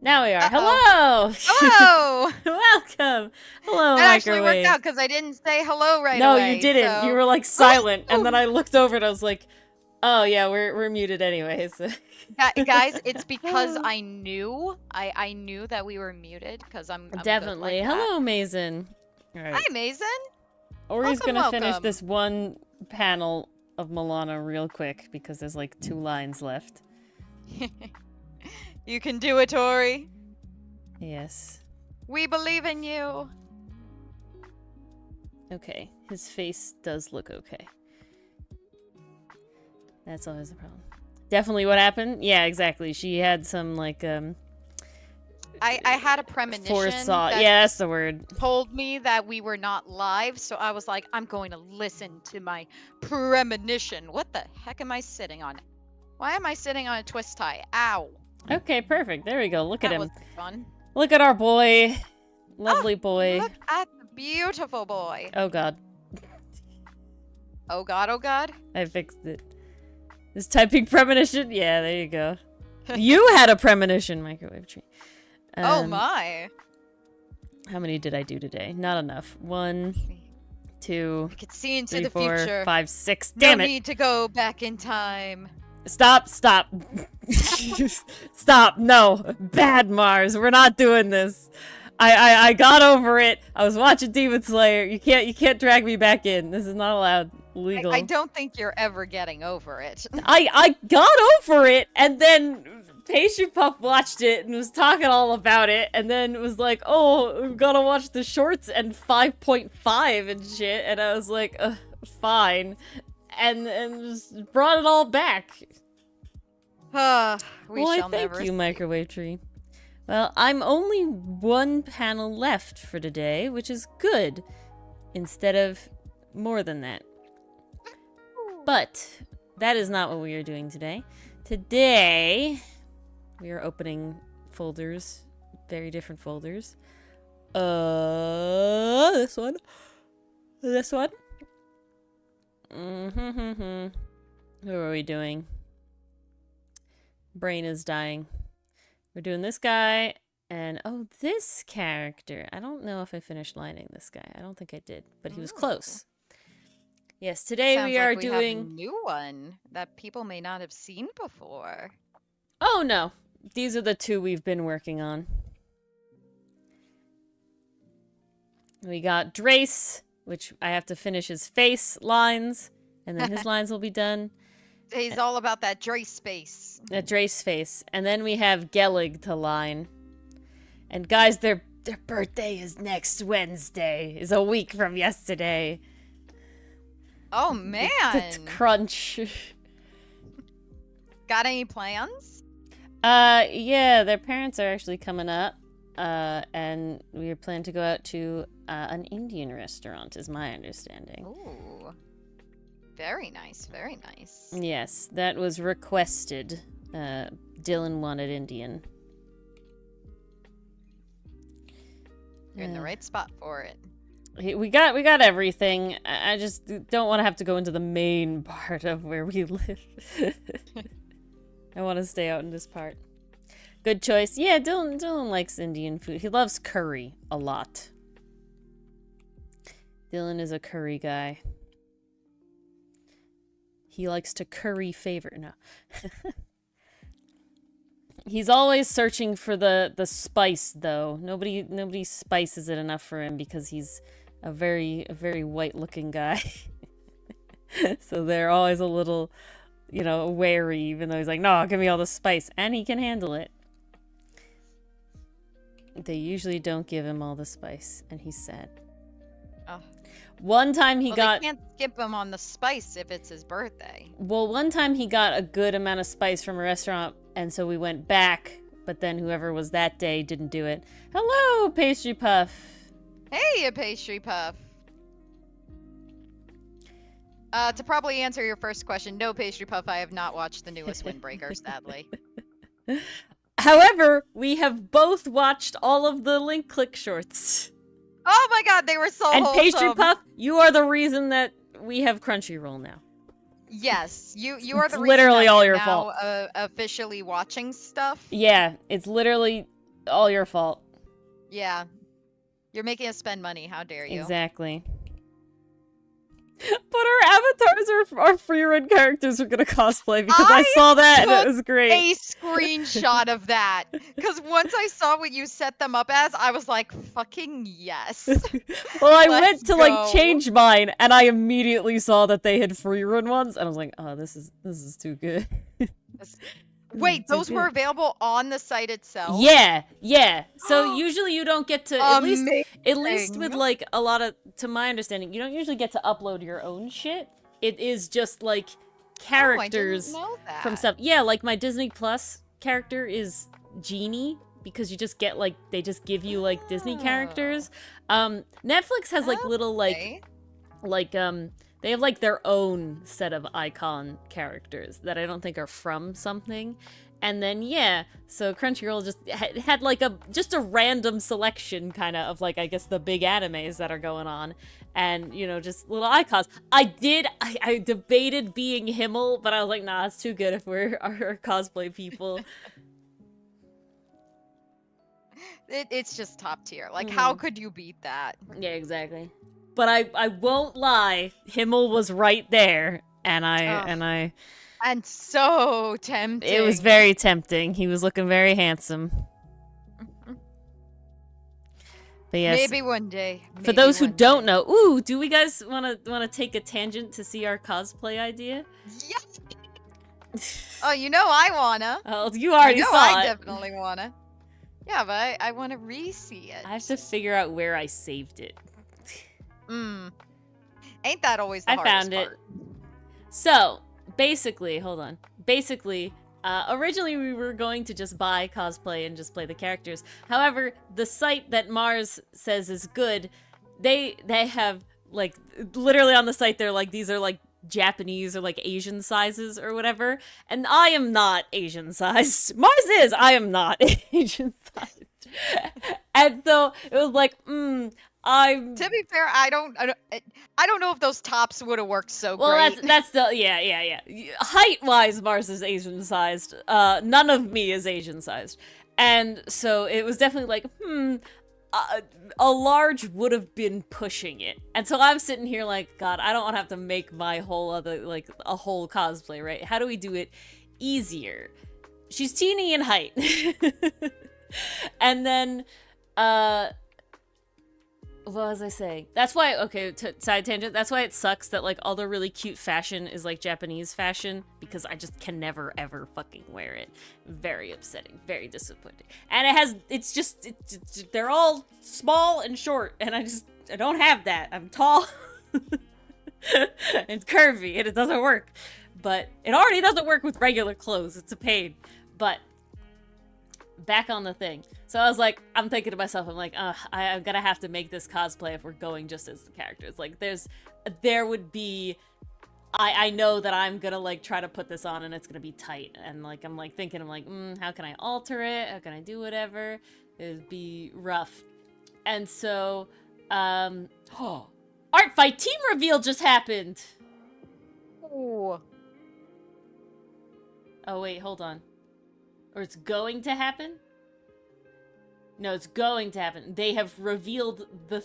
Now we are. Hello! Hello! Welcome! Hello, That actually microwave. worked out because I didn't say hello right no, away. you didn't. So... You were like silent, and then I looked over and I was like, "Oh yeah, we're muted anyways." Guys, it's because I knew that we were muted because I'm Definitely. good like Hello, Mason. All right. Hi, Mason. Ori's Welcome, gonna finish welcome. this one panel of Milana real quick because there's like 2 lines left. You can do it, Ori. Yes. We believe in you. Okay, his face does look okay. That's always the problem. Definitely what happened? Yeah, exactly. She had some, like, I had a premonition forethought. that Yeah, that's the word. told me that we were not live, so I was like, I'm going to listen to my premonition. What the heck am I sitting on? Why am I sitting on a twist tie? Ow. Okay, perfect. There we go. Look at him. That was fun. Look at our boy. Lovely boy. Look at the beautiful boy. Oh god. Oh god, oh god. I fixed it. Is typing premonition? Yeah, there you go. You had a premonition, microwave tree. Oh my. How many did I do today? Not enough. 1, 2, I could see into 3, the 4, future. 5, 6. Damn no it! need to go back in time. Stop! Stop! Stop! No! Bad Mars! We're not doing this. I got over it. I was watching Demon Slayer. You can't drag me back in. This is not allowed. Legal. I don't think you're ever getting over it. I got over it, and then Pastry Puff watched it and was talking all about it, and then was like, "Oh, we've got to watch the shorts and 5.5 and shit," and I was like, "Fine," and just brought it all back. We shall thank never you, see. Microwave Tree. Well, I'm only 1 panel left for today, which is good, instead of more than that. But that is not what we are doing today. Today, we are opening folders, very different folders. This one. This one. Who are we doing? Brain is dying. We're doing this guy, and oh, this character. I don't know if I finished lining this guy. I don't think I did, but he was close. Yes, today Sounds we are like doing have a new one that people may not have seen before. Oh no, these are the 2 we've been working on. We got Drace, which I have to finish his face lines, and then his lines will be done. He's all about that Drace space. That Drace face. And then we have Gellig to line. And guys, their birthday is next Wednesday. Is a week from yesterday. Oh man. Crunch. Got any plans? Yeah, their parents are actually coming up. And we plan to go out to an Indian restaurant, is my understanding. Ooh. Very nice, very nice. Yes, that was requested. Dylan wanted Indian. You're in the right spot for it. We got everything. I just don't want to have to go into the main part of where we live. I want to stay out in this part. Good choice. Yeah, Dylan likes Indian food. He loves curry a lot. Dylan is a curry guy. He likes to curry favor. No. He's always searching for the spice, though. Nobody spices it enough for him because he's a very white-looking guy. So they're always a little, wary, even though he's like, no, give me all the spice. And he can handle it. They usually don't give him all the spice, and he's sad. Oh. One time he got... They can't skip him on the spice if it's his birthday. Well, one time he got a good amount of spice from a restaurant, and so we went back, but then whoever was that day didn't do it. Hello, Pastry Puff! Hey, a Pastry Puff! To probably answer your first question, no, Pastry Puff, I have not watched the newest Windbreaker, sadly. However, we have both watched all of the Link Click shorts. Oh my god, they were so And wholesome. Pastry Puff, you are the reason that we have Crunchyroll now. Yes, you are the It's literally reason all I'm your now, fault. officially watching stuff. Yeah, it's literally All your fault. Yeah. You're making us spend money. How dare you? Exactly. But our avatars are free run characters we're gonna cosplay because I saw that and it was great. A screenshot of that. Because once I saw what you set them up as, I was like, fucking yes. Well, I went to like change mine and I immediately saw that they had free run ones and I was like, oh, this is too good. Wait, those were available on the site itself? Yeah. So usually you don't get to at least with like a lot of, to my understanding, you don't usually get to upload your own shit. It is just like characters from stuff. Yeah, like my Disney Plus character is Genie because you just get like they just give you like Disney characters. Netflix has like little like they have like their own set of icon characters that I don't think are from something. And then yeah, so Crunchyroll just had like just a random selection kind of like I guess the big animes that are going on, and you know just little icons. I debated being Himmel, but I was like, nah, it's too good if we're our cosplay people. It's just top tier. Like how could you beat that? Yeah, exactly. But I won't lie, Himmel was right there, and so tempting. It was very tempting. He was looking very handsome. But yes, maybe one day. For those who don't know, ooh, do we guys wanna take a tangent to see our cosplay idea? Yes. Oh, you know I wanna. Oh, you already saw it. I definitely wanna. Yeah, but I wanna re-see it. I have to figure out where I saved it. Ain't that always the hardest part? I found it. So, basically, hold on. Basically, originally we were going to just buy cosplay and just play the characters. However, the site that Mars says is good, they have, like, literally on the site they're like, these are, like, Japanese or, like, Asian sizes or whatever. And I am not Asian sized. Mars is! I am not Asian sized. And so, it was like, To be fair, I don't know if those tops would have worked so great. Well, that's the yeah. Height-wise, Mars is Asian-sized. None of me is Asian-sized, and so it was definitely like, a large would have been pushing it. And so I'm sitting here like, God, I don't want to have to make my whole other like a whole cosplay, right? How do we do it easier? She's teeny in height, and then what was I saying? That's why, okay, side tangent, that's why it sucks that, like, all the really cute fashion is, like, Japanese fashion, because I just can never, ever fucking wear it. Very upsetting. Very disappointing. And they're all small and short, and I don't have that. I'm tall. It's curvy, and it doesn't work. But it already doesn't work with regular clothes. It's a pain. But back on the thing. So I was like, I'm thinking to myself, I'm like, I'm gonna have to make this cosplay if we're going just as the characters. Like, there would be, I know that I'm gonna, like, try to put this on and it's gonna be tight. And, like, I'm, like, thinking, I'm like, how can I alter it? How can I do whatever? It would be rough. And so, Art Fight team reveal just happened! Ooh. Oh, wait, hold on. Or it's going to happen? No, it's going to happen. They have revealed the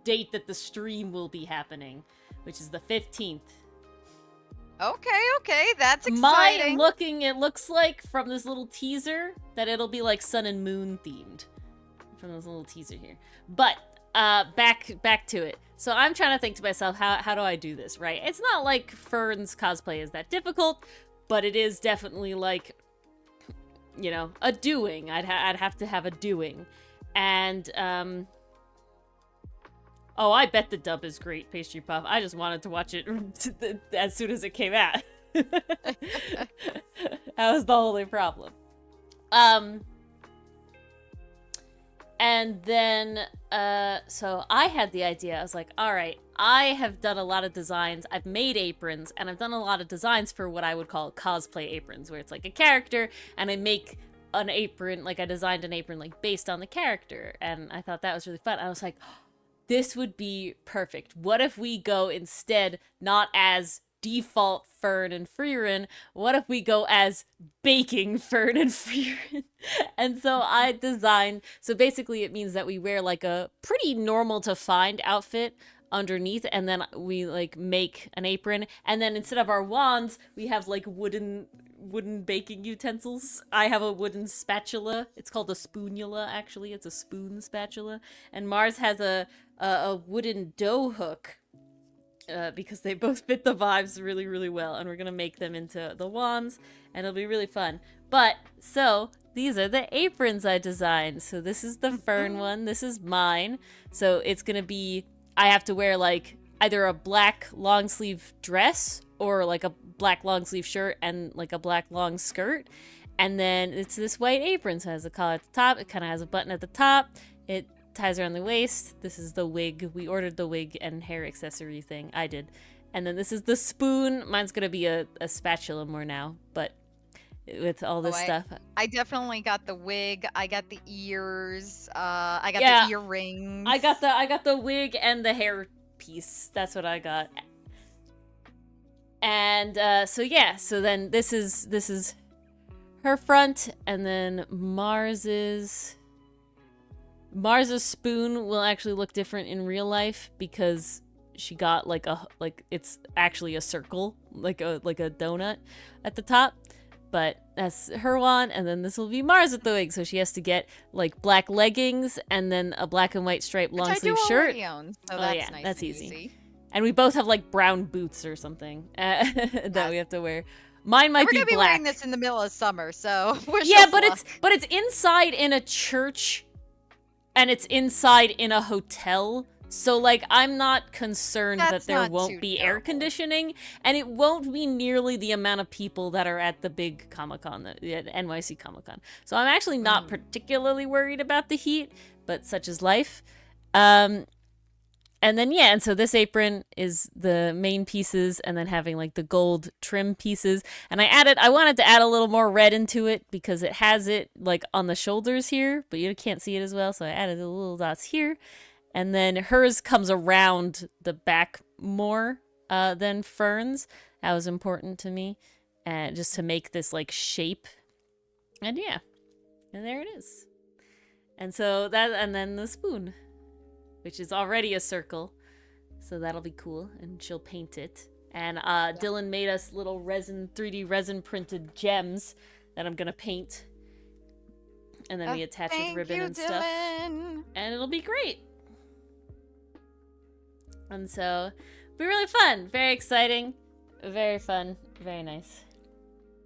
date that the stream will be happening, which is the 15th. Okay, that's exciting. It looks like from this little teaser that it'll be like Sun and Moon themed. From this little teaser here. But back to it. So I'm trying to think to myself, how do I do this, right? It's not like Fern's cosplay is that difficult, but it is definitely like, you know, a doing. I'd have to have a doing. And, oh, I bet the dub is great, Pastry Puff. I just wanted to watch it as soon as it came out. That was the only problem. And then, so I had the idea. I was like, all right, I have done a lot of designs. I've made aprons, and I've done a lot of designs for what I would call cosplay aprons, where it's like a character, and I make an apron, like I designed an apron, like based on the character. And I thought that was really fun. I was like, this would be perfect. What if we go instead not as default Fern and Freerin. What if we go as baking Fern and Freerin? And so I designed, so basically it means that we wear like a pretty normal to find outfit underneath, and then we like make an apron, and then instead of our wands we have like wooden baking utensils. I have a wooden spatula. It's called a spoonula, actually. It's a spoon spatula. And Mars has a wooden dough hook, because they both fit the vibes really, really well. And we're gonna make them into the wands, and it'll be really fun. But, so, these are the aprons I designed. So this is the Fern one. This is mine. So it's gonna be, I have to wear like either a black long sleeve dress or like a black long sleeve shirt and like a black long skirt. And then it's this white apron. So it has a collar at the top. It kind of has a button at the top. It ties around the waist. This is the wig. We ordered the wig and hair accessory thing. I did. And then this is the spoon. Mine's going to be a spatula more now, but with all this stuff. I definitely got the wig. I got the ears. I got the earrings. I got the wig and the hair piece. That's what I got. And so then this is her front, and then Mars's spoon will actually look different in real life because she got like it's actually a circle, like a donut at the top. But that's her one, and then this will be Mars with the wig, so she has to get like black leggings and then a black and white striped long sleeve shirt. Own, so that's nice. That's easy. And we both have like brown boots or something that we have to wear. Mine might be black. We're gonna be wearing this in the middle of summer, so but it's inside in a church, and it's inside in a hotel. So, like, I'm not concerned that there won't be air conditioning, and it won't be nearly the amount of people that are at the big Comic-Con, at NYC Comic-Con. So I'm actually not particularly worried about the heat, but such is life. And then, and so this apron is the main pieces, and then having, like, the gold trim pieces. And I wanted to add a little more red into it, because it has it, like, on the shoulders here, but you can't see it as well, so I added the little dots here. And then hers comes around the back more than Fern's. That was important to me. And just to make this like shape. And and there it is. And so and then the spoon, which is already a circle. So that'll be cool. And she'll paint it. And Dylan made us little 3D resin printed gems that I'm going to paint. And then we attach with ribbon and stuff. Dylan. And it'll be great. And so, it'll be really fun. Very exciting. Very fun. Very nice.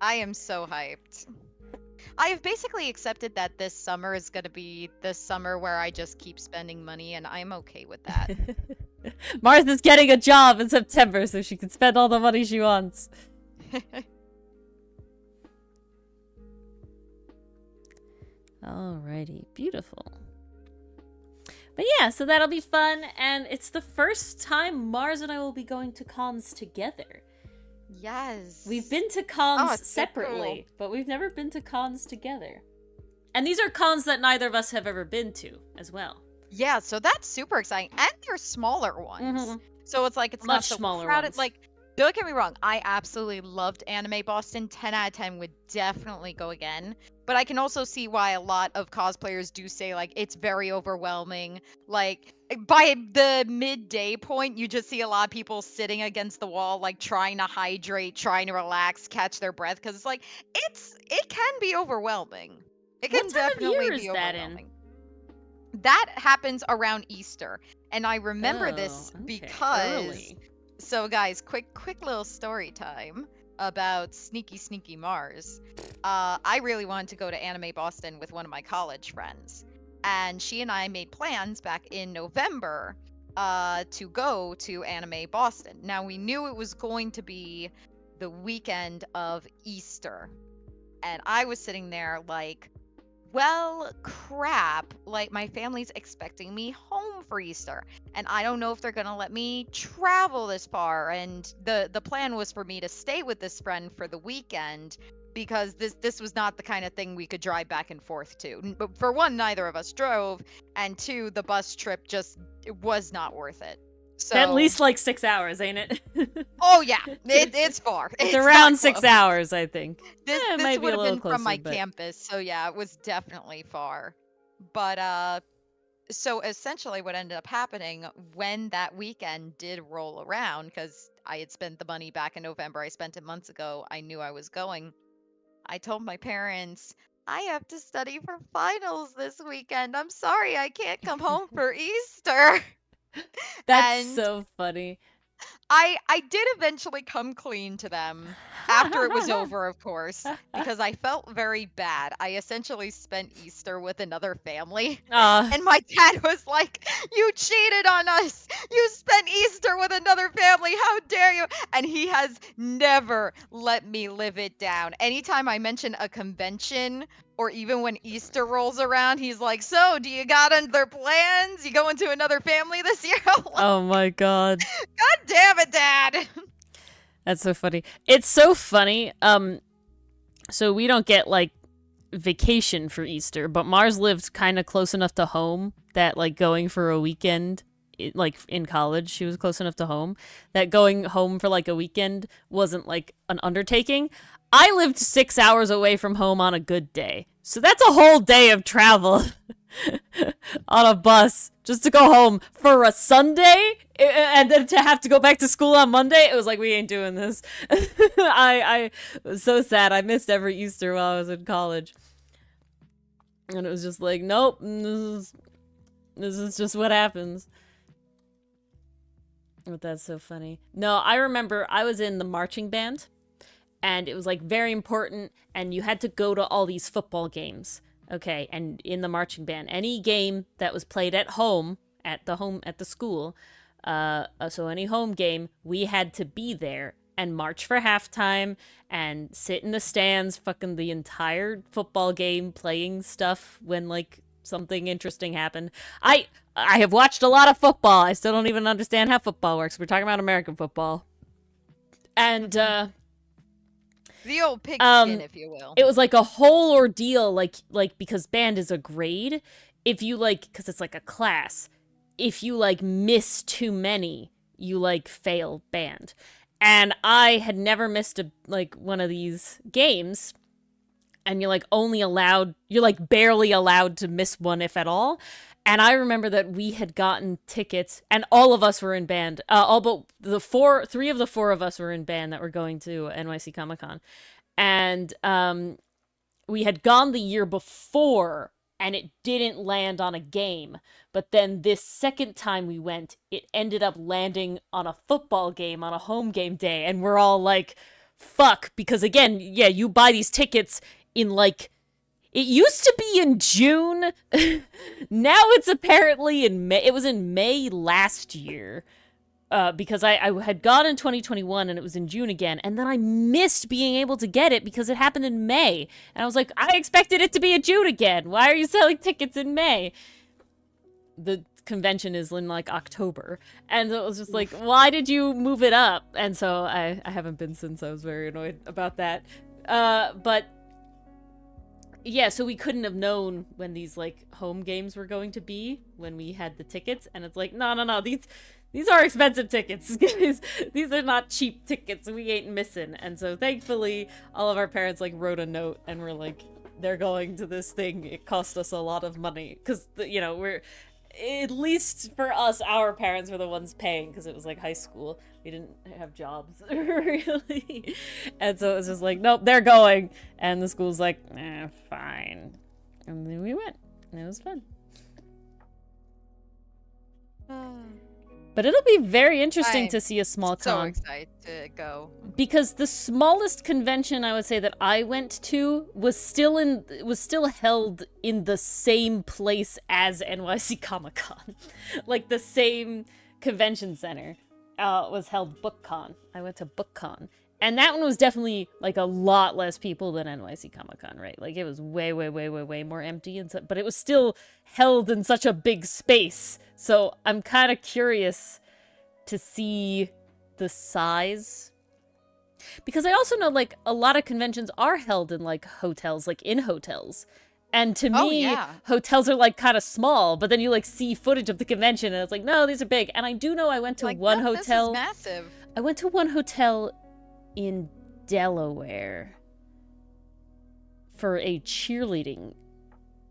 I am so hyped. I have basically accepted that this summer is going to be the summer where I just keep spending money, and I'm okay with that. Martha's getting a job in September so she can spend all the money she wants. Alrighty. Beautiful. But so that'll be fun, and it's the first time Mars and I will be going to cons together. Yes. We've been to cons separately, but we've never been to cons together. And these are cons that neither of us have ever been to, as well. Yeah, so that's super exciting. And they're smaller ones. Mm-hmm. So it's like, it's much not so smaller crowded. Ones. Like, don't get me wrong, I absolutely loved Anime Boston. 10 out of 10 would definitely go again. But I can also see why a lot of cosplayers do say, like, it's very overwhelming. Like, by the midday point, you just see a lot of people sitting against the wall, like, trying to hydrate, trying to relax, catch their breath. Because it's like, it can be overwhelming. It can definitely be overwhelming. That happens around Easter. And I remember this because... Early. So guys, quick little story time about Sneaky Mars. I really wanted to go to Anime Boston with one of my college friends. And she and I made plans back in November to go to Anime Boston. Now, we knew it was going to be the weekend of Easter. And I was sitting there like, well, crap, like my family's expecting me home for Easter, and I don't know if they're gonna let me travel this far. And the plan was for me to stay with this friend for the weekend, because this was not the kind of thing we could drive back and forth to. But for one, neither of us drove, and two, the bus trip just was not worth it. So At least like 6 hours, ain't it? oh yeah, it's far. It's not around 6 close. hours, I think. This It this might be would a have little been closer, from my but campus, so yeah, it was definitely far. But so essentially what ended up happening when that weekend did roll around, because I had spent the money back in November, I spent it months ago, I knew I was going. I told my parents, I have to study for finals this weekend. I'm sorry I can't come home for Easter. that's And so funny. I did eventually come clean to them after it was over, of course, because I felt very bad. I essentially spent Easter with another family, uh, and my dad was like, "You cheated on us. You spent Easter with another family. How dare you?" And he has never let me live it down. Anytime I mention a convention or even when Easter rolls around, he's like, "So, do you got other plans? You going to another family this year?" I'm like, oh my god. God damn it, Dad. That's so funny. It's so funny. So we don't get like vacation for Easter, but Mars lived kind of close enough to home that like going for a weekend, like in college, she was close enough to home that going home for like a weekend wasn't like an undertaking. I lived 6 hours away from home on a good day. So that's a whole day of travel on a bus just to go home for a Sunday and then to have to go back to school on Monday. It was like, we ain't doing this. I was so sad. I missed every Easter while I was in college. And it was just like, nope, this is just what happens. But that's so funny. No, I remember I was in the marching band, and it was like very important, and you had to go to all these football games. Okay, and in the marching band, any game that was played at home, at the school, so any home game, we had to be there and march for halftime and sit in the stands fucking the entire football game, playing stuff when like something interesting happened. I have watched a lot of football. I still don't even understand how football works. We're talking about American football. And The old pigskin, if you will. it was like a whole ordeal, like because band is a grade. If you like, because it's like a class, if you like miss too many, you like fail band. And I had never missed one of these games, and you're like barely allowed to miss one, if at all. And I remember that we had gotten tickets, and all of us were in band. All but three of the four of us were in band that were going to NYC Comic Con. And we had gone the year before, and it didn't land on a game. But then this second time we went, it ended up landing on a football game on a home game day. And we're all like, fuck. Because again, yeah, you buy these tickets in like, it used to be in June. Now it's apparently in May. It was in May last year. Because I had gone in 2021 and it was in June again. And then I missed being able to get it because it happened in May. And I was like, I expected it to be in June again. Why are you selling tickets in May? The convention is in like October. And so it was just like, why did you move it up? And so I haven't been since. I was very annoyed about that. But yeah, so we couldn't have known when these like home games were going to be when we had the tickets. And it's like, no, these are expensive tickets. These are not cheap tickets. We ain't missing. And so thankfully, all of our parents like wrote a note and were like, they're going to this thing. It cost us a lot of money. Because, we're, at least for us, our parents were the ones paying because it was like high school. We didn't have jobs, really. And so it was just like, nope, they're going. And the school's like, fine. And then we went. And it was fun. But it'll be very interesting to see a small con. So excited to go. Because the smallest convention I would say that I went to was still held in the same place as NYC Comic Con. Like the same convention center was held BookCon. I went to BookCon. And that one was definitely like a lot less people than NYC Comic Con, right? Like it was way, way, way, way, way more empty, but it was still held in such a big space. So I'm kind of curious to see the size. Because I also know like a lot of conventions are held in like hotels, like in hotels. And to Oh, me, yeah. hotels are like kind of small, but then you like see footage of the convention and it's like, no, these are big. And I do know I went to Like, one no, this is hotel. massive. I went to one hotel in Delaware for a cheerleading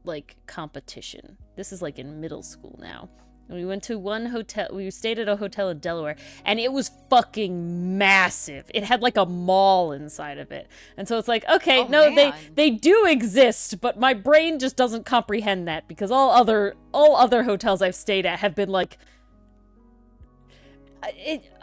like competition. This is like in middle school now. And we went to one hotel. We stayed at a hotel in Delaware, and it was fucking massive. It had like a mall inside of it, and so it's like, okay, Oh, no, man. they do exist, but my brain just doesn't comprehend that because all other hotels I've stayed at have been like,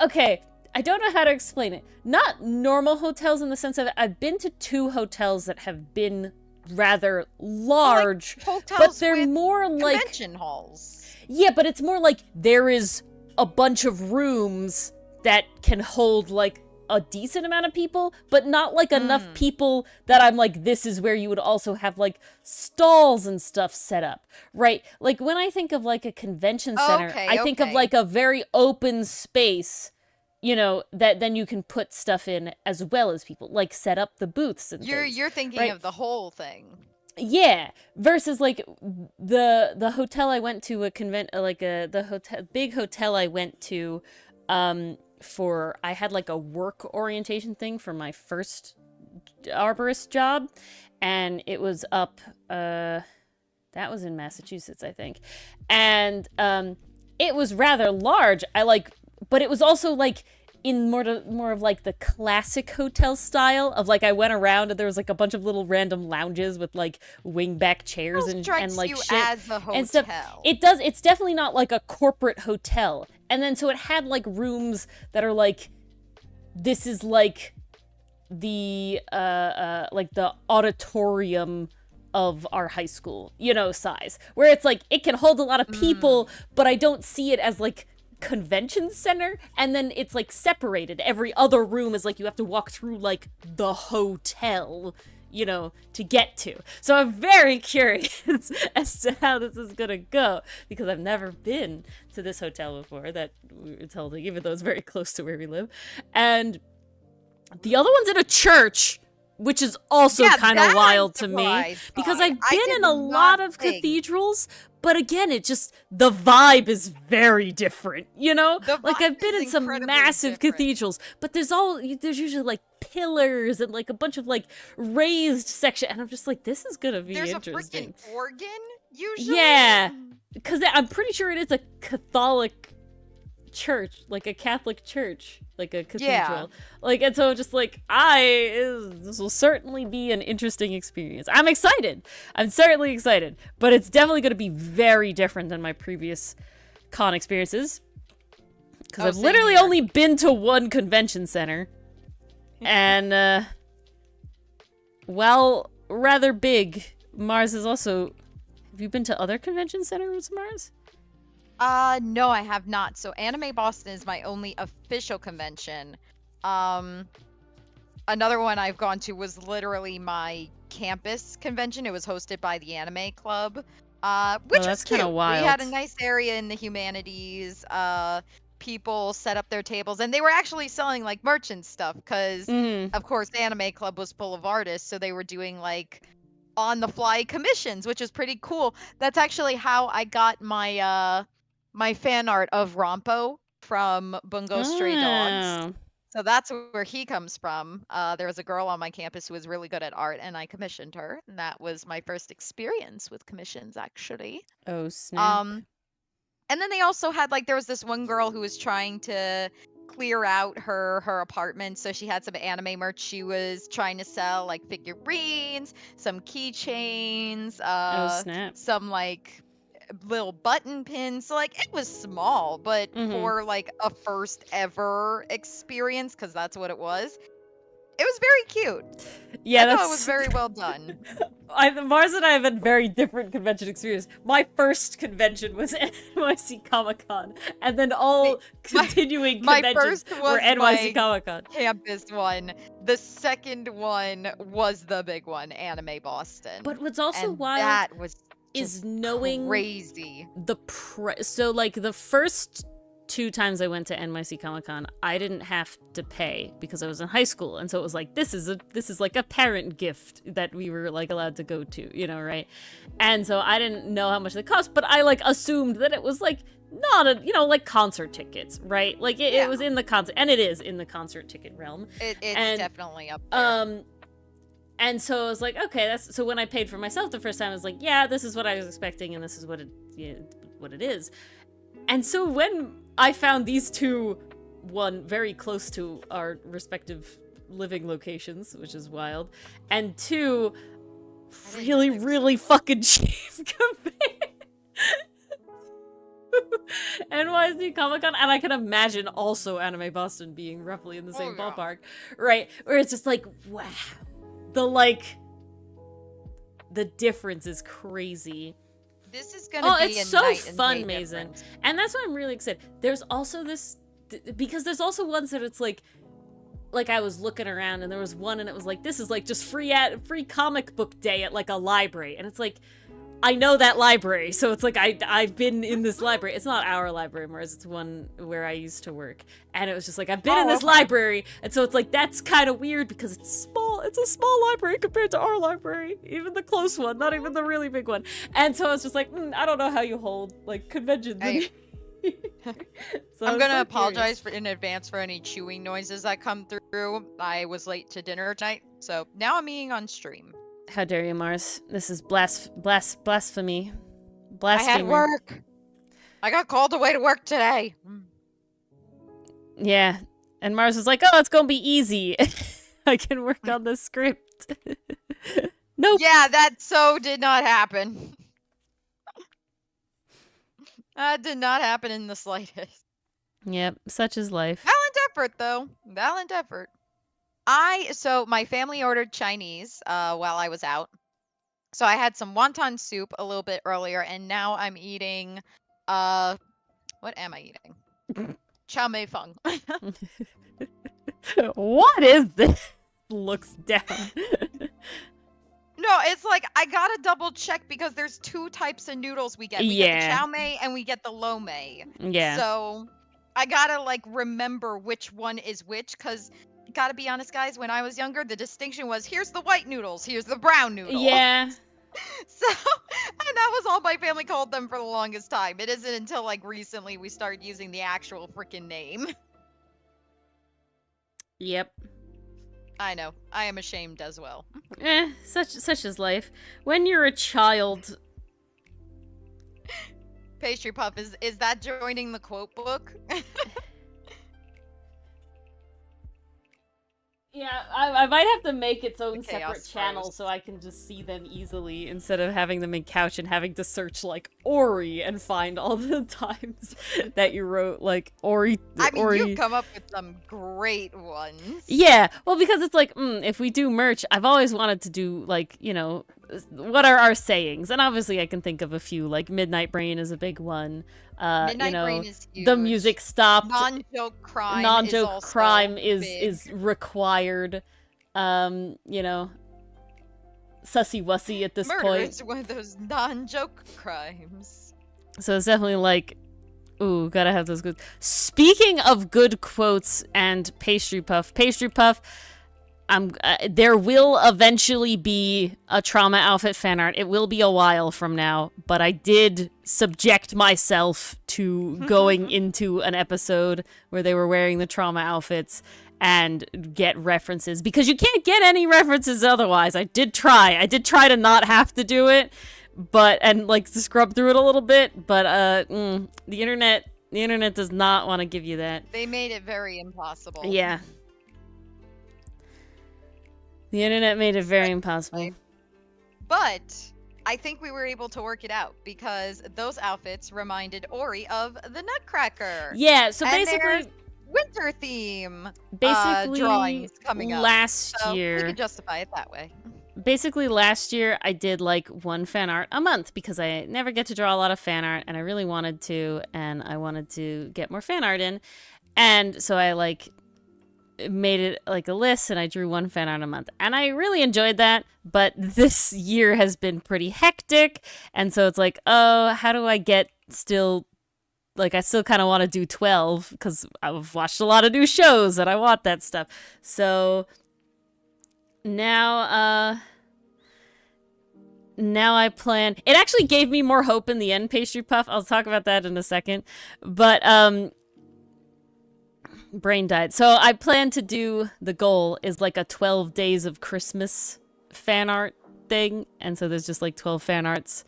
okay. I don't know how to explain it. Not normal hotels in the sense of I've been to 2 hotels that have been rather large, Hotels but they're with more like convention halls. yeah, but it's more like there is a bunch of rooms that can hold like a decent amount of people, but not like enough people that I'm like, this is where you would also have like stalls and stuff set up, right? Like when I think of like a convention center, Okay, I think of okay. like a very open space, you know, that then you can put stuff in as well as people, like set up the booths and things. You're thinking right? of the whole thing. Yeah, versus like the hotel I went to big hotel I went to for I had like a work orientation thing for my first arborist job, and it was up that was in Massachusetts, I think. And it was rather large. But it was also like in more of like the classic hotel style of like I went around and there was like a bunch of little random lounges with like wingback chairs and like you shit as a hotel. and stuff. It's definitely not like a corporate hotel. And then so it had like rooms that are like, this is like the auditorium of our high school, you know, size, where it's like it can hold a lot of people, but I don't see it as like convention center. And then it's like separated. Every other room is like you have to walk through like the hotel, you know, to get to. So I'm very curious as to how this is gonna go, because I've never been to this hotel before that we were told, even though it's very close to where we live. And the other one's in a church, which is also kind of wild to me, because I've been in a lot of cathedrals, but again, the vibe is very different, you know? Like I've been in some massive cathedrals, but there's usually like pillars and like a bunch of like raised section, and I'm just like, this is gonna be interesting. There's a freaking organ, usually? Yeah, because I'm pretty sure it is a Catholic church, like a Catholic church, like a cathedral. Yeah. Like, and so just like this will certainly be an interesting experience. I'm excited. I'm certainly excited, but it's definitely going to be very different than my previous con experiences, because I've literally only been to one convention center, and while rather big, Mars is also. Have you been to other convention centers, Mars? No, I have not. So Anime Boston is my only official convention. Another one I've gone to was literally my campus convention. It was hosted by the Anime Club, which was cute. Wild. We had a nice area in the humanities. People set up their tables, and they were actually selling like merchant stuff because, of course, the Anime Club was full of artists, so they were doing like on-the-fly commissions, which is pretty cool. That's actually how I got my my fan art of Rompo from Bungo Stray Dogs. So that's where he comes from. There was a girl on my campus who was really good at art, and I commissioned her. And that was my first experience with commissions, actually. Oh, snap. And then they also had, like, there was this one girl who was trying to clear out her apartment. So she had some anime merch she was trying to sell, like figurines, some keychains, oh, snap. some, like, little button pins. So like it was small, but for like a first ever experience, because that's what it was very cute. Yeah, I thought it was very well done. Mars and I have had very different convention experiences. My first convention was NYC Comic-Con, and then all continuing conventions were NYC Comic-Con. Campus one. The second one was the big one, Anime Boston. But what's also wild that was is knowing crazy. So like the first 2 times I went to NYC Comic Con, I didn't have to pay because I was in high school, and so it was like this is like a parent gift that we were like allowed to go to, you know, right? And so I didn't know how much they cost, but I like assumed that it was like not a, you know, like concert tickets, right? Like it was in the concert, and it is in the concert ticket realm. It's definitely up there. And so I was like, okay, so when I paid for myself the first time, I was like, yeah, this is what I was expecting, and this is what it is. And so when I found these two, one very close to our respective living locations, which is wild, and 2 really, really fucking cheap compared NYC Comic Con, and I can imagine also Anime Boston being roughly in the same ballpark, right? Where it's just like, wow. The difference is crazy. This is gonna be it's so fun, Mason. And that's why I'm really excited. There's also this, because there's also ones that it's like I was looking around and there was one and it was like, this is like just free comic book day at like a library. And it's like, I know that library, so it's like I've been in this library. It's not our library, Mars. It's one where I used to work, and it was just like I've been in this library, and so it's like that's kind of weird because it's small. It's a small library compared to our library, even the close one, not even the really big one. And so it's just like I don't know how you hold like conventions. So I'm gonna apologize in advance for any chewing noises that come through. I was late to dinner tonight, so now I'm eating on stream. How dare you, Mars? This is blasphemy. Blasphemy. I had work. I got called away to work today. Yeah. And Mars was like, oh, it's gonna be easy. I can work on the script. Nope. Yeah, that so did not happen. That did not happen in the slightest. Yep, such is life. Valiant effort, though. Valiant effort. So my family ordered Chinese while I was out. So I had some wonton soup a little bit earlier, and now I'm eating, what am I eating? Chow mei feng. What is this? Looks down. No, it's like, I gotta double check because there's 2 types of noodles we get. We get the chow mei and we get the lo mei. Yeah. So I gotta like remember which one is which, because gotta be honest, guys, when I was younger, the distinction was here's the white noodles, here's the brown noodles. Yeah. So, and that was all my family called them for the longest time. It isn't until like recently we started using the actual freaking name. Yep. I know. I am ashamed as well. Such is life. When you're a child. Pastry Puff, is that joining the quote book? Yeah, I might have to make its own separate channel so I can just see them easily instead of having them in couch and having to search like Ori and find all the times that you wrote like Ori. I mean, Ori. You've come up with some great ones. Yeah, well, because it's like, if we do merch, I've always wanted to do like, you know, what are our sayings? And obviously I can think of a few, like Midnight Brain is a big one. Midnight Brain is huge. The music stopped. Non-joke crime. Non-joke crime is required. You know, sussy wussy at this point. point. Murder is one of those non-joke crimes. So it's definitely like, ooh, gotta have those good. Speaking of good quotes and Pastry Puff, there will eventually be a trauma outfit fan art. It will be a while from now, but I did subject myself to going into an episode where they were wearing the trauma outfits and get references, because you can't get any references otherwise. I did try to not have to do it, and like scrub through it a little bit, but the internet does not want to give you that. They made it very impossible. Yeah. The internet made it very impossible. But I think we were able to work it out because those outfits reminded Ori of the Nutcracker. Yeah, so and basically winter theme drawings coming up. Last year. We can justify it that way. Basically last year I did like one fan art a month because I never get to draw a lot of fan art and I really wanted to, and I wanted to get more fan art in. And so I like made it like a list and I drew one fan art a month, and I really enjoyed that. But this year has been pretty hectic, and so it's like, oh, how do I get still like I still kind of want to do 12 because I've watched a lot of new shows and I want that stuff. So now I plan. It actually gave me more hope in the end pastry puff. I'll talk about that in a second. But brain died. So I plan to do, the goal is like a 12 days of Christmas fan art thing, and so there's just like 12 fan arts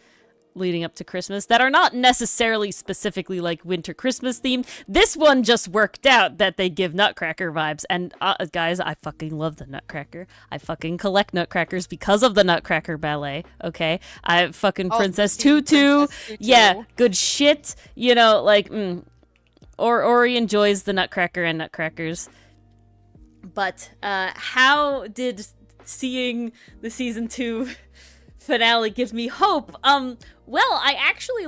leading up to Christmas that are not necessarily specifically like winter Christmas themed. This one just worked out that they give Nutcracker vibes, and guys, I fucking love the Nutcracker. I fucking collect Nutcrackers because of the Nutcracker ballet. Okay, I fucking Princess Tutu. Yeah, good shit. You know, like Ori enjoys the Nutcracker and Nutcrackers. But how did seeing the season 2 finale gives me hope? Well, I actually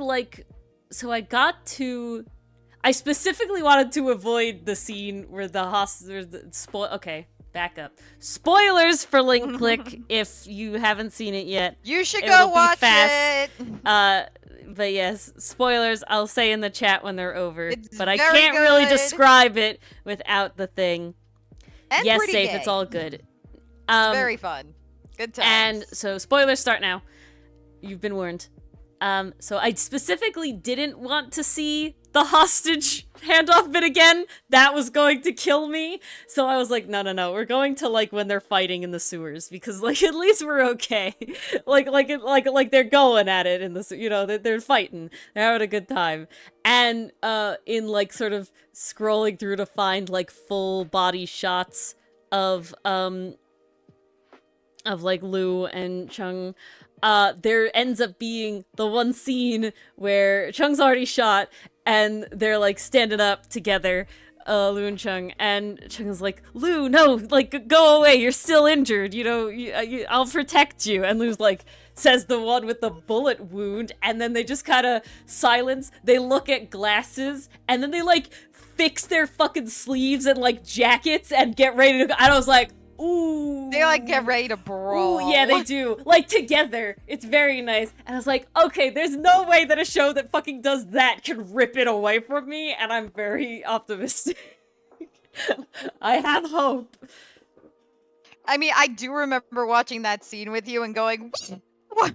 I specifically wanted to avoid the scene where okay, back up. Spoilers for Link Click if you haven't seen it yet. You should go watch it. But yes, spoilers, I'll say in the chat when they're over. But I very can't really good. describe it without the thing. And yes, pretty safe, gay. it's all good. Very fun. Good times. And so spoilers start now. You've been warned. So I specifically didn't want to see the hostage handoff bit again. That was going to kill me. So I was like, no. We're going to like when they're fighting in the sewers because like at least we're okay. like they're going at it in the, you know, they're fighting. They're having a good time. And in like sort of scrolling through to find like full body shots of like Lu and Chung, there ends up being the one scene where Chung's already shot and they're like standing up together, Lu and Chung, and Chung is like, Lu, no, like go away, you're still injured, you know, I'll protect you. And Lu's like, says the one with the bullet wound, and then they just kind of silence, they look at glasses, and then they like fix their fucking sleeves and like jackets and get ready to go. And I was like, ooh. They like get ready to brawl. Ooh, yeah, they do. Like together. It's very nice. And I was like, okay, there's no way that a show that fucking does that can rip it away from me, and I'm very optimistic. I have hope. I mean, I do remember watching that scene with you and going, what?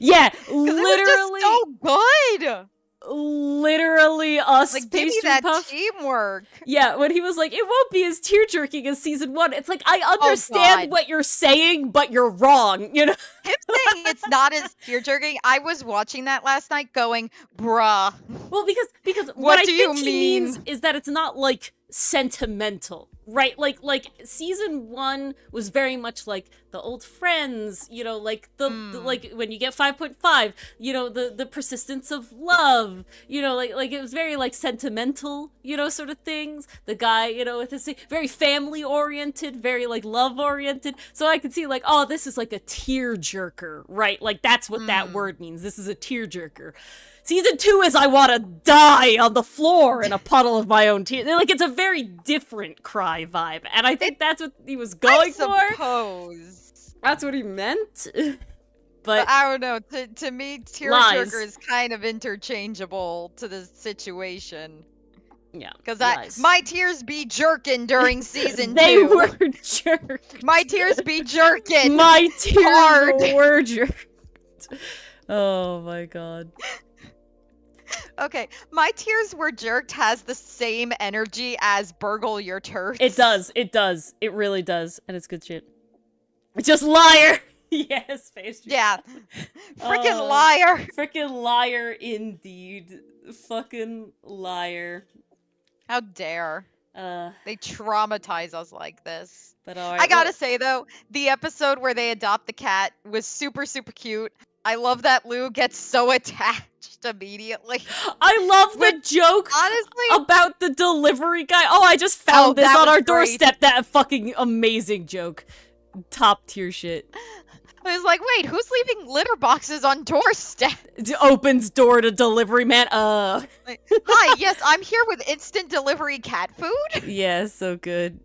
Yeah, Literally. literally. It was just so good. Literally us Like, give me pastry that puff. teamwork. Yeah, when he was like, it won't be as tear-jerking as season 1. It's like, I understand what you're saying, but you're wrong, you know? Him saying it's not as tear-jerking, I was watching that last night going, bruh. Well, because What I do think you he mean? means is that it's not, like, sentimental, right? Like season 1 was very much like the old friends, you know, like the like when you get 5.5, you know, the persistence of love, you know, like it was very like sentimental, you know, sort of things. The guy, you know, with his very family oriented, very like love oriented. So I could see like, oh, this is like a tear jerker, right? Like that's what that word means. This is a tear jerker. Season 2 is I want to die on the floor in a puddle of my own tears. Like, it's a very different cry vibe. And I think that's what he was going for. I suppose. That's what he meant. But I don't know. To me, tearjerker is kind of interchangeable to the situation. Yeah. Because my tears be jerkin during season 2. They were jerked. My tears be jerkin. My tears hard. were jerked. Oh my god. Okay, my tears were jerked has the same energy as burgle your turds. It does. It really does. And it's good shit. It's just liar! Yes, face. Yeah. Freaking liar. Freaking liar indeed. Fucking liar. How dare. They traumatize us like this. But all right, I gotta say though, the episode where they adopt the cat was super, super cute. I love that Lu gets so attached immediately. I love the joke honestly about the delivery guy. Oh, I just found this on our doorstep. That fucking amazing joke. Top tier shit. I was like, wait, who's leaving litter boxes on doorstep? Opens door to delivery man. Like, hi, yes, I'm here with instant delivery cat food. Yeah, so good.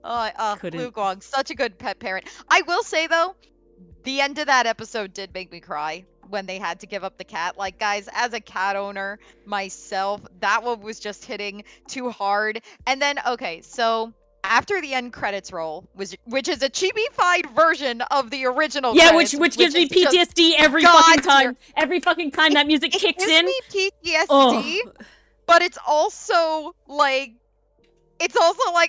Lu Guang, such a good pet parent. I will say though, the end of that episode did make me cry when they had to give up the cat. Like, guys, as a cat owner myself, that one was just hitting too hard. And then, okay, so after the end credits roll, which is a chibi-fied version of the original credits, which gives me PTSD every fucking time that music kicks in. It gives me PTSD, but it's also like,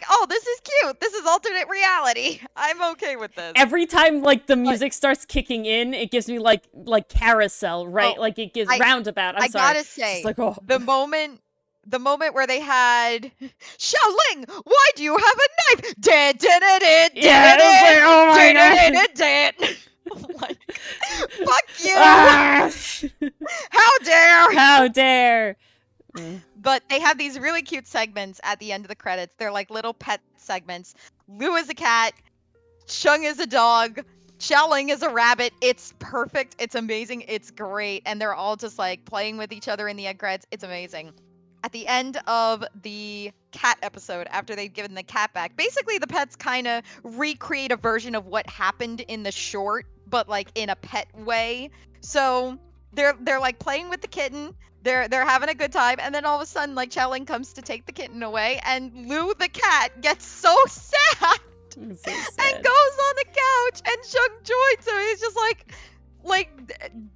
oh, this is cute. This is alternate reality. I'm okay with this. Every time, like, the music starts kicking in, it gives me, like carousel, right? Like, it gives roundabout. I'm sorry. I gotta say, like, the moment where they had Xiaoling, why do you have a knife? Oh my god. Like, fuck you. How dare. But they have these really cute segments at the end of the credits. They're like little pet segments. Lu is a cat, Shung is a dog, Xiaoling is a rabbit. It's perfect. It's amazing. It's great. And they're all just like playing with each other in the end credits. It's amazing. At the end of the cat episode, after they've given the cat back, basically the pets kind of recreate a version of what happened in the short, but like in a pet way. So they're like playing with the kitten. They're having a good time, and then all of a sudden, like, Xiaoling comes to take the kitten away, and Lu the cat gets so sad, and goes on the couch, and Shung joins him. He's just like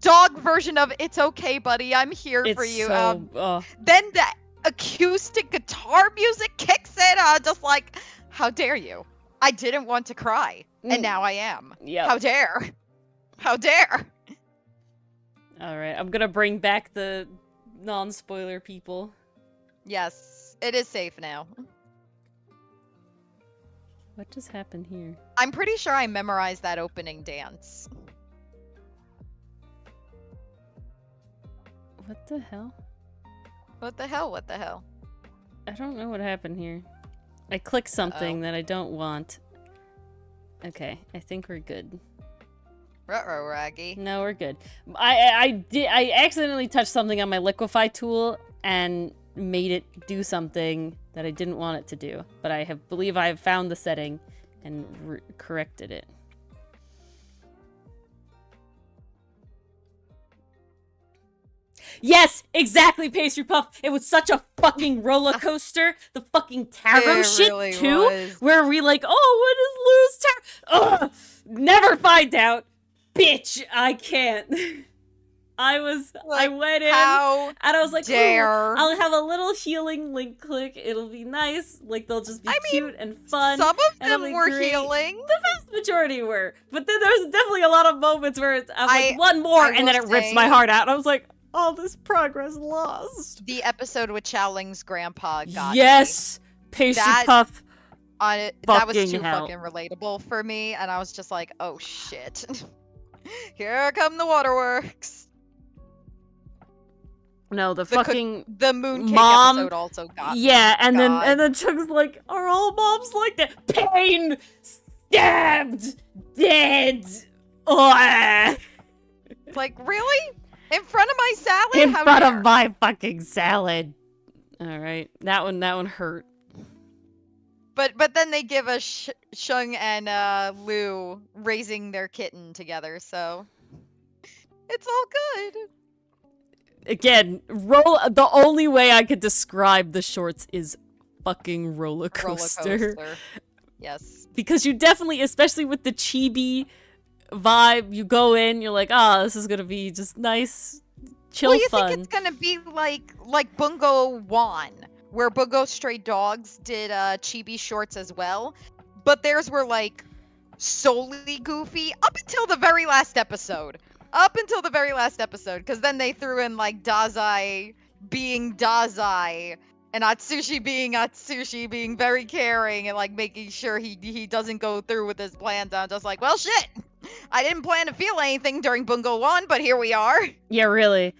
dog version of "It's okay, buddy, I'm here for you." Then the acoustic guitar music kicks in. I'm just like, how dare you? I didn't want to cry, and now I am. Yeah. How dare? How dare? All right, I'm gonna bring back the non-spoiler people. Yes, it is safe now. What just happened here? I'm pretty sure I memorized that opening dance. What the hell? What the hell? What the hell? I don't know what happened here. I clicked something that I don't want. Okay, I think we're good. Ruh-roh, Raggy. No, we're good. I accidentally touched something on my liquefy tool and made it do something that I didn't want it to do. But I believe I have found the setting and corrected it. Yes, exactly, Pastry Puff. It was such a fucking roller coaster. The fucking tarot shit, really too. Where we like, oh, what is Lou's tarot? Ugh, never find out. Bitch, I can't. I went in and I was like, I'll have a little healing link click. It'll be nice. Like, they'll just be cute and fun. Some of them were healing. The vast majority were. But then there's definitely a lot of moments where I'm like, one more, and then it rips my heart out. And I was like, all this progress lost. The episode with Xiaoling's grandpa got Yes! Pastry Puff. That was too fucking relatable for me. And I was just like, oh shit. Here come the waterworks. No, the fucking the mooncake mom episode also got and then Chug's like, are all moms like that? Pain, stabbed, dead. Ugh. Like, really? In front of my salad? In front of my fucking salad. All right, that one hurt. But then they give us Shung and Lu raising their kitten together, so it's all good. Again, the only way I could describe the shorts is fucking roller coaster. Yes. Because you definitely, especially with the chibi vibe, you go in, you're like, this is gonna be just nice, chill fun. Well, you think it's gonna be like Bungo Wan, where Bungo Stray Dogs did chibi shorts as well, but theirs were like solely goofy up until the very last episode. Because then they threw in like Dazai being Dazai and Atsushi being very caring and like making sure he doesn't go through with his plans. I'm just like, well, shit. I didn't plan to feel anything during Bungo 1, but here we are. Yeah, really.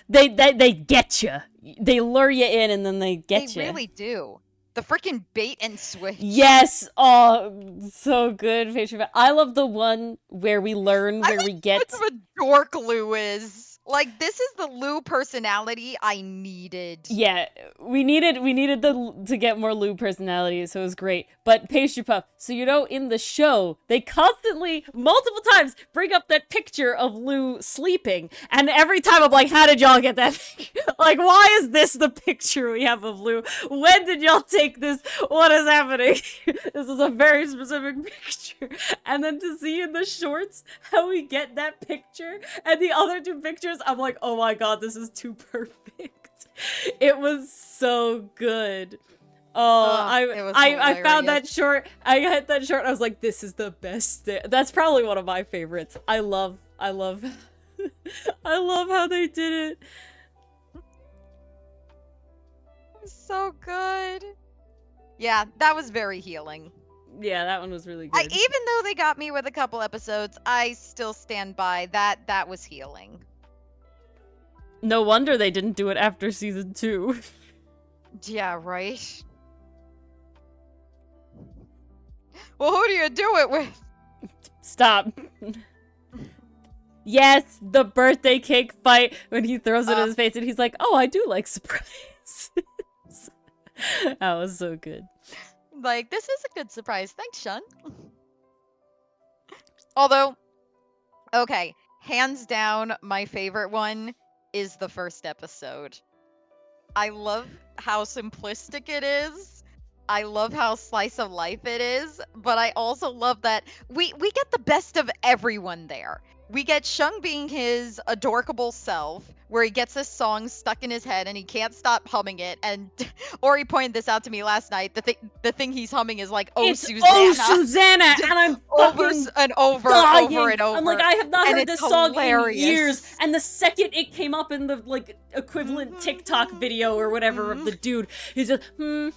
They get you. They lure you in and then they get you. They really do. The freaking bait and switch. Yes. Oh, so good. I love the one where we learn where we get. How much of a dork Lu is. Like, this is the Lou personality I needed. Yeah, we needed to get more Lou personality, so it was great. But Pastry Puff, so in the show, they constantly, multiple times, bring up that picture of Lou sleeping, and every time I'm like, how did y'all get that picture? Like, why is this the picture we have of Lou? When did y'all take this? What is happening? This is a very specific picture. And then to see in the shorts how we get that picture and the other two pictures, I'm like, oh my god, this is too perfect. It was so good. Oh, I found that short. I had that short. I was like, this is the best. That's probably one of my favorites. I love I love how they did it. So good. Yeah, that was very healing. Yeah, that one was really good. Even though they got me with a couple episodes, I still stand by that. That was healing. No wonder they didn't do it after season 2. Yeah, right. Well, who do you do it with? Stop. Yes, the birthday cake fight when he throws it in his face and he's like, oh, I do like surprises. That was so good. Like, this is a good surprise. Thanks, Sean. Although, okay, hands down, my favorite one is the first episode. I love how simplistic it is. I love how slice of life it is, but I also love that we get the best of everyone there. We get Shung being his adorable self, where he gets this song stuck in his head and he can't stop humming it. And Ori pointed this out to me last night. The thing he's humming is like, "Oh, it's Susanna, oh Susanna," and I'm over fucking and over, dying. over and over. I'm like, I have not heard this song in years. hilarious. And the second it came up in the like equivalent TikTok video or whatever of the dude, he's just I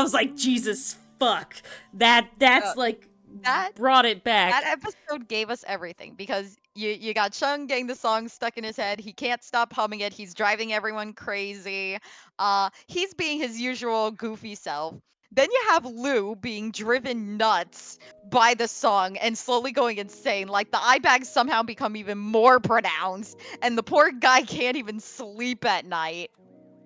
was like, Jesus fuck. That's like That brought it back. That episode gave us everything because you got Shung getting the song stuck in his head. He can't stop humming it. He's driving everyone crazy. He's being his usual goofy self. Then you have Lou being driven nuts by the song and slowly going insane. Like the eye bags somehow become even more pronounced, and the poor guy can't even sleep at night.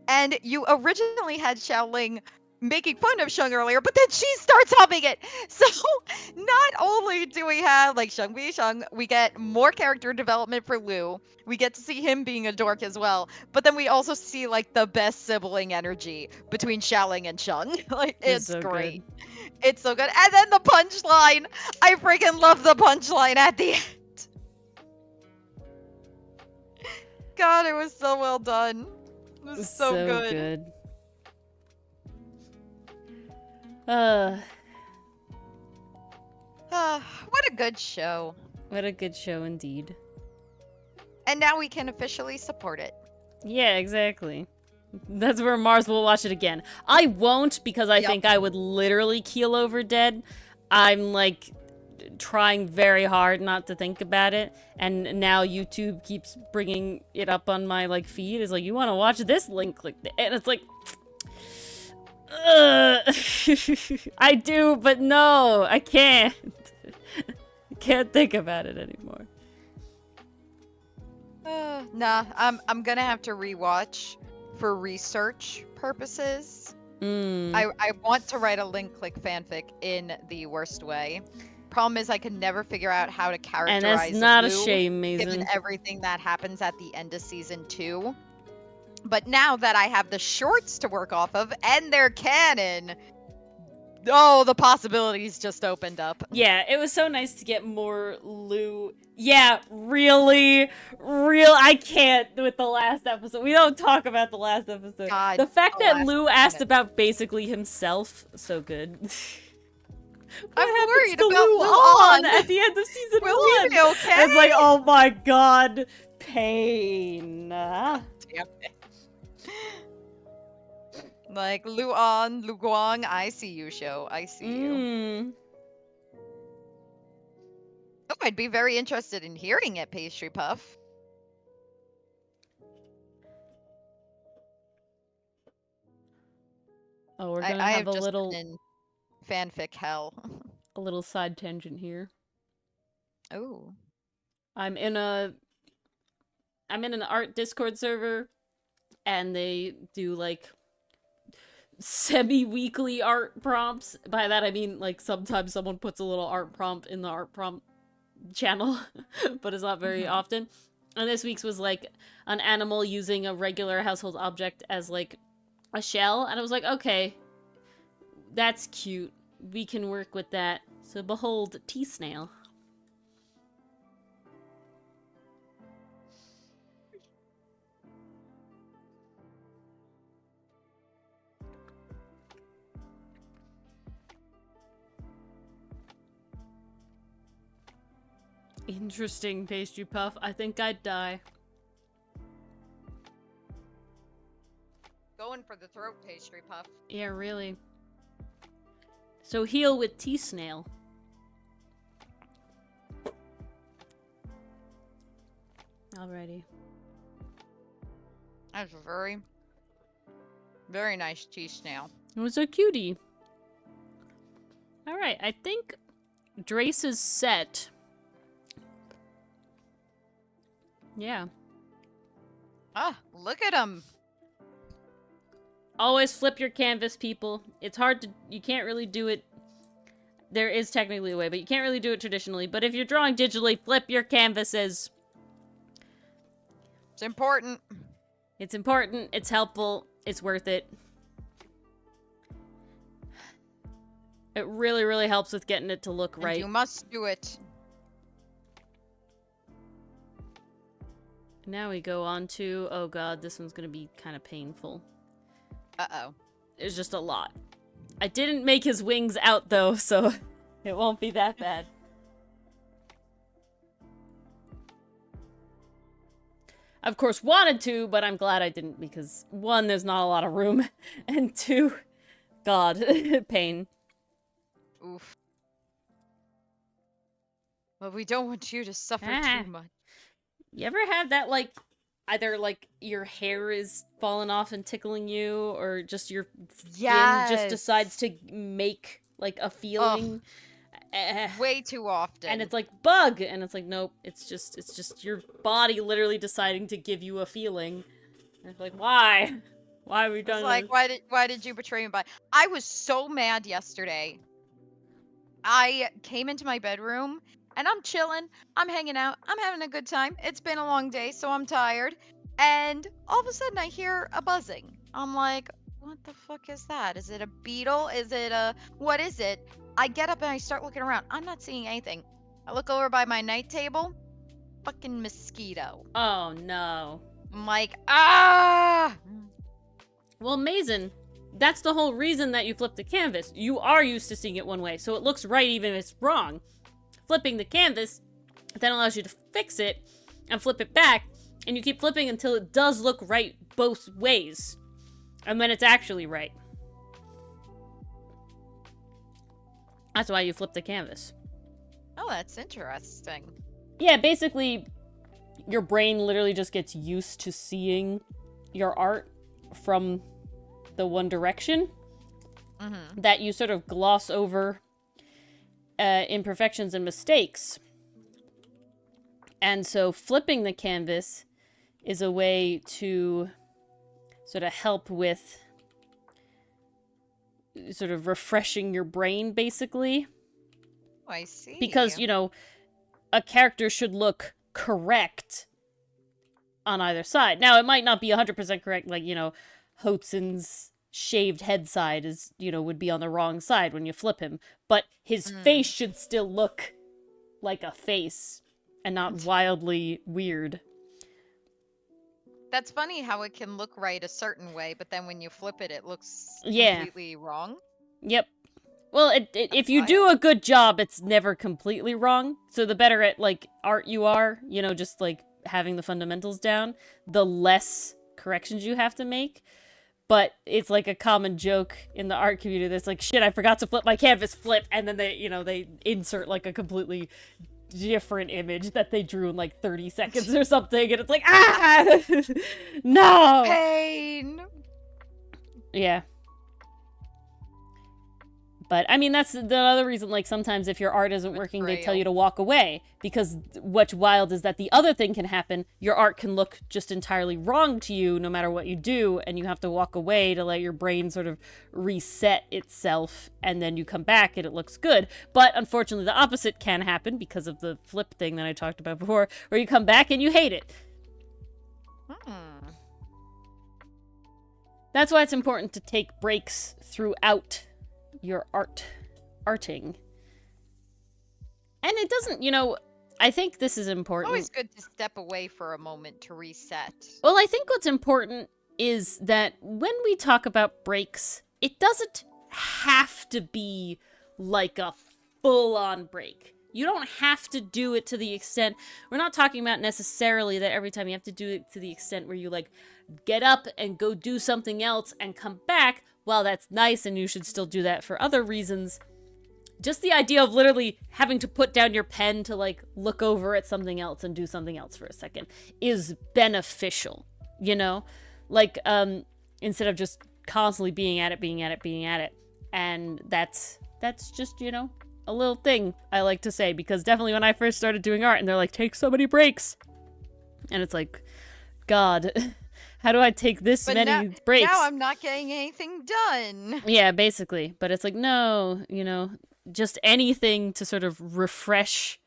And you originally had Xiaoling making fun of Shung earlier, but then she starts humming it. So not only do we have like Shung be Shung, we get more character development for Lou. We get to see him being a dork as well, but then we also see like the best sibling energy between Xiaoling and Shung. Like it's so great. good. It's so good. And then the punchline. I freaking love the punchline at the end. God, it was so well done. It was so good. What a good show. What a good show indeed. And now we can officially support it. Yeah, exactly. That's where Mars will watch it again. I won't because I think I would literally keel over dead. I'm like trying very hard not to think about it, and now YouTube keeps bringing it up on my like feed. It's like, you want to watch this link, click and it's like I do, but no, I can't. I can't think about it anymore. Nah, I'm gonna have to rewatch for research purposes. I want to write a link click fanfic in the worst way. Problem is, I could never figure out how to characterize and that's not Lou, a shame, Mason. given everything that happens at the end of season 2. But now that I have the shorts to work off of and they're canon, oh, the possibilities just opened up. Yeah, it was so nice to get more Lou. Yeah, really, I can't with the last episode. We don't talk about the last episode. God, the fact that Lou asked about basically himself, so good. I'm worried about Lou on at the end of season 1. Will he be okay? It's like, oh my god, pain. Damn it. Like, Lu Guang, I see you, show. I see you. Oh, I'd be very interested in hearing it, Pastry Puff. Oh, we're gonna have a little in fanfic hell. A little side tangent here. Oh. I'm in a I'm in an art Discord server, and they do like semi-weekly art prompts. By that I mean like sometimes someone puts a little art prompt in the art prompt channel, but it's not very often. And this week's was like an animal using a regular household object as like a shell, and I was like, okay, that's cute. We can work with that. So behold, tea snail. Interesting, pastry puff. I think I'd die. Going for the throat, pastry puff. Yeah, really. So heal with tea snail. Alrighty. That's a very, very nice tea snail. It was a cutie. Alright, I think Drace is set. Yeah. Ah, look at him. Always flip your canvas, people. It's hard to... You can't really do it... There is technically a way, but you can't really do it traditionally. But if you're drawing digitally, flip your canvases. It's important. It's important. It's helpful. It's worth it. It really, really helps with getting it to look right. And you must do it. Now we go on to... Oh god, this one's gonna be kind of painful. Uh-oh. There's just a lot. I didn't make his wings out, though, so it won't be that bad. I, of course, wanted to, but I'm glad I didn't, because, one, there's not a lot of room, and two, god, pain. Oof. Well, we don't want you to suffer too much. You ever have that, like, either, like, your hair is falling off and tickling you, or just your skin just decides to make, like, a feeling? Way too often. And it's like, bug! And it's like, nope, it's just your body literally deciding to give you a feeling. And it's like, why? Why have we done this? Like, why did you betray me by... I was so mad yesterday. I came into my bedroom, and I'm chilling, I'm hanging out, I'm having a good time. It's been a long day, so I'm tired. And all of a sudden I hear a buzzing. I'm like, what the fuck is that? Is it a beetle? Is it a... What is it? I get up and I start looking around. I'm not seeing anything. I look over by my night table. Fucking mosquito. Oh, no. I'm like, ah! Well, Mason, that's the whole reason that you flip the canvas. You are used to seeing it one way, so it looks right even if it's wrong. Flipping the canvas then allows you to fix it and flip it back, and you keep flipping until it does look right both ways. And then it's actually right. That's why you flip the canvas. Oh, that's interesting. Yeah, basically, your brain literally just gets used to seeing your art from the one direction. That you sort of gloss over imperfections and mistakes. And so flipping the canvas is a way to sort of help with sort of refreshing your brain, basically. Oh, I see. Because, you know, a character should look correct on either side. Now, it might not be 100% correct, like, you know, Hotson's shaved head side is, you know, would be on the wrong side when you flip him. But his face should still look like a face and not wildly weird. That's funny how it can look right a certain way, but then when you flip it, it looks completely wrong. Yep. Well, if you do a good job, it's never completely wrong. So the better at, like, art you are, you know, just, like, having the fundamentals down, the less corrections you have to make. But it's, like, a common joke in the art community that's like, shit, I forgot to flip my canvas, flip, and then they, you know, they insert, like, a completely different image that they drew in, like, 30 seconds or something, and it's like, ah! No! Pain! Yeah. But, I mean, that's the other reason, like, sometimes if your art isn't working, they tell you to walk away. Because what's wild is that the other thing can happen. Your art can look just entirely wrong to you no matter what you do, and you have to walk away to let your brain sort of reset itself, and then you come back and it looks good. But, unfortunately, the opposite can happen because of the flip thing that I talked about before, where you come back and you hate it. That's why it's important to take breaks throughout your arting. And it doesn't, you know, I think this is important. Always good to step away for a moment to reset. Well, I think what's important is that when we talk about breaks, it doesn't have to be like a full-on break. You don't have to do it to the extent, we're not talking about necessarily that every time you have to do it to the extent where you, like, get up and go do something else and come back. Well, that's nice, and you should still do that for other reasons. Just the idea of literally having to put down your pen to, like, look over at something else and do something else for a second is beneficial, you know? Like, instead of just constantly being at it. And that's just, you know, a little thing I like to say, because definitely when I first started doing art and they're like, take so many breaks. And it's like, God, how do I take this many breaks? Now I'm not getting anything done. Yeah, basically. But it's like, no, you know, just anything to sort of refresh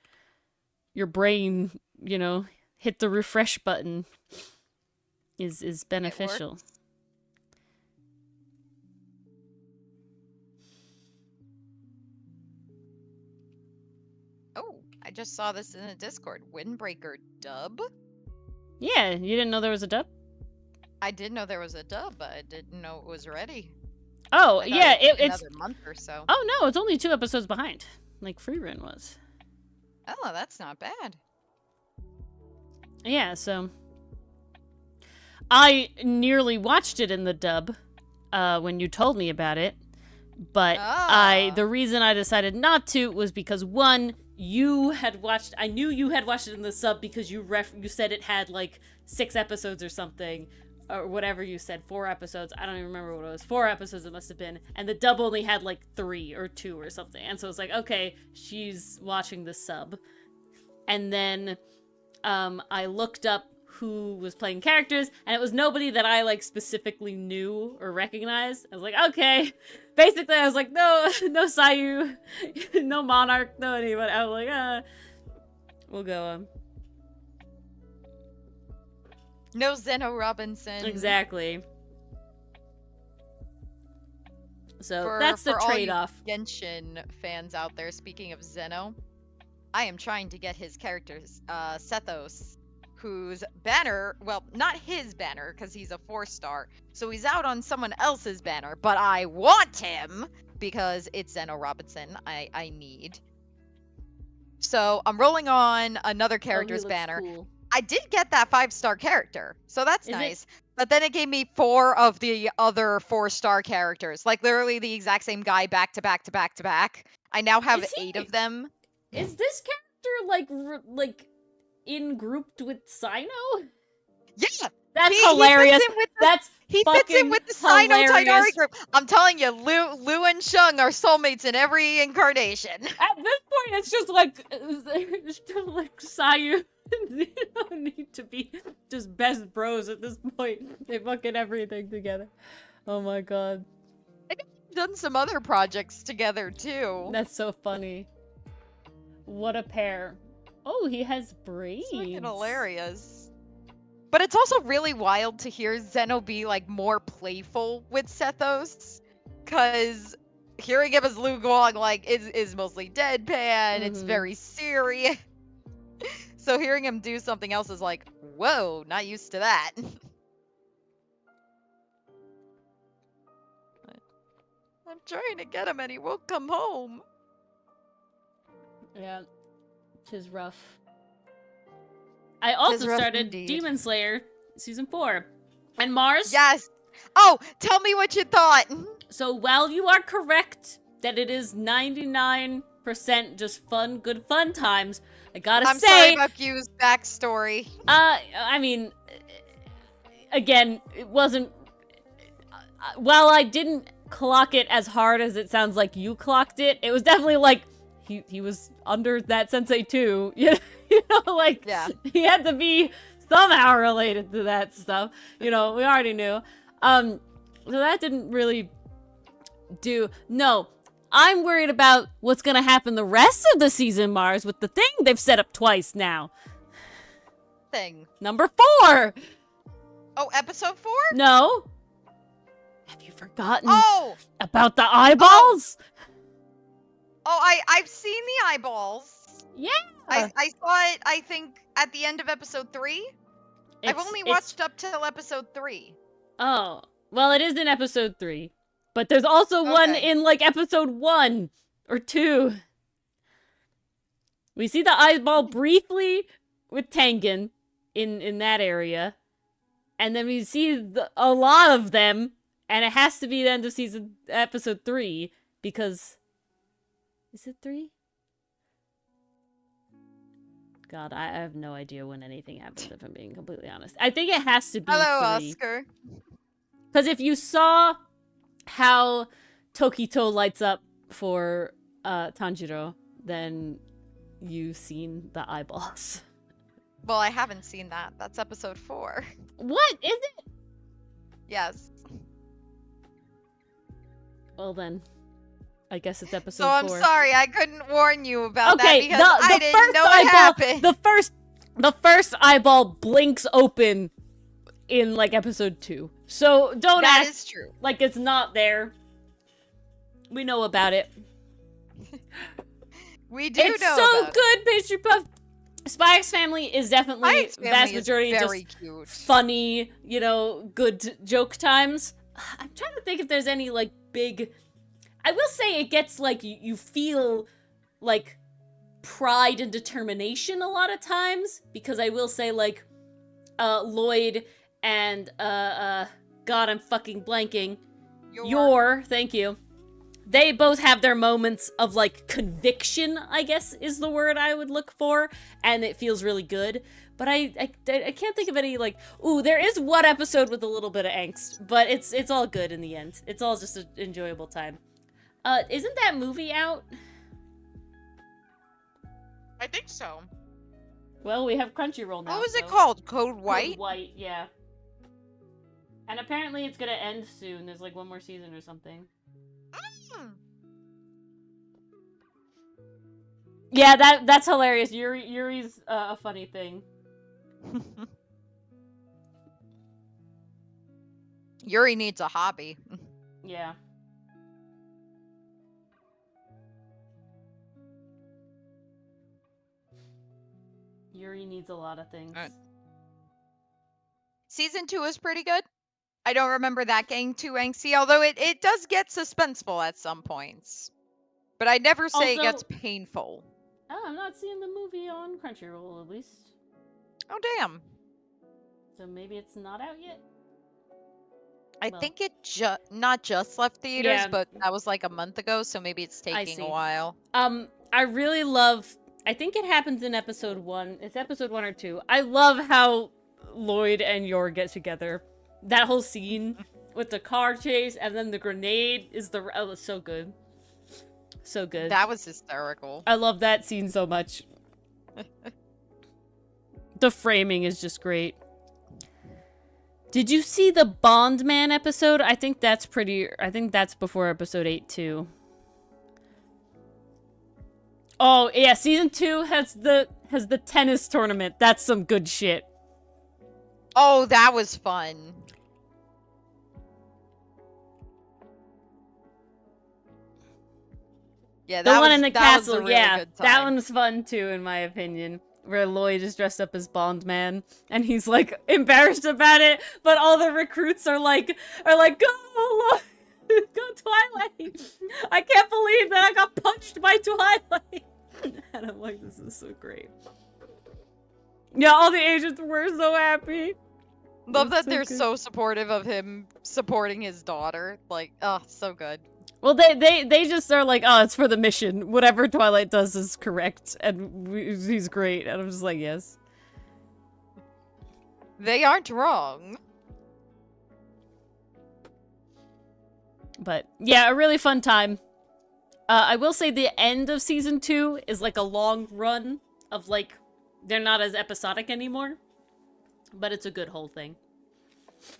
your brain, you know, hit the refresh button is beneficial. Oh, I just saw this in the Discord. Windbreaker dub? Yeah, you didn't know there was a dub? I did know there was a dub, but I didn't know it was ready. Oh, yeah, it's another month or so. Oh no, it's only 2 episodes behind, like Freerun was. Oh, that's not bad. Yeah, so I nearly watched it in the dub when you told me about it, but the reason I decided not to was because, one, you had watched, I knew you had watched it in the sub because you said it had like 6 episodes or something, or whatever you said, 4 episodes. I don't even remember what it was. 4 episodes it must have been. And the dub only had like 3 or 2 or something. And so it's like, okay, she's watching the sub. And then I looked up who was playing characters, and it was nobody that I like specifically knew or recognized. I was like, okay. Basically, I was like, no Sayu, no Monarch, no anybody. I was like, we'll go. No Zeno Robinson. Exactly. So that's the trade-off. For all you Genshin fans out there, speaking of Zeno, I am trying to get his character, Sethos, whose banner, well, not his banner, because he's a 4-star, so he's out on someone else's banner, but I want him, because it's Zeno Robinson I need. So I'm rolling on another character's banner. Cool. I did get that 5-star character, so that's nice. But then it gave me 4 of the other 4-star characters, like literally the exact same guy back to back to back to back. I now have 8 of them. Is this character like in grouped with Sino? Yeah, that's hilarious. He fits in with the Sino Tidari group. I'm telling you, Lu and Shung are soulmates in every incarnation. At this point, it's just like Sayu. You don't need to be just best bros at this point. They fucking everything together. Oh my god. I think we've done some other projects together too. That's so funny. What a pair. Oh, he has braids. It's fucking hilarious. But it's also really wild to hear Zeno be like more playful with Sethos, because hearing him as Lu Guang like is mostly deadpan. It's very serious. So hearing him do something else is like, whoa, not used to that. I'm trying to get him and he won't come home. Yeah, tis rough. I also started Demon Slayer Season 4. And Mars? Yes! Oh, tell me what you thought! So while you are correct that it is 99% just fun, good fun times, I gotta say... I'm sorry about Q's backstory. I mean, again, it wasn't... while I didn't clock it as hard as it sounds like you clocked it. It was definitely like he was under that sensei too. You know, like Yeah. he had to be somehow related to that stuff. You know, we already knew. So that didn't really do. No, I'm worried about what's gonna happen the rest of the season, Mars, with the thing they've set up twice now. Thing. Number 4. Oh, episode 4? No. Have you forgotten about the Oh, eyeballs? I've seen the eyeballs. Yeah. I saw it, I think, at the end of episode 3. I've only watched up till episode 3. Oh, well, it is in episode 3. But there's also one in, like, episode 1 or 2. We see the eyeball briefly with Tengen in that area. And then we see a lot of them. And it has to be the end of episode 3. Because... Is it 3? God, I have no idea when anything happens, if I'm being completely honest. I think it has to be 3. Oscar. Because if you saw how Tokito lights up for Tanjiro, then you've seen the eyeballs. Well, I haven't seen that. That's episode 4. What? Is it? Yes. Well then, I guess it's episode 4. So I'm sorry, I couldn't warn you about that Okay, because I didn't know what happened. The first eyeball blinks open in like episode 2. So don't That act is true. like it's not there. We know about it. We do It's know so about good, Pastry Puff. Spy X Family is definitely vast majority very just cute. funny, you know, good joke times. I'm trying to think if there's any like big. I will say it gets like you feel like pride and determination a lot of times, because I will say like Lloyd and God, I'm fucking blanking. Thank you. They both have their moments of, like, conviction, I guess, is the word I would look for, and it feels really good. But I can't think of any, like, ooh, there is one episode with a little bit of angst, but it's all good in the end. It's all just an enjoyable time. Isn't that movie out? I think so. Well, we have Crunchyroll now. What was it called? Code White? Code White, yeah. And apparently it's gonna end soon. There's, like, one more season or something. Yeah, that's hilarious. Yuri's a funny thing. Yuri needs a hobby. Yeah. Yuri needs a lot of things. Season 2 is pretty good. I don't remember that getting too angsty, although it does get suspenseful at some points. But I'd never say it Also- gets painful. Oh, I'm not seeing the movie on Crunchyroll, at least. Oh, damn. So maybe it's not out yet? I Well. think it not just left theaters, Yeah. but that was like a month ago, so maybe it's taking see. a while. I really love... I think it happens in episode 1. It's episode 1 or 2. I love how Lloyd and Yor get together. That whole scene with the car chase and then the grenade is the... Oh, it's so good. So good. That was hysterical. I love that scene so much. The framing is just great. Did you see the Bondman episode? I think that's before episode 8 too. Oh, yeah, season 2 has the tennis tournament. That's some good shit. Oh, that was fun. Yeah, The one in the that was a castle, really yeah. good That time. one's fun too, in my opinion. Where Lloyd is dressed up as Bondman, and he's like embarrassed about it, but all the recruits are like, go Lloyd, go Twilight. I can't believe that I got punched by Twilight. And I'm like, this is so great. Yeah, all the agents were so happy. Love That's that they're good. so supportive of him supporting his daughter. Like, oh, so good. Well, they just are like, oh, it's for the mission. Whatever Twilight does is correct, and he's great. And I'm just like, yes. They aren't wrong. But yeah, a really fun time. I will say the end of season 2 is like a long run of like, they're not as episodic anymore, but it's a good whole thing.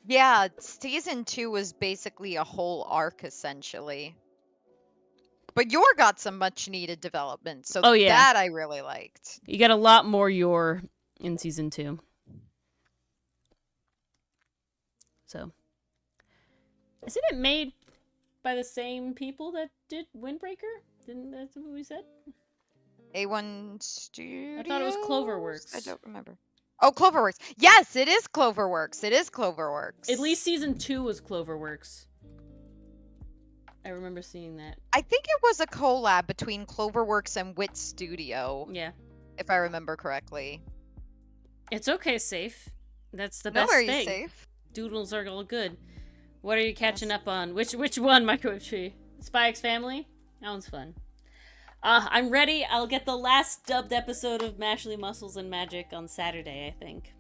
Yeah, season 2 was basically a whole arc, essentially. But Yor got some much needed development, so that I really liked. You get a lot more Yor in season 2. So, isn't it made by the same people that did Windbreaker? Didn't that's what we said? A1 Studios? I thought it was Cloverworks. I don't remember. Oh, Cloverworks. Yes, it is Cloverworks. It is Cloverworks. At least season 2 was Cloverworks. I remember seeing that. I think it was a collab between Cloverworks and Wit Studio. Yeah. If I remember correctly. It's okay, Safe. That's the best Very thing. safe. Doodles are all good. What are you catching up on? Which one, Microwave Tree? Spy X Family? That one's fun. I'm ready. I'll get the last dubbed episode of Mashley Muscles and Magic on Saturday, I think.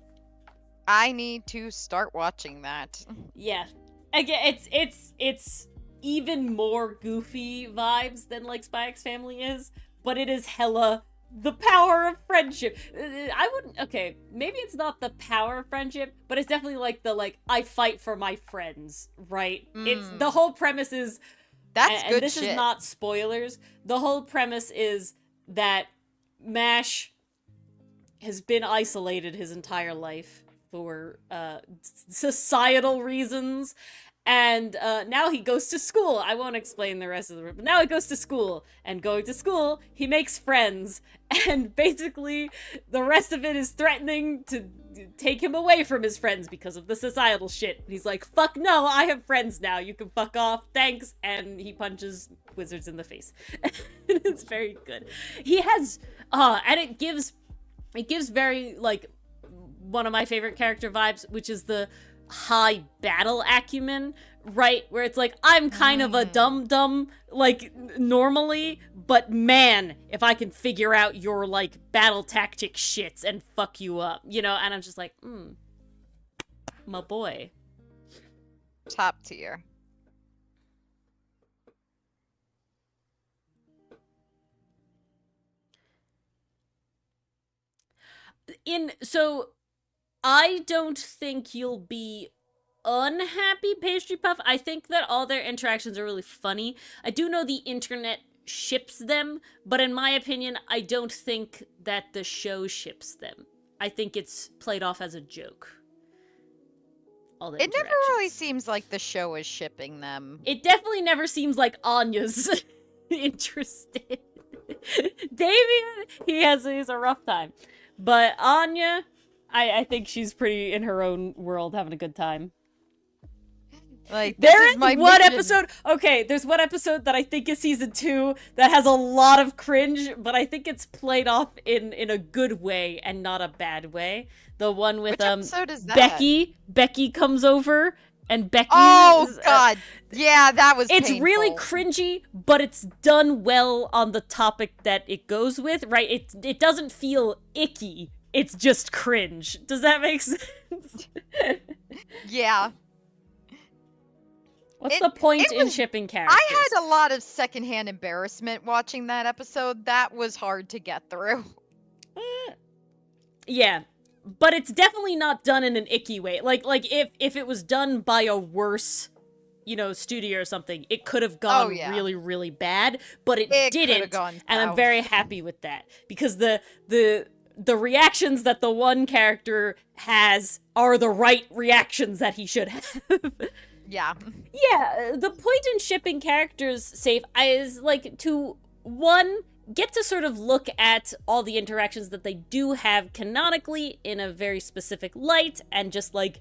I need to start watching that. Yeah. Again, it's even more goofy vibes than like Spy X Family is, but it is hella the power of friendship. I wouldn't, okay, maybe it's not the power of friendship, but it's definitely like the like I fight for my friends, right? It's the whole premise is that's good. And this shit. is not spoilers. The whole premise is that Mash has been isolated his entire life for societal reasons. And now he goes to school. I won't explain the rest of the room. But now he goes to school. And going to school, he makes friends. And basically, the rest of it is threatening to take him away from his friends because of the societal shit. And he's like, fuck no, I have friends now. You can fuck off. Thanks. And he punches wizards in the face. It's very good. He has... and it gives very, like, one of my favorite character vibes, which is the high battle acumen, right? Where it's like, I'm kind of a dumb, like, normally, but man, if I can figure out your, like, battle tactic shits and fuck you up, you know? And I'm just like, my boy. Top tier. So I don't think you'll be unhappy, Pastry Puff. I think that all their interactions are really funny. I do know the internet ships them, but in my opinion, I don't think that the show ships them. I think it's played off as a joke. It never really seems like the show is shipping them. It definitely never seems like Anya's interested. Damien, he's a rough time. But Anya, I think she's pretty in her own world, having a good time. Like, there is one episode. Okay, there's one episode that I think is season 2 that has a lot of cringe, but I think it's played off in a good way and not a bad way. The one with Which episode is that? Becky. Becky comes over and Becky. Oh god, yeah, that was. It's painful. really cringy, but it's done well on the topic that it goes with. Right? It doesn't feel icky. It's just cringe. Does that make sense? Yeah. What's the point in shipping characters? I had a lot of secondhand embarrassment watching that episode. That was hard to get through. Yeah. But it's definitely not done in an icky way. Like if it was done by a worse, studio or something, it could have gone really, really bad, but it didn't. And I'm very happy with that because the reactions that the one character has are the right reactions that he should have. Yeah. Yeah, the point in shipping characters, Safe, is like to get to sort of look at all the interactions that they do have canonically in a very specific light and just like,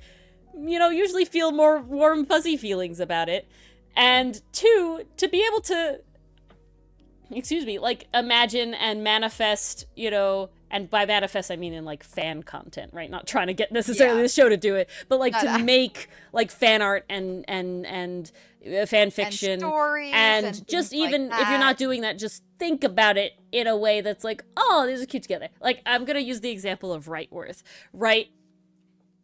usually feel more warm, fuzzy feelings about it. And 2, to be able to, like imagine and manifest, and by manifest I mean in like fan content, right? Not trying to get necessarily the show to do it, but like to make like fan art and fan fiction and stories and just even like if you're not doing that, just think about it in a way that's like, oh, these are cute together. Like I'm gonna use the example of Rightworth, right?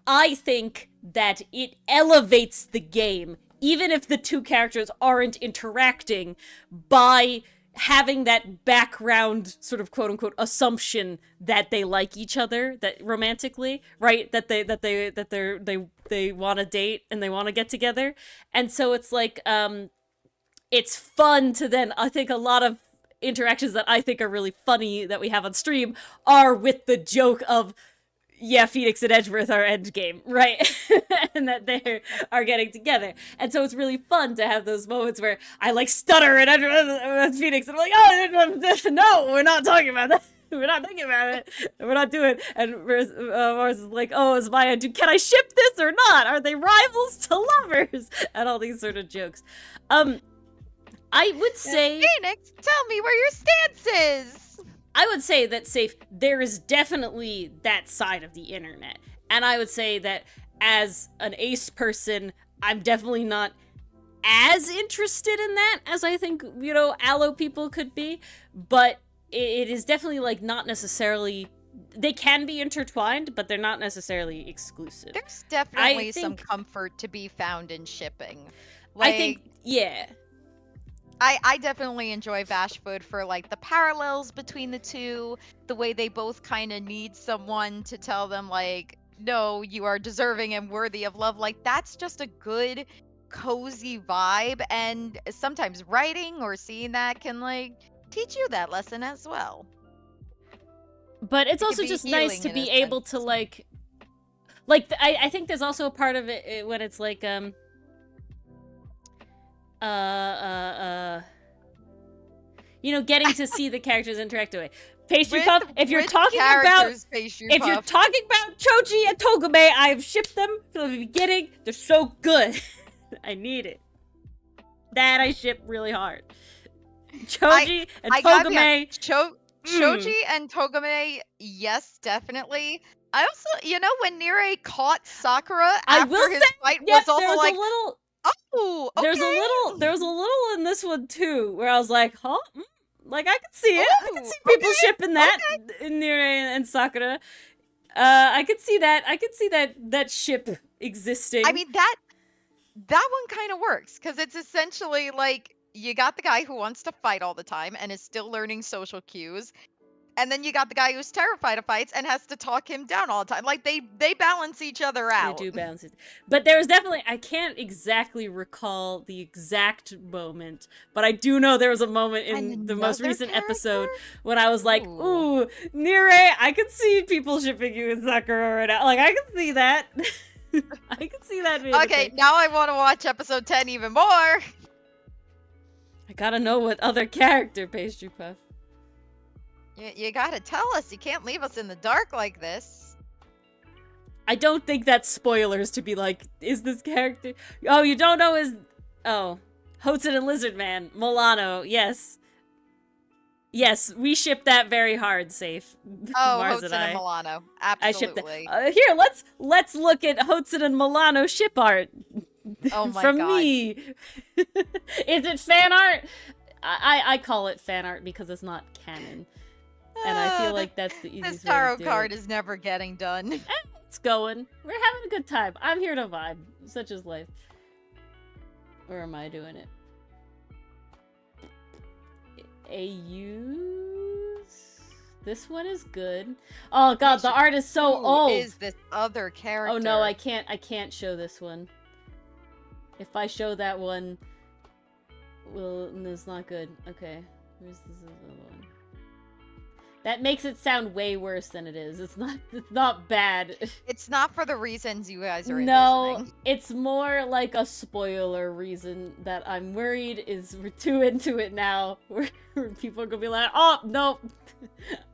I think that it elevates the game even if the two characters aren't interacting, by having that background sort of quote unquote assumption that they like each other, that romantically, right? That they want to date and they want to get together. And so it's like, it's fun to then, I think a lot of interactions that I think are really funny that we have on stream are with the joke of, yeah, Phoenix and Edgeworth are endgame, right? And that they are getting together. And so it's really fun to have those moments where I like stutter and Edgeworth and Phoenix and I'm like, oh, no, we're not talking about that. We're not thinking about it. We're not doing it. And Mars is like, oh, is Maya, can I ship this or not? Are they rivals to lovers? And all these sort of jokes. I would say... Phoenix, tell me where your stance is! I would say that, Safe, there is definitely that side of the internet. And I would say that as an ace person, I'm definitely not as interested in that as I think, you know, allo people could be. But it is definitely, like, not necessarily... They can be intertwined, but they're not necessarily exclusive. There's definitely some comfort to be found in shipping. Like, I think, yeah... I definitely enjoy Vashfood for, like, the parallels between the two, the way they both kind of need someone to tell them, like, no, you are deserving and worthy of love. Like, that's just a good, cozy vibe, and sometimes writing or seeing that can, like, teach you that lesson as well. But it's also just nice to be able to, like I think there's also a part of it when it's, like, you know, getting to see the characters interact away. Pastry Puff, if you're talking about Choji and Togame, I've shipped them from the beginning. They're so good. I need it. That I ship really hard. Choji and Togame. Choji and Togame, yes, definitely. I also, you know, when Nire caught Sakura after his fight was also like, oh, okay. There was a little in this one too, where I was like, huh? Like, I could see it. I could see people shipping that in Nire and Sakura. I could see that. I could see that ship existing. I mean, that one kind of works, because it's essentially like, you got the guy who wants to fight all the time and is still learning social cues, and then you got the guy who's terrified of fights and has to talk him down all the time. Like, they balance each other out. They do balance it. But there was definitely, I can't exactly recall the exact moment, but I do know there was a moment in the most recent episode when I was like, ooh, Nire, I could see people shipping you with Sakura right now. Like, I could see that. I could see that being okay, now I want to watch episode 10 even more. I gotta know what other character, Pastry Puff. You gotta tell us. You can't leave us in the dark like this. I don't think that's spoilers to be like, is this character... Oh, you don't know his... Oh. Hotsun and Lizard Man. Milano. Yes. Yes, we ship that very hard, Safe. Oh, Hotsun and Milano. Absolutely. I ship that. Here, let's look at Hotsun and Milano ship art. Oh my From God. me. Is it fan art? I call it fan art because it's not canon. And I feel like that's the easiest way to do it. This tarot card is never getting done. It's going. We're having a good time. I'm here to vibe. Such is life. Or am I doing it? AUs? This one is good. Oh god, the art is so old. Who is this other character? Oh no, I can't show this one. If I show that one, well, it's not good. Okay. Where's this other one? That makes it sound way worse than it is. It's not bad. It's not for the reasons you guys are envisioning. No, it's more like a spoiler reason that I'm worried is we're too into it now. Where people are gonna be like, oh, nope.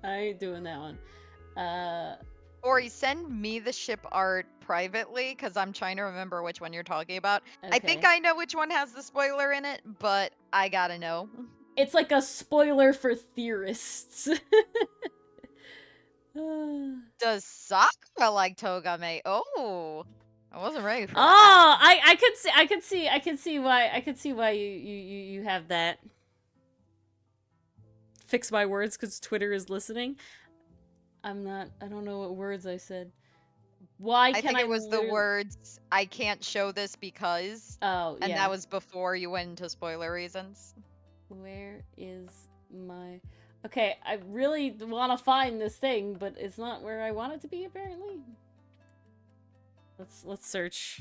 I ain't doing that one. Ori, send me the ship art privately, because I'm trying to remember which one you're talking about. Okay. I think I know which one has the spoiler in it, but I gotta know. It's like a spoiler for theorists. Does Sakura like Togame? Oh, I wasn't ready for that. Oh, I could see why you have that. Fix my words because Twitter is listening. I don't know what words I said. Why I can think I it was the literally- words, I can't show this because, Oh, and yeah. that was before you went into spoiler reasons. Where is my... Okay, I really want to find this thing, but it's not where I want it to be, apparently. Let's search.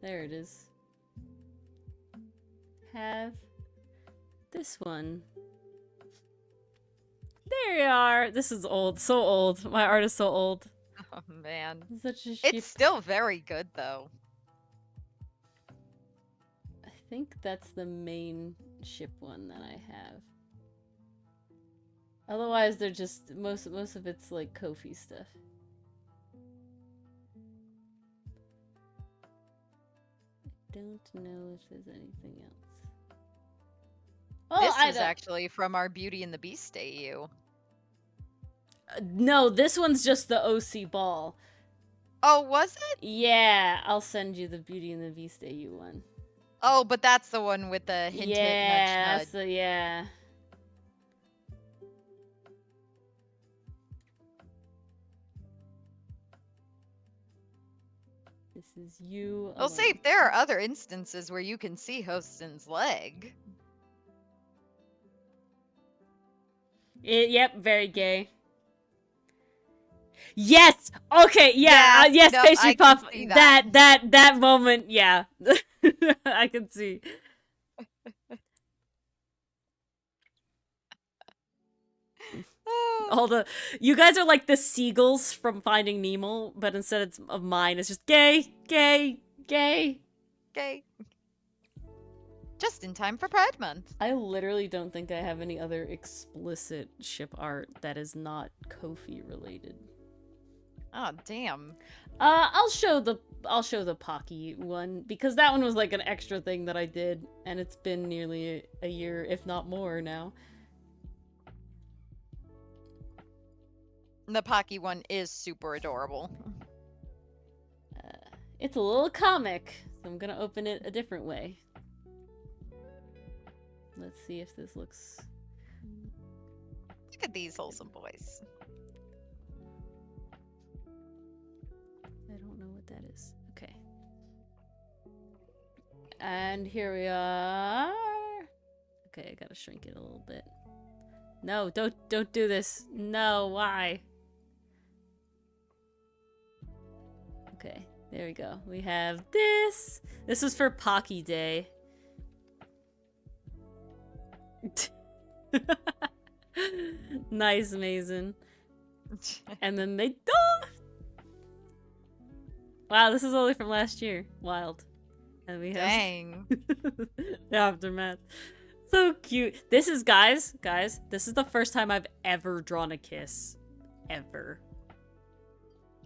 There it is. Have this one. There you are. This is old. So old. My art is so old. Oh man. Such a ship. It's still very good though. I think that's the main ship one that I have. Otherwise, they're just most of it's like Kofi stuff. I don't know if there's anything else. Oh, This is actually from our Beauty and the Beast AU. No, this one's just the OC ball. Oh, was it? Yeah, I'll send you the Beauty and the Beast AU one. Oh, but that's the one with the hint, hint, nudge, nudge. So yeah. This is you. I'll say there are other instances where you can see Hostin's leg. Yep, very gay. Yes. Okay. Yeah. Yes. no, Pastry I puff. can see that. That moment. Yeah. I can see. All the you guys are like the seagulls from Finding Nemo, but instead it's of mine, it's just gay, gay, gay. Okay. Just in time for Pride Month. I literally don't think I have any other explicit ship art that is not Kofi related. Oh damn. I'll show the Pocky one because that one was like an extra thing that I did, and it's been nearly a year, if not more, now. The Pocky one is super adorable. It's a little comic, so I'm gonna open it a different way. Let's see if this looks... Look at these wholesome boys. I don't know what that is. Okay. And here we are. Okay, I gotta shrink it a little bit. No, don't do this. No, why? Okay, there we go. We have this. This was for Pocky Day. Nice, Mason. And then they don't. Wow, this is only from last year. Wild. And we have Dang. the aftermath. So cute. This is guys, this is the first time I've ever drawn a kiss. Ever.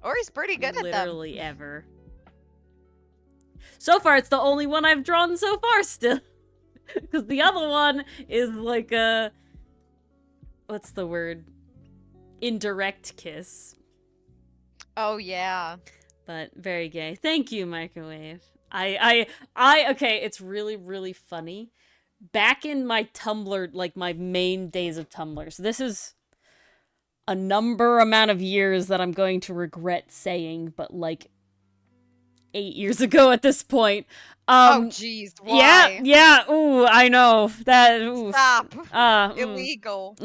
Ori's pretty good at them. Literally ever. So far, it's the only one I've drawn so far still. Because the other one is like a... What's the word? Indirect kiss. Oh, yeah. But very gay. Thank you, Microwave. Okay, it's really, really funny. Back in my Tumblr, like my main days of Tumblr, so this is a amount of years that I'm going to regret saying, but like 8 years ago at this point. Oh, jeez. Why? Yeah. Ooh, I know that. Ooh. Stop. Illegal.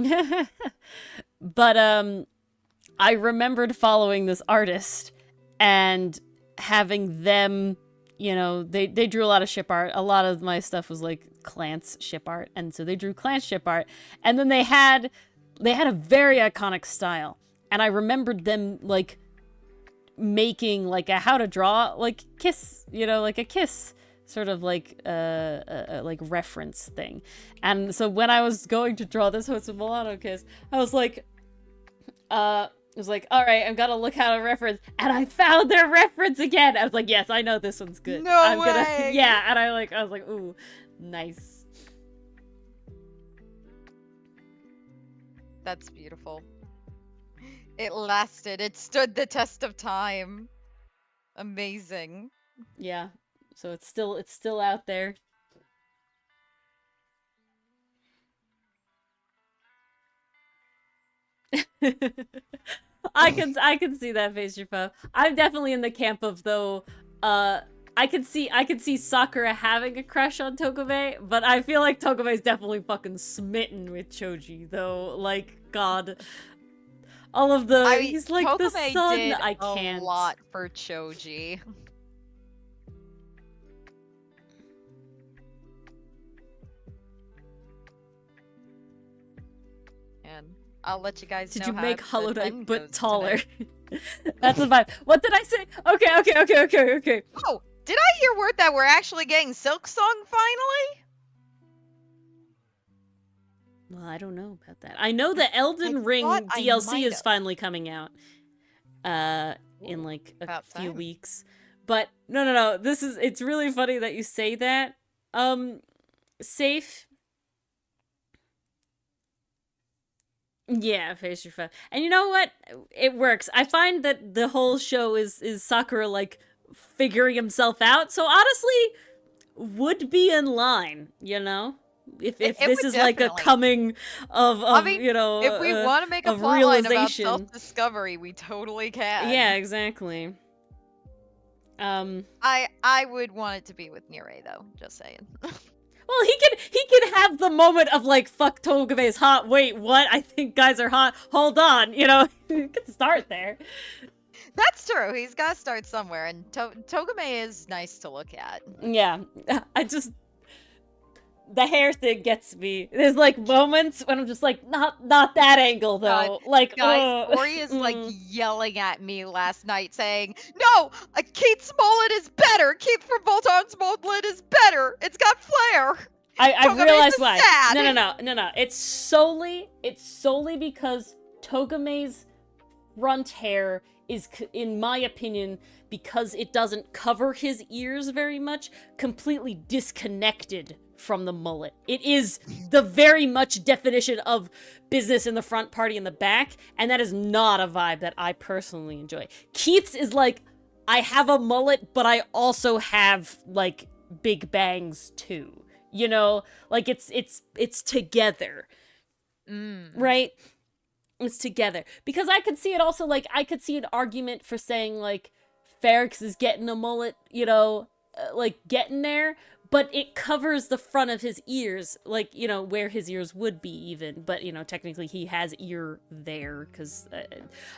But I remembered following this artist and having them, you know, they drew a lot of ship art. A lot of my stuff was like Clance ship art, and so they drew Clance ship art, and then they had a very iconic style, and I remembered them like making like a how to draw like kiss, you know, like a kiss sort of like like reference thing. And so when I was going to draw this Jose Milano kiss, I was like all right, I'm gonna look how to reference, and I found their reference again. I was like, yes, I know this one's good. No way. Yeah, and I was like, ooh, nice. That's beautiful. It lasted. It stood the test of time. Amazing. Yeah. So it's still out there. I can see that face your foe. I'm definitely in the camp of though. I could see Sakura having a crush on Togame, but I feel like Togame's definitely fucking smitten with Choji though. Like God, all of the he's like Togame the sun. Did I can't. A lot for Choji. And I'll let you guys know. Did you make Hollow Knight but goes taller? tonight. That's a vibe. What did I say? Okay. Oh, did I hear word that we're actually getting Silk Song finally? Well, I don't know about that. I know the Elden Ring DLC is finally coming out. In like a few weeks. But no. It's really funny that you say that. Safe. Yeah, face your foe. And you know what? It works. I find that the whole show is Sakura like figuring himself out. So honestly, would be in line, you know? If this is like a coming of I mean, you know, if we want to make a plotline about self-discovery, we totally can. Yeah, exactly. I would want it to be with Nire though, just saying. Well, he can have the moment of like, fuck, Togame is hot. Wait, what? I think guys are hot. Hold on, you know, you can start there. That's true. He's got to start somewhere, and Togame is nice to look at. Yeah, the hair thing gets me. There's like moments when I'm just like, not that angle though. God, like, guys, Ori is like yelling at me last night saying, "No, Keith Smollett is better. Keith from Bolton Smollett is better. It's got flair." I realized why. Sad. No. It's solely because Togame's front hair is, in my opinion, because it doesn't cover his ears very much, completely disconnected from the mullet. It is the very much definition of business in the front, party in the back, and that is not a vibe that I personally enjoy. Keith's is like, I have a mullet, but I also have like big bangs too. You know, like it's together. Right? It's together. Because I could see it also, like, I could see an argument for saying, like, Ferrix is getting a mullet, you know, like, getting there, but it covers the front of his ears, like, you know, where his ears would be even, but, you know, technically he has ear there, because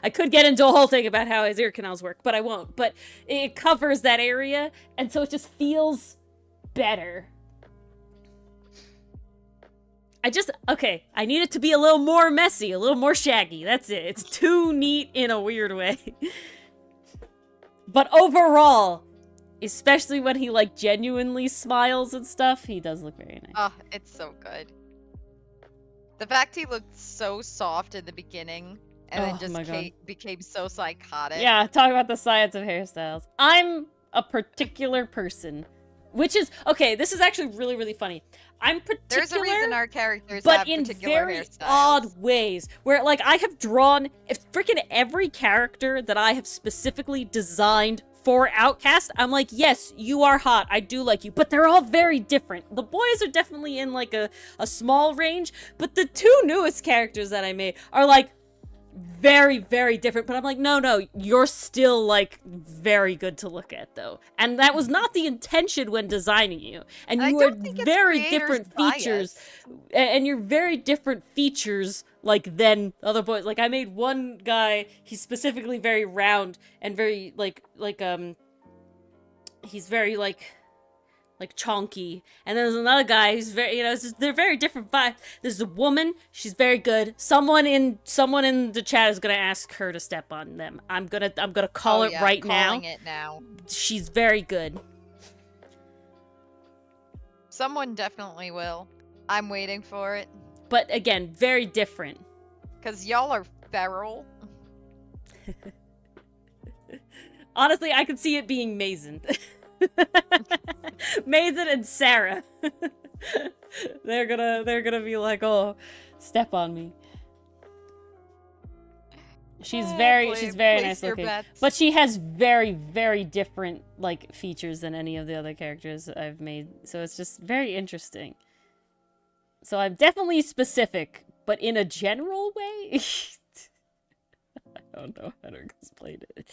I could get into a whole thing about how his ear canals work, but I won't, but it covers that area, and so it just feels better. I need it to be a little more messy, a little more shaggy. That's it. It's too neat in a weird way. But overall, especially when he, like, genuinely smiles and stuff, he does look very nice. Oh, it's so good. The fact he looked so soft in the beginning, and then just became so psychotic. Yeah, talk about the science of hairstyles. I'm a particular person, which is, okay, this is actually really, really funny. I'm particular, there's a reason our characters but have in particular very hairstyles. odd ways. Where, like, I have drawn freaking every character that I have specifically designed for Outcast. I'm like, yes, you are hot. I do like you, but they're all very different. The boys are definitely in like a small range, but the two newest characters that I made are like very, very different, but I'm like, no, you're still, like, very good to look at, though. And that was not the intention when designing you. And you are very different features, and you're very different features, like, than other boys. Like, I made one guy, he's specifically very round, and very, he's very, like chonky, and then there's another guy who's very, you know, they're very different vibes. There's a woman, she's very good. Someone in the chat is gonna ask her to step on them. I'm gonna call it right now. It now. She's very good. Someone definitely will. I'm waiting for it. But again, very different. Cause y'all are feral. Honestly, I could see it being Mazen. Mazen and Sarah. they're gonna be like, oh, step on me. She's very nice looking, but she has very, very different, like, features than any of the other characters I've made, so it's just very interesting. So I'm definitely specific, but in a general way. don't know how to explain it.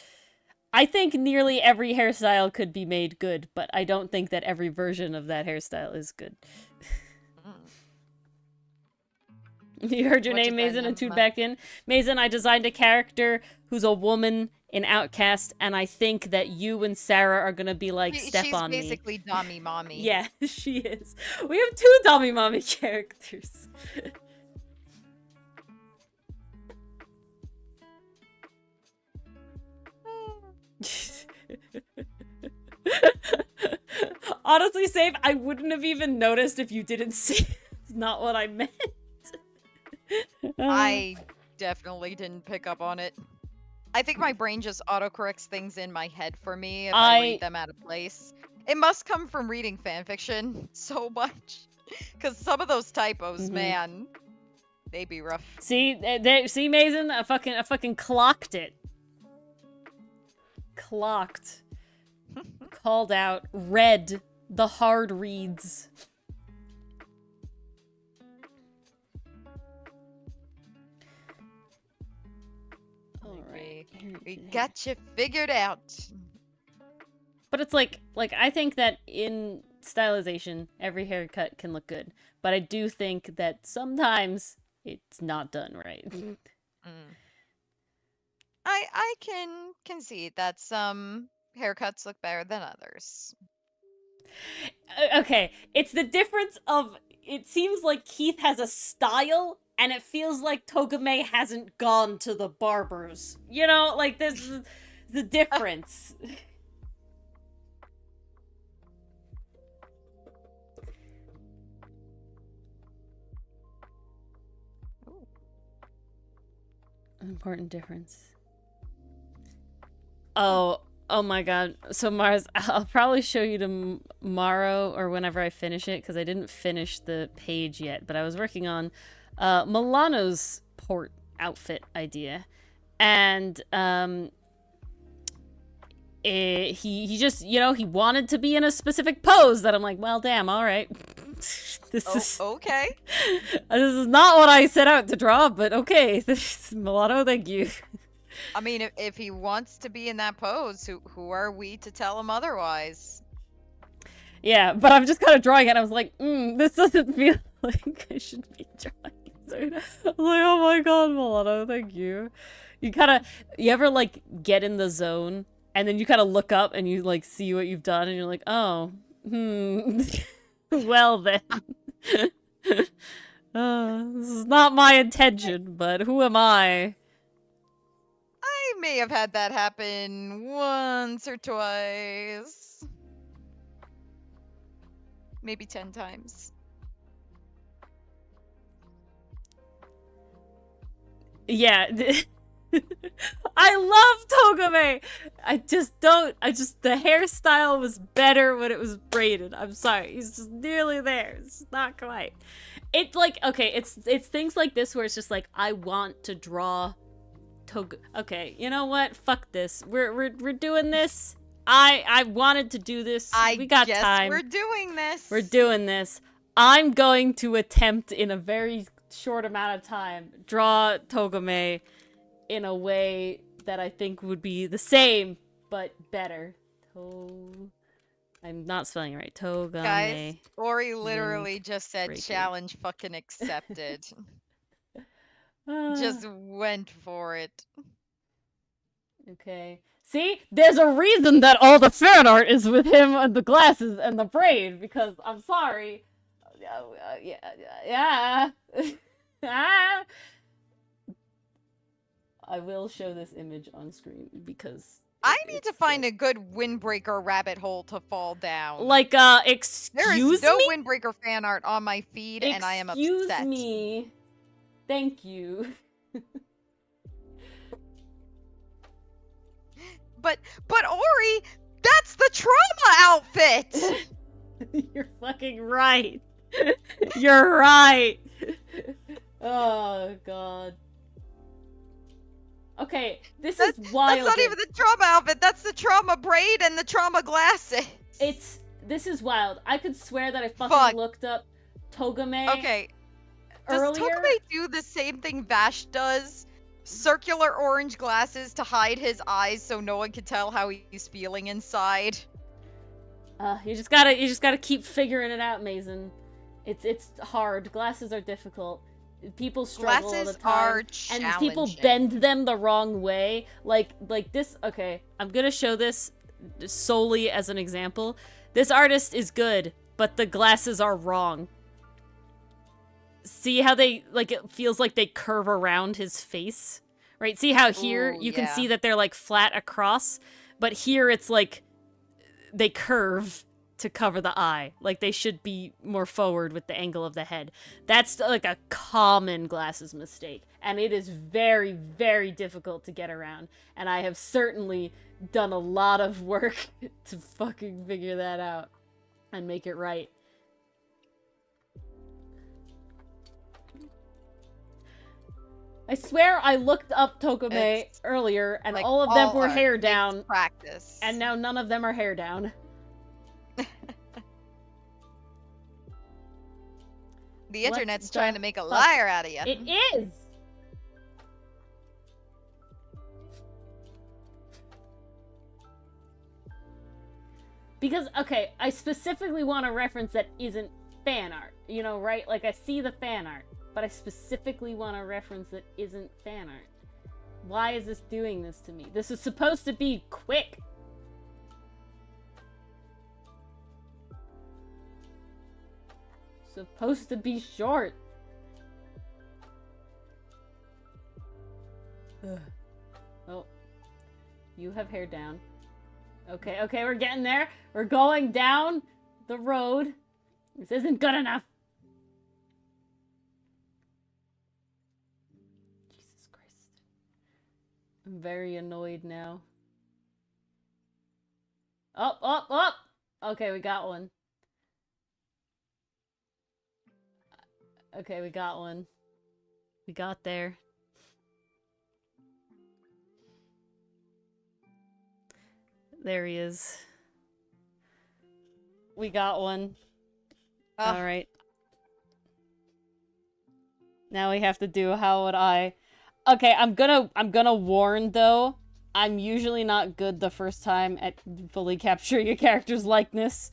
I think nearly every hairstyle could be made good, but I don't think that every version of that hairstyle is good. You heard your name, Mason, and tuned back in. Mason, I designed a character who's a woman in Outcast, and I think that you and Sarah are gonna be like, step on me. She's basically Dommy Mommy. Yeah, she is. We have 2 Dommy Mommy characters. Honestly, Save, I wouldn't have even noticed if you didn't see it. It's not what I meant. I definitely didn't pick up on it. I think my brain just autocorrects things in my head for me if I read them out of place. It must come from reading fanfiction so much. Because some of those typos, man, they be rough. See, see, Mason? I fucking clocked it. Clocked. Called out. Read the hard reads. Alright. We got you figured out. But it's like I think that in stylization, every haircut can look good. But I do think that sometimes it's not done right. I can concede that some haircuts look better than others. Okay, it's the difference of, it seems like Keith has a style, and it feels like Togame hasn't gone to the barbers. You know, like, there's the difference. An important difference. Oh my god. So Mars, I'll probably show you tomorrow or whenever I finish it, because I didn't finish the page yet, but I was working on Milano's port outfit idea. And he just, you know, he wanted to be in a specific pose that I'm like, well, damn, all right. This is okay. This is not what I set out to draw, but okay. Milano, thank you. I mean, if he wants to be in that pose, who are we to tell him otherwise? Yeah, but I'm just kind of drawing it, and I was like, this doesn't feel like I should be drawing. I was like, oh my god, Milano, thank you. You ever, like, get in the zone, and then you kind of look up, and you, like, see what you've done, and you're like, oh, well then. This is not my intention, but who am I? I may have had that happen once or twice. Maybe 10 times. Yeah. I love Togame! The hairstyle was better when it was braided. I'm sorry. He's just nearly there. It's not quite. It's like, okay, it's things like this where it's just like, I want to draw Okay, you know what? Fuck this. We're doing this. I wanted to do this. We got time. We're doing this. We're doing this. I'm going to attempt in a very short amount of time draw Togame in a way that I think would be the same but better. I'm not spelling it right. Togame. Guys, Ori literally just said challenge fucking accepted. Just went for it. Okay. See? There's a reason that all the fan art is with him and the glasses and the braid, because I'm sorry. Yeah. I will show this image on screen because I need to find a good windbreaker rabbit hole to fall down. Like, excuse me? There is no windbreaker fan art on my feed, and I am upset. Excuse me. Thank you. But Ori, that's the trauma outfit! You're fucking right. You're right. Oh, God. Okay, this is wild. That's not even the trauma outfit, that's the trauma braid and the trauma glasses. This is wild. I could swear that I fucking looked up Togame. Okay. Does Togame do the same thing Vash does? circular orange glasses to hide his eyes so no one can tell how he's feeling inside. You just gotta keep figuring it out, Mason. It's hard. Glasses are difficult. People struggle all the Glasses time, are and people challenging. bend them the wrong way. Like this. Okay, I'm gonna show this solely as an example. This artist is good, but the glasses are wrong. See how they, like, it feels like they curve around his face, right? See how here you can see that they're like flat across, but here it's like they curve to cover the eye. Like they should be more forward with the angle of the head. That's like a common glasses mistake, and it is very, very difficult to get around. And I have certainly done a lot of work to fucking figure that out and make it right. I swear I looked up Tokome earlier, and like all of them were art. hair It's down, practice. and now none of them are hair down. The internet's What trying the to make a fuck? liar out of you. It is! Because, okay, I specifically want a reference that isn't fan art. You know, right? Like, I see the fan art, but I specifically want a reference that isn't fan art. Why is this doing this to me? This is supposed to be quick. Supposed to be short. Ugh. Oh. You have hair down. Okay, okay, we're getting there. We're going down the road. This isn't good enough. Jesus Christ. I'm very annoyed now. Up, up, up! Okay, we got one. Okay, we got one. We got there. There he is. We got one. Alright. Now we have to do how would I... Okay, I'm gonna warn, though. I'm usually not good the first time at fully capturing a character's likeness.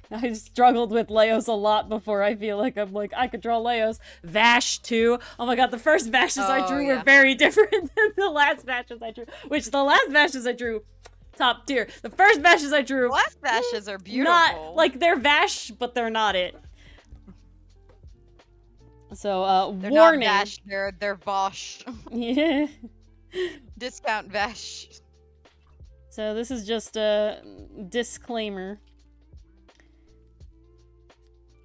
I've struggled with Leos a lot before I feel like I'm like, I could draw Leos. Vash, too. Oh my god, the first Vashes I drew were very different than the last Vashes I drew. Which, the last Vashes I drew, top tier. The first Vashes I drew... Last Vashes are beautiful. Not, like, they're Vash, but they're not it. So, they're warning. Not Vash, they're Vosh. Yeah. Discount Vash. So this is just a disclaimer.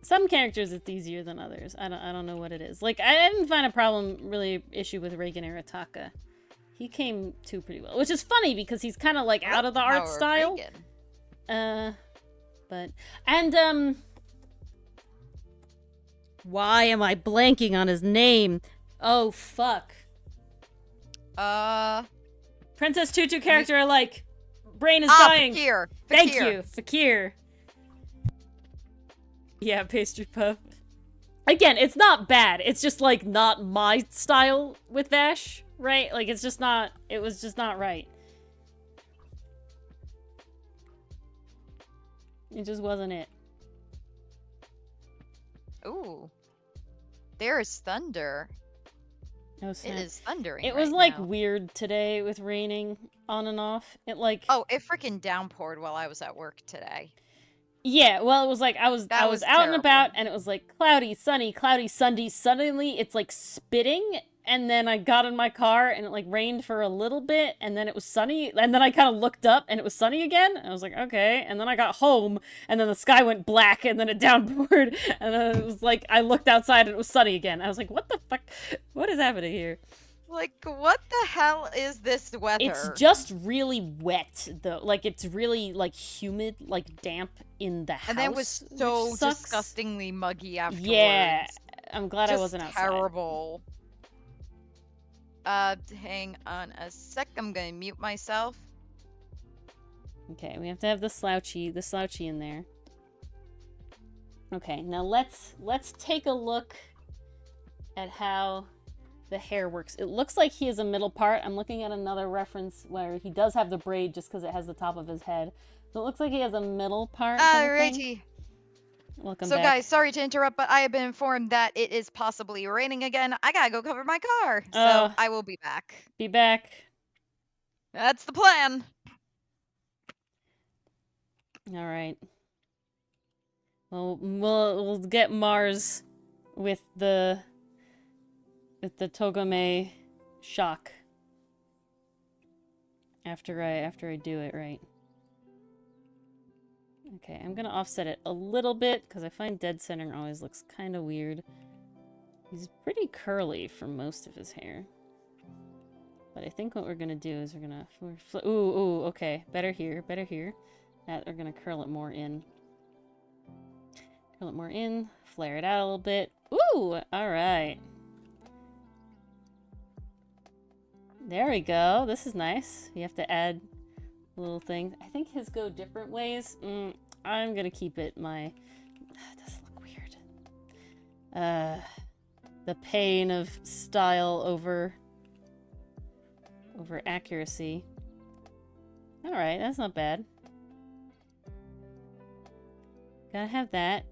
Some characters it's easier than others. I don't know what it is. Like, I didn't find a really issue with Reagan Arataka. He came to pretty well, which is funny because he's kind of like out of the art style. Why am I blanking on his name? Oh fuck. Princess Tutu character alike. Brain is dying. Fakir. Thank you, Fakir. Yeah, pastry puff. Again, it's not bad. It's just like not my style with Vash, right? Like it's just not. It was just not right. It just wasn't it. Ooh. There is thunder. Oh, snap. It is thundering. It was right like now. weird today with raining on and off. It like Oh, it freaking downpoured while I was at work today. Yeah, well, it was like I was out terrible. and about, and it was like cloudy, sunny, Sunday. Suddenly, it's like spitting, and then I got in my car, and it like rained for a little bit, and then it was sunny, and then I kind of looked up, and it was sunny again, and I was like, okay, and then I got home, and then the sky went black, and then it downpoured, and then it was like I looked outside, and it was sunny again. I was like, what the fuck? What is happening here? Like, what the hell is this weather? It's just really wet, though. Like, it's really, like, humid, like, damp in the house. And then it was so disgustingly muggy afterwards. Yeah, I'm glad just I wasn't outside. Terrible. Hang on a sec. I'm gonna mute myself. Okay, we have to have the slouchy in there. Okay, now let's take a look at how the hair works. It looks like he has a middle part. I'm looking at another reference where he does have the braid just because it has the top of his head. So it looks like he has a middle part. Alrighty. Welcome So back. guys, sorry to interrupt, but I have been informed that it is possibly raining again. I gotta go cover my car. So I will be back. Be back. That's the plan. All right. Well, we'll get Mars with the Togame shock after I do it right. Okay, I'm gonna offset it a little bit because I find dead center always looks kind of weird. He's pretty curly for most of his hair. But I think what we're gonna do is we're gonna... Ooh, okay. Better here, better here. That we're gonna curl it more in. Curl it more in, flare it out a little bit. Ooh, alright. There we go. This is nice. You have to add little things. I think his go different ways. I'm gonna keep it my... It does look weird. The pain of style over accuracy. Alright, that's not bad. Gotta have that.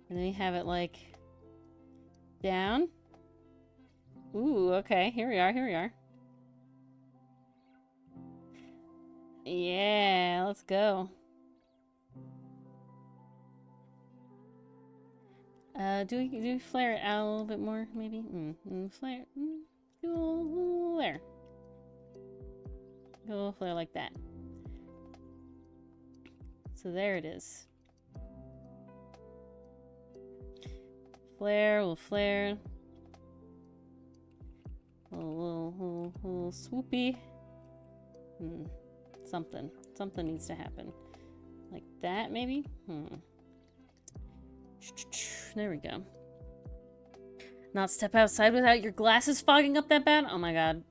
And then we have it like down. Ooh, okay. Here we are, here we are. Yeah, let's go. Do we flare it out a little bit more, maybe? Flare. Do a little flare. Do a little flare like that. So there it is. Flare, we'll flare. A little swoopy. Something needs to happen. Like that, maybe? There we go. Not step outside without your glasses fogging up that bad? Oh my god.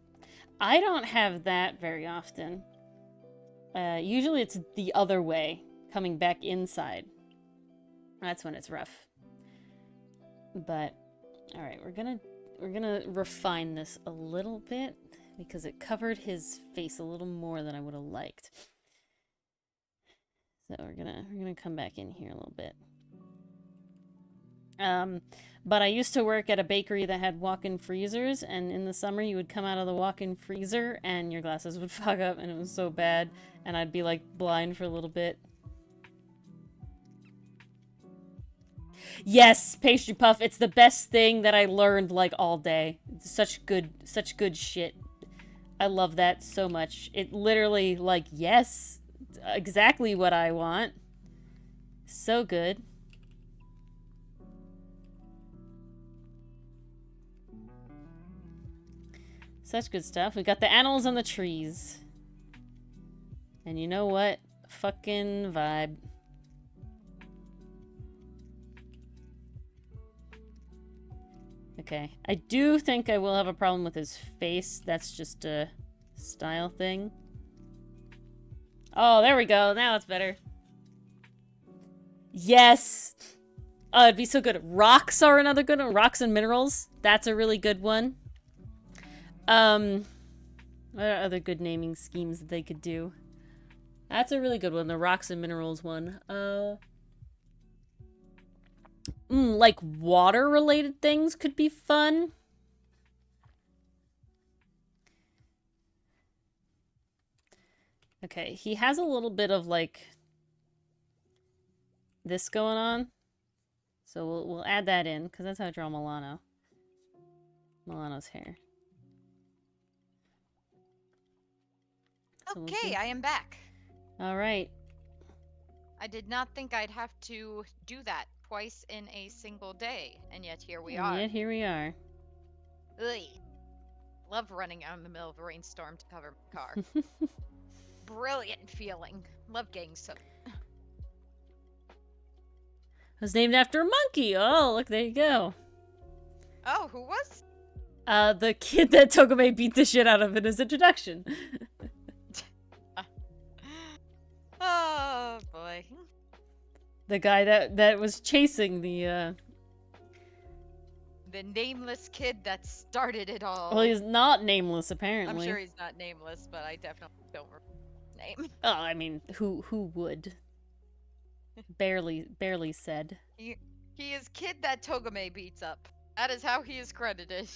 I don't have that very often. Usually it's the other way, coming back inside. That's when it's rough. But, alright, we're gonna refine this a little bit because it covered his face a little more than I would have liked. So we're gonna come back in here a little bit. But I used to work at a bakery that had walk-in freezers, and in the summer you would come out of the walk-in freezer and your glasses would fog up and it was so bad, and I'd be like blind for a little bit. Yes, pastry puff. It's the best thing that I learned like all day. It's such good shit. I love that so much. It literally like, yes, exactly what I want. So good. Such good stuff. We got the animals on the trees. And you know what? Fucking vibe. Okay. I do think I will have a problem with his face. That's just a style thing. Oh, there we go. Now it's better. Yes! Oh, it'd be so good. Rocks are another good one. Rocks and minerals. That's a really good one. What are other good naming schemes that they could do? That's a really good one. The rocks and minerals one. Like water-related things could be fun. Okay, he has a little bit of like this going on. So we'll add that in because that's how I draw Milano. Milano's hair. So Okay, I am back. All right. I did not think I'd have to do that twice in a single day, and yet here we are. And yet here we are. Ugh. Love running out in the middle of a rainstorm to cover my car. Brilliant feeling. Love getting soaked. It was named after a monkey. Oh, look, there you go. Oh, who was? The kid that Togame beat the shit out of in his introduction. Oh, boy. The guy that was chasing the The nameless kid that started it all. Well, he's not nameless, I'm apparently. sure he's not nameless, but I definitely don't remember his name. Oh, I mean, who would? Barely said. He is kid that Togame beats up. That is how he is credited.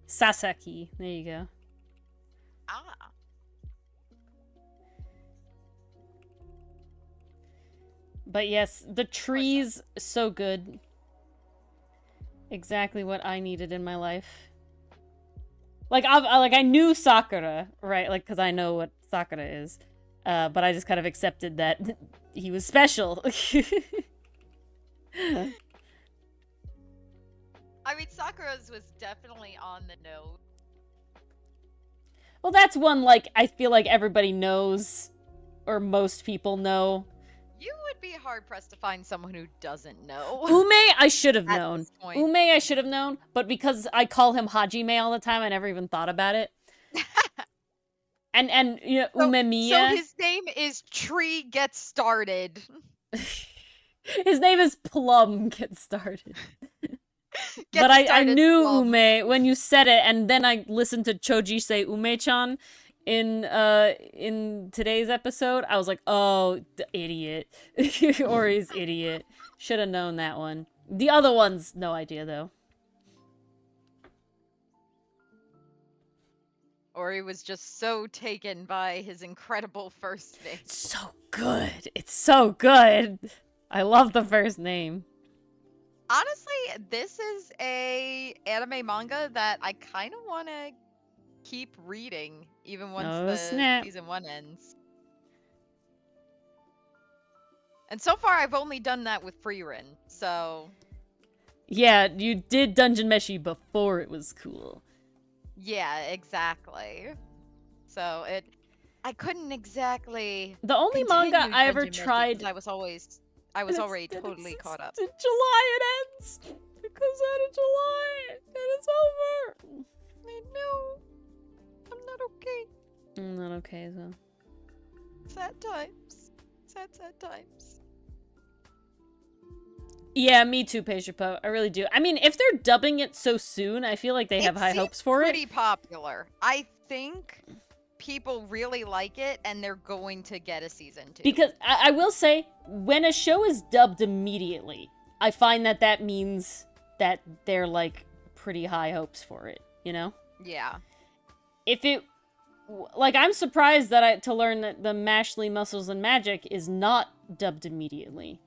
Sasaki. There you go. Ah. But yes, the trees, so good. Exactly what I needed in my life. Like, I knew Sakura, right? Like, because I know what Sakura is. But I just kind of accepted that he was special. I mean, Sakura's was definitely on the nose. Well, that's one, like, I feel like everybody knows, or most people know. You would be hard-pressed to find someone who doesn't know. Ume, I should have At known. this point. Ume, I should have known, but because I call him Hajime all the time, I never even thought about it. And you know, Umemiya. So his name is Tree Gets Started. His name is Plum Get Started. But I knew Plum. Ume when you said it, and then I listened to Choji say Ume-chan in today's episode. I was like, oh, idiot. Ori's idiot. Should have known that one. The other one's no idea, though. Ori was just so taken by his incredible first name. It's so good. It's so good. I love the first name. Honestly, this is a anime manga that I kind of want to keep reading, even once Oh, the snap. season 1 ends. And so far, I've only done that with Frieren, so... Yeah, you did Dungeon Meshi before it was cool. Yeah, exactly. So I couldn't exactly. The only manga continue I ever Dungeon Meshi tried... 'cause I was already totally caught up. In July it ends! It comes out in July! And it's over! I know. I'm not okay. I'm not okay as well. Sad times. Sad times. Yeah, me too, Paishapo. I really do. I mean, if they're dubbing it so soon, I feel like they have high hopes for It's it. pretty popular. I think people really like it, and they're going to get a season 2. Because I will say, when a show is dubbed immediately, I find that means that they're, like, pretty high hopes for it, you know? Yeah. If it... Like, I'm surprised that to learn that the Mashley Muscles and Magic is not dubbed immediately.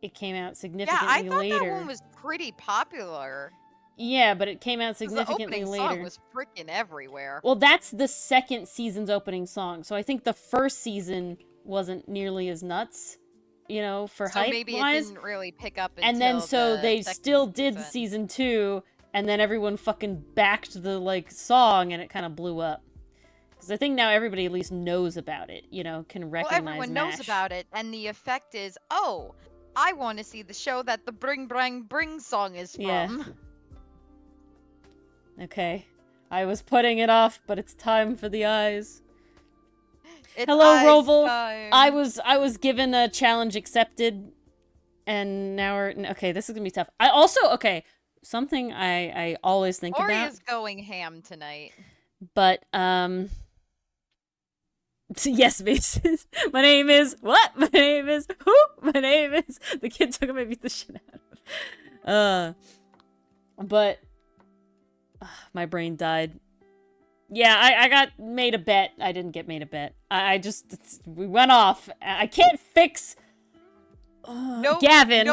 It came out significantly later. Yeah, I thought that one was pretty popular. Yeah, but it came out significantly the later. song was freaking everywhere. Well, that's the second season's opening song, so I think the first season wasn't nearly as nuts, you know, for hype-wise. So maybe it didn't really pick up until and then so the they second still did season. season 2, and then everyone fucking backed the, like, song, and it kind of blew up. Because I think now everybody at least knows about it, you know, can recognize Well, everyone MASH. knows about it, and the effect is, oh, I want to see the show that the Bring Brang Bring song is from. Yeah. Okay. I was putting it off, but it's time for the eyes. It's Hello, eyes Roval. time. I was given a challenge accepted, and now we're... Okay, this is gonna be tough. I also... Okay, something I always think Ori about... is going ham tonight. But, yes, bitches. My name is... What? My name is... Who? My name is... The kid took me beat the shit out of. But... my brain died. Yeah, I got made a bet. I didn't get made a bet. I just... We went off. I can't fix... Gavin.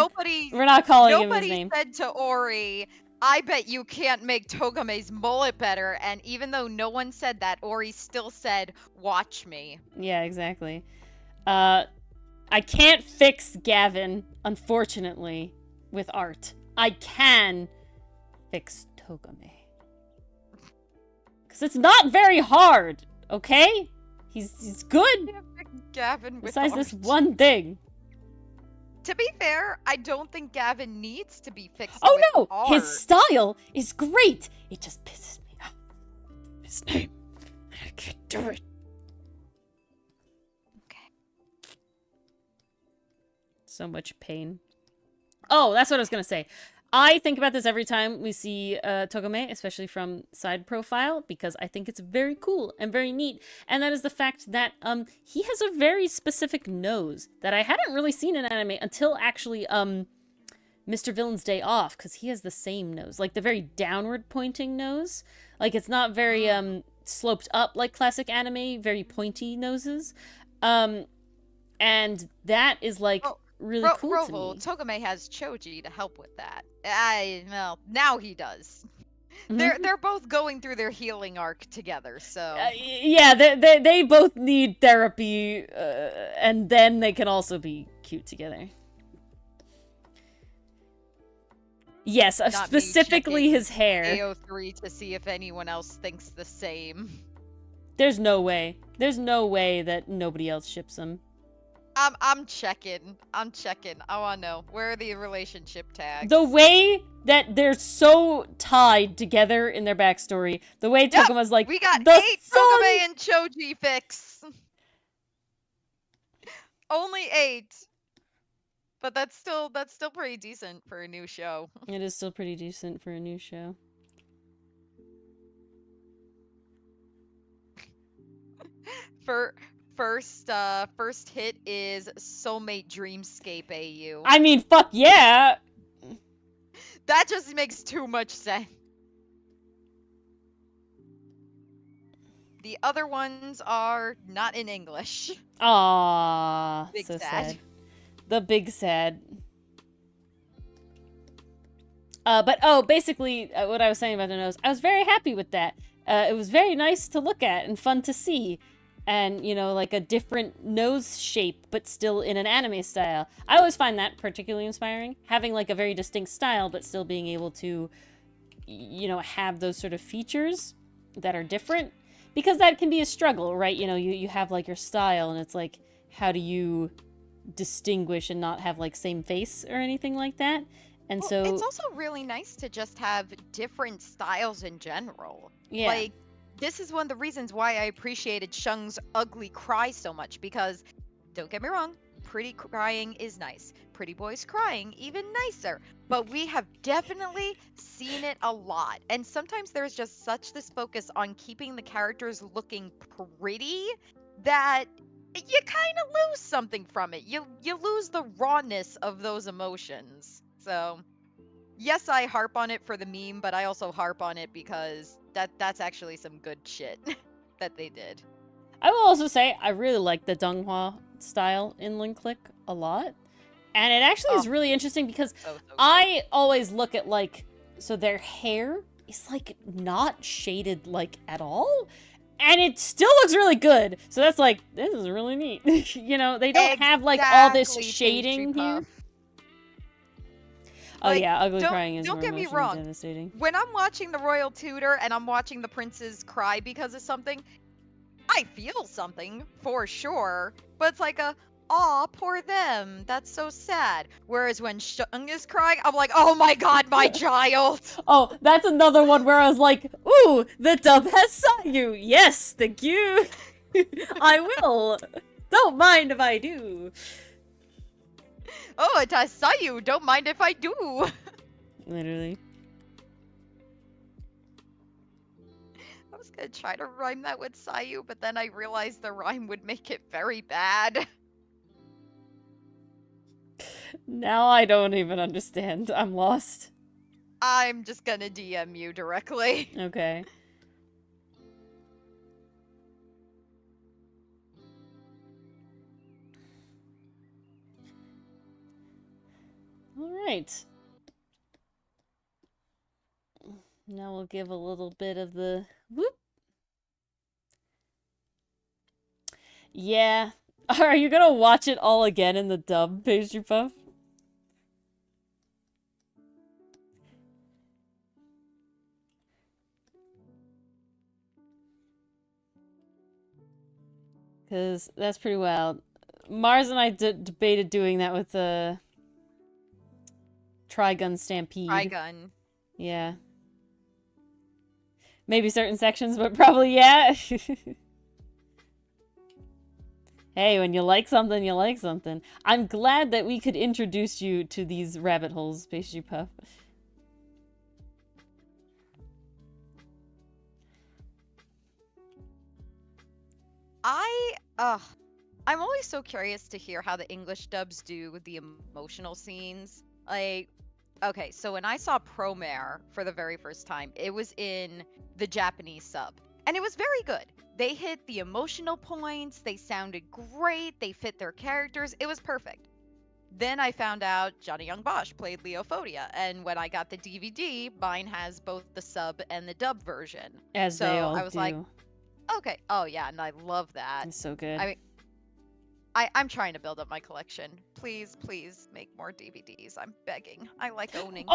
We're not calling him his name. Nobody said to Ori, I bet you can't make Togame's mullet better. And even though no one said that, Ori still said, watch me. Yeah, exactly. I can't fix Gavin, unfortunately, with art. I can fix Togame. Because it's not very hard, okay? He's good. Can't fix Gavin with Besides art. this one thing. To be fair, I don't think Gavin needs to be fixed Oh with no! art. His style is great! It just pisses me off. His name. I can't do it. Okay. So much pain. Oh, that's what I was gonna say. I think about this every time we see Togome, especially from side profile, because I think it's very cool and very neat. And that is the fact that he has a very specific nose that I hadn't really seen in anime until actually Mr. Villain's Day Off, because he has the same nose, like the very downward pointing nose. Like it's not very sloped up like classic anime, very pointy noses. And that is like really cool to me. Togome has Choji to help with that. Well, now he does. They're both going through their healing arc together, so yeah, they both need therapy, and then they can also be cute together. Yes, specifically his hair. AO3 to see if anyone else thinks the same. There's no way. There's no way that nobody else ships him. I'm checking. I wanna know. Where are the relationship tags? The way that they're so tied together in their backstory. The way Toguma's like, we got 8 Togome and Choji fics. Only 8. But that's still pretty decent for a new show. It is still pretty decent for a new show. First hit is Soulmate Dreamscape AU. I mean, fuck yeah! That just makes too much sense. The other ones are not in English. Aww, Big so sad. sad. The big sad. But basically, what I was saying about the nose, I was very happy with that. It was very nice to look at and fun to see. And, you know, like a different nose shape, but still in an anime style. I always find that particularly inspiring. Having, like, a very distinct style, but still being able to, you know, have those sort of features that are different. Because that can be a struggle, right? You know, you have, like, your style, and it's like, how do you distinguish and not have, like, same face or anything like that? And so... It's also really nice to just have different styles in general. Yeah. Like... This is one of the reasons why I appreciated Shung's ugly cry so much, because, don't get me wrong, pretty crying is nice. Pretty boys crying, even nicer. But we have definitely seen it a lot. And sometimes there's just such this focus on keeping the characters looking pretty that you kind of lose something from it. You lose the rawness of those emotions. So... yes, I harp on it for the meme, but I also harp on it because that's actually some good shit that they did. I will also say I really like the Donghua style in Link Click a lot. And it actually is really interesting because I always look at, like, so their hair is, like, not shaded, like, at all. And it still looks really good. So that's like, this is really neat. You know, they don't have, like, all this shading here. Oh like, yeah, ugly crying is don't more get me emotionally wrong. devastating. When I'm watching the Royal Tutor and I'm watching the princes cry because of something, I feel something for sure. But it's like aw, poor them. That's so sad. Whereas when Shung is crying, I'm like, oh my god, my child. Oh, that's another one where I was like, ooh, the dub has Sayu. Yes, thank you. I will. Don't mind if I do. Oh, it has Sayu. Don't mind if I do. Literally. I was gonna try to rhyme that with Sayu, but then I realized the rhyme would make it very bad. Now I don't even understand. I'm lost. I'm just gonna DM you directly. Okay. Alright. Now we'll give a little bit of the whoop. Yeah. Are you gonna watch it all again in the dub, Pastry Puff? Because that's pretty wild. Mars and I debated doing that with the Trigun Stampede. Trigun. Yeah. Maybe certain sections, but probably yeah. Hey, when you like something, you like something. I'm glad that we could introduce you to these rabbit holes, Pastry Puff. I'm always so curious to hear how the English dubs do the emotional scenes. Like, okay, so when I saw Promare for the very first time, it was in the Japanese sub, and it was very good. They hit the emotional points, they sounded great, they fit their characters, it was perfect. Then I found out Johnny Young Bosch played Leophodia, and when I got the DVD, mine has both the sub and the dub version. As they all I was do. like, okay, oh yeah, and I love that. It's so good. I mean, I'm trying to build up my collection. Please, please make more DVDs. I'm begging. I like owning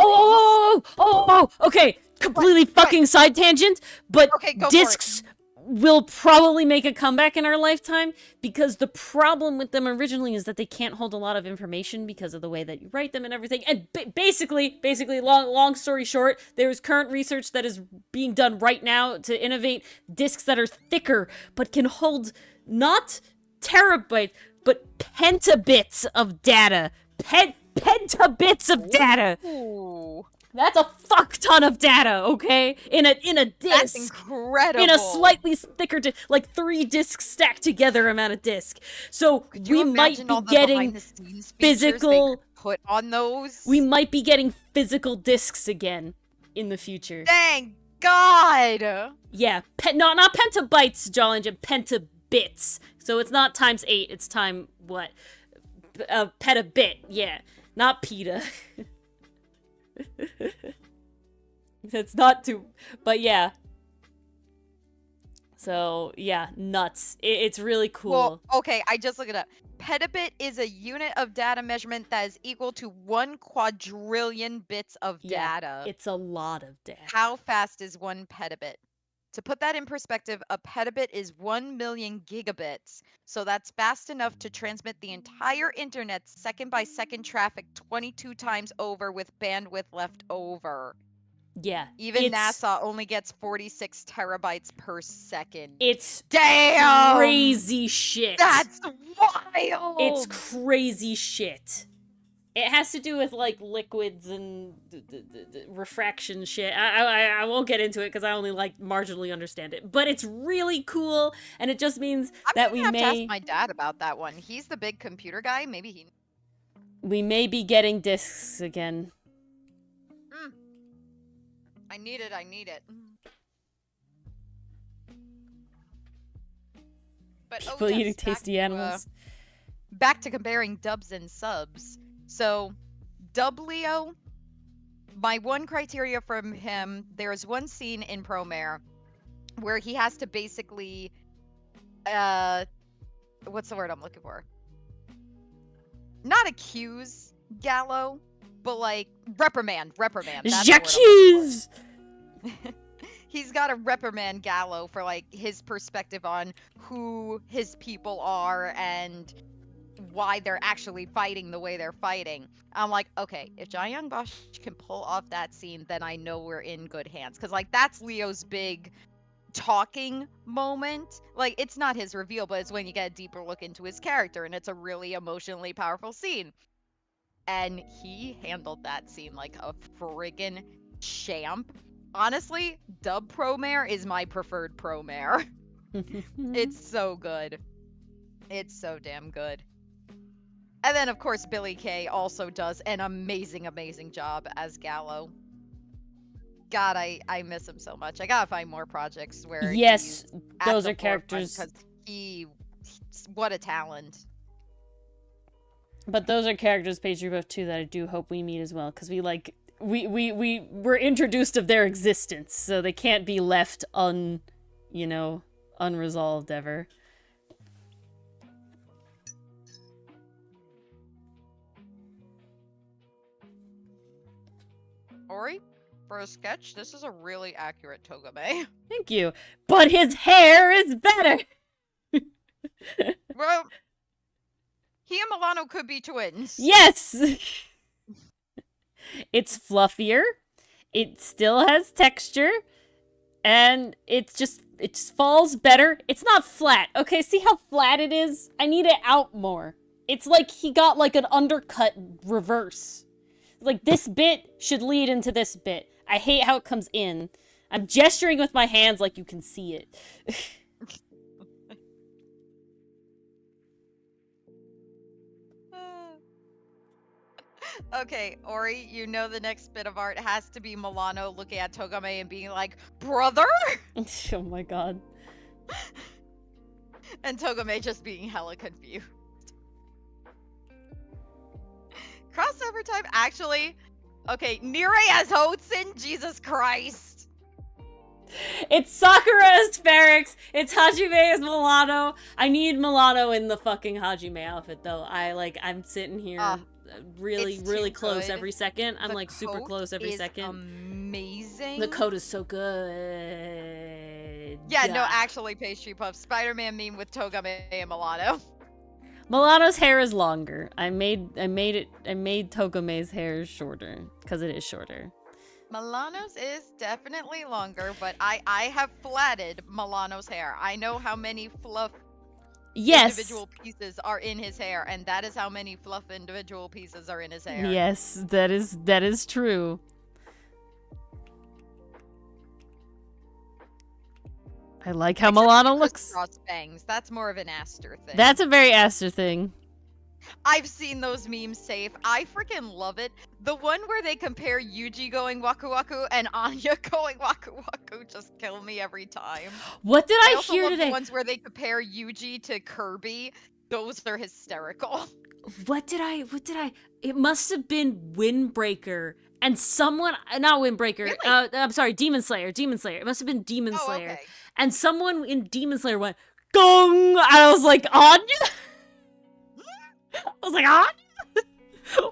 Okay. Completely fucking side tangent, but Okay, go for it. discs will probably make a comeback in our lifetime because the problem with them originally is that they can't hold a lot of information because of the way that you write them and everything. And basically, long story short, there's current research that is being done right now to innovate discs that are thicker but can hold not terabytes but pentabits of data. Pentabits of data. Ooh, That's a fuck ton of data, okay? In a disc. that's incredible. In a slightly thicker, like 3 discs stacked together amount of disc. So Could you we might imagine be all the getting behind-the-scenes features they physical. could put on those. We might be getting physical discs again in the future. Thank God. Yeah, not pentabytes, Jolly Jim, pentabits. So it's not times 8, it's time what? Petabit, yeah. Not peta. It's not too, but yeah. So yeah, nuts. It's really cool. Well, okay, I just looked it up. Petabit is a unit of data measurement that is equal to 1 quadrillion bits of data. It's a lot of data. How fast is 1 petabit? To put that in perspective, a petabit is 1 million gigabits. So that's fast enough to transmit the entire internet's second-by-second traffic 22 times over with bandwidth left over. Yeah. Even NASA only gets 46 terabytes per second. It's damn crazy shit. That's wild. It's crazy shit. It has to do with like liquids and refraction shit. I won't get into it because I only like marginally understand it. But it's really cool, and it just means that we have may to ask my dad about that one. He's the big computer guy. Maybe we may be getting discs again. I need it. But people eating tasty animals. Back to comparing dubs and subs. So, Dub Leo, my one criteria from him, there's one scene in Promare where he has to basically, what's the word I'm looking for? Not accuse Gallo, but like reprimand. J'accuse! He's got to reprimand Gallo for like his perspective on who his people are and why they're actually fighting the way they're fighting. I'm like, okay, if Johnny Young Bosch can pull off that scene, then I know we're in good hands. Because, like, that's Leo's big talking moment. Like, it's not his reveal, but it's when you get a deeper look into his character, and it's a really emotionally powerful scene. And he handled that scene like a friggin' champ. Honestly, Dub Promare is my preferred Promare. It's so good. It's so damn good. And then, of course, Billy Kay also does an amazing, amazing job as Gallo. God, I miss him so much. I gotta find more projects where yes, those are characters. Because what a talent. But those are characters, Page Rebuff 2, that I do hope we meet as well, because we were introduced of their existence, so they can't be left unresolved ever. Ori, for a sketch, this is a really accurate Togame. Thank you. But his hair is better! Well, he and Milano could be twins. Yes! It's fluffier, it still has texture, and it's it just falls better. It's not flat. Okay, see how flat it is? I need it out more. It's like he got like an undercut reverse. Like this bit should lead into this bit. I hate how it comes in. I'm gesturing with my hands like you can see it. Okay, Ori, you know the next bit of art has to be Milano looking at Togame and being like, brother? Oh my god. And Togame just being hella confused. Crossover time, actually. Okay, Nire as Hotsun, Jesus Christ. It's Sakura as Ferrix. It's Hajime as Milano. I need Milano in the fucking Hajime outfit, though. I'm sitting here really close good. every second. I'm The like super coat close every is second. Amazing. The coat is so good. Yeah, no, actually, Pastry Puff. Spider-Man meme with Togame and Milano. Milano's hair is longer. I made Togame's hair shorter because it is shorter. Milano's is definitely longer, but I have flatted Milano's hair. I know how many fluff individual pieces are in his hair, and that is how many fluff individual pieces are in his hair. Yes, that is true. I like how Milano looks. Cross bangs. That's more of an Aster thing. That's a very Aster thing. I've seen those memes safe. I freaking love it. The one where they compare Yuji going waku waku and Anya going waku waku just kill me every time. What did I also hear love today? The ones where they compare Yuji to Kirby. Those are hysterical. What did I? It must have been Windbreaker and someone, not Windbreaker. Really? I'm sorry, Demon Slayer. It must have been Demon Slayer. Okay. And someone in Demon Slayer went gong. I was like, Anya. I was like, Anya.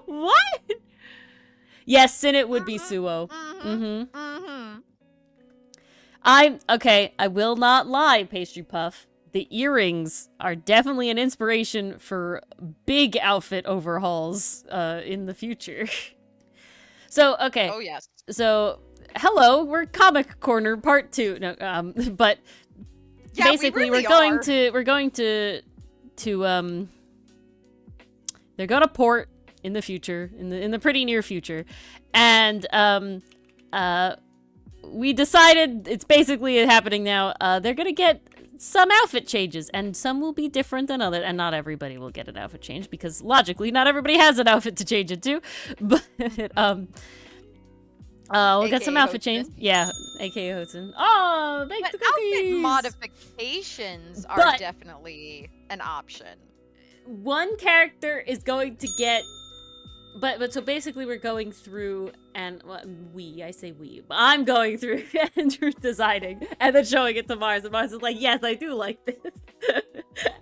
What? Yes, Sinnet would be Suo. I will not lie, Pastry Puff. The earrings are definitely an inspiration for big outfit overhauls in the future. So, okay. Oh, yes. So, hello, we're Comic Corner Part 2. No, but yeah, basically we're going to they're going to port in the future, in the pretty near future. And we decided it's basically happening now. They're going to get some outfit changes, and some will be different than others, and not everybody will get an outfit change because logically not everybody has an outfit to change it to. But we'll get some outfit change. Yeah, aka Hotsun. Oh, make the cookies. Outfit modifications are definitely an option. One character is going to get, but so basically we're going through, and well, I'm going through and designing and then showing it to Mars, and Mars is like, yes, I do like this.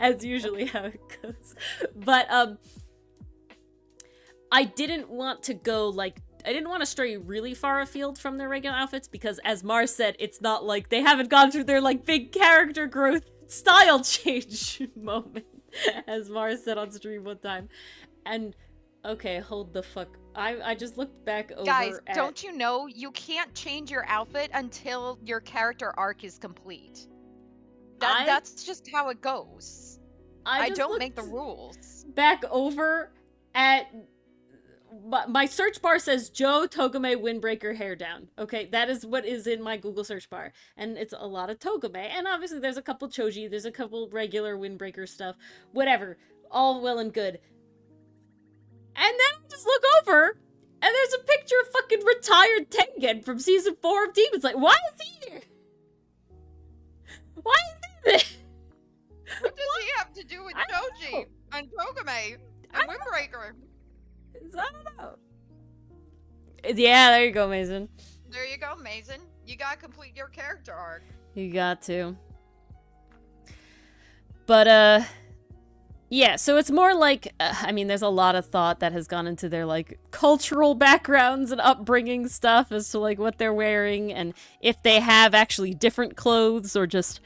As usually how it goes. But I didn't want to stray really far afield from their regular outfits because, as Mars said, it's not like they haven't gone through their like big character growth style change moment, as Mars said on stream one time. And okay, hold the fuck. I just looked back over. Guys, don't you know you can't change your outfit until your character arc is complete? That's just how it goes. I don't make the rules. Back over at my search bar says Joe Togame Windbreaker hair down. Okay, that is what is in my Google search bar. And it's a lot of Togame. And obviously there's a couple Choji, there's a couple regular Windbreaker stuff. Whatever. All well and good. And then I just look over, and there's a picture of fucking retired Tengen from season 4 of Demon Slayer. Why is he here? Why is he there? What does he have to do with Choji and Togame and Windbreaker? I don't know. Yeah, there you go, Mason. There you go, Mason. You gotta complete your character arc. You got to. But, yeah, so it's more like, I mean, there's a lot of thought that has gone into their, like, cultural backgrounds and upbringing stuff as to, like, what they're wearing, and if they have actually different clothes or just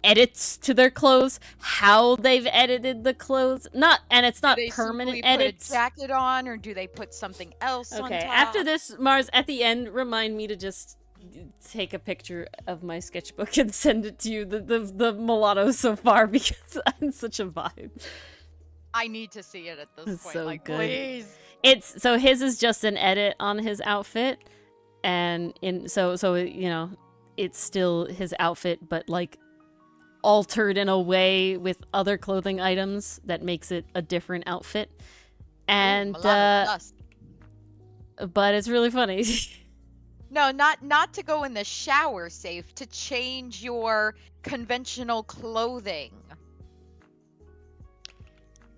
edits to their clothes, how they've edited the clothes. And it's not permanent edits. Put a jacket on, or do they put something else on top? Okay, after this, Mars, at the end, remind me to just take a picture of my sketchbook and send it to you, the mulatto so far, because I'm such a vibe. I need to see it at this It's point. so Like, good. please. So his is just an edit on his outfit, and so you know, it's still his outfit, but like altered in a way with other clothing items that makes it a different outfit. And but it's really funny. No, not to go in the shower safe, to change your conventional clothing.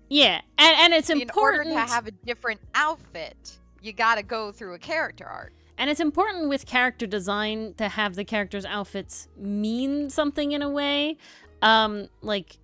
Yeah, and it's In important order to have a different outfit, you gotta go through a character arc. And it's important with character design to have the characters' outfits mean something in a way. Like,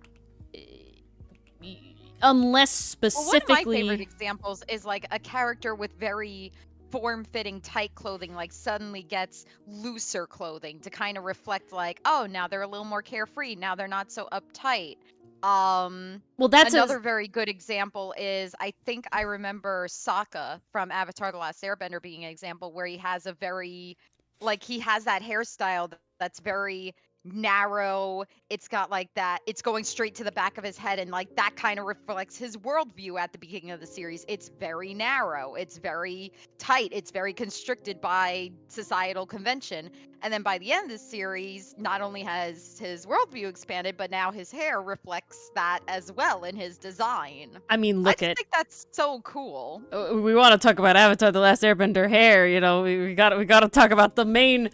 unless specifically... Well, one of my favorite examples is like a character with very form-fitting tight clothing like suddenly gets looser clothing to kind of reflect like, oh, now they're a little more carefree, now they're not so uptight. Well, that's another very good example is, I think I remember Sokka from Avatar: The Last Airbender being an example where he has a very, like, he has that hairstyle that's very narrow. It's got like that, it's going straight to the back of his head, and like that kind of reflects his worldview at the beginning of the series. It's very narrow, it's very tight, it's very constricted by societal convention. And then by the end of the series, not only has his worldview expanded, but now his hair reflects that as well in his design. I mean, I think that's so cool. We want to talk about Avatar: The Last Airbender hair. You know, we got to talk about the main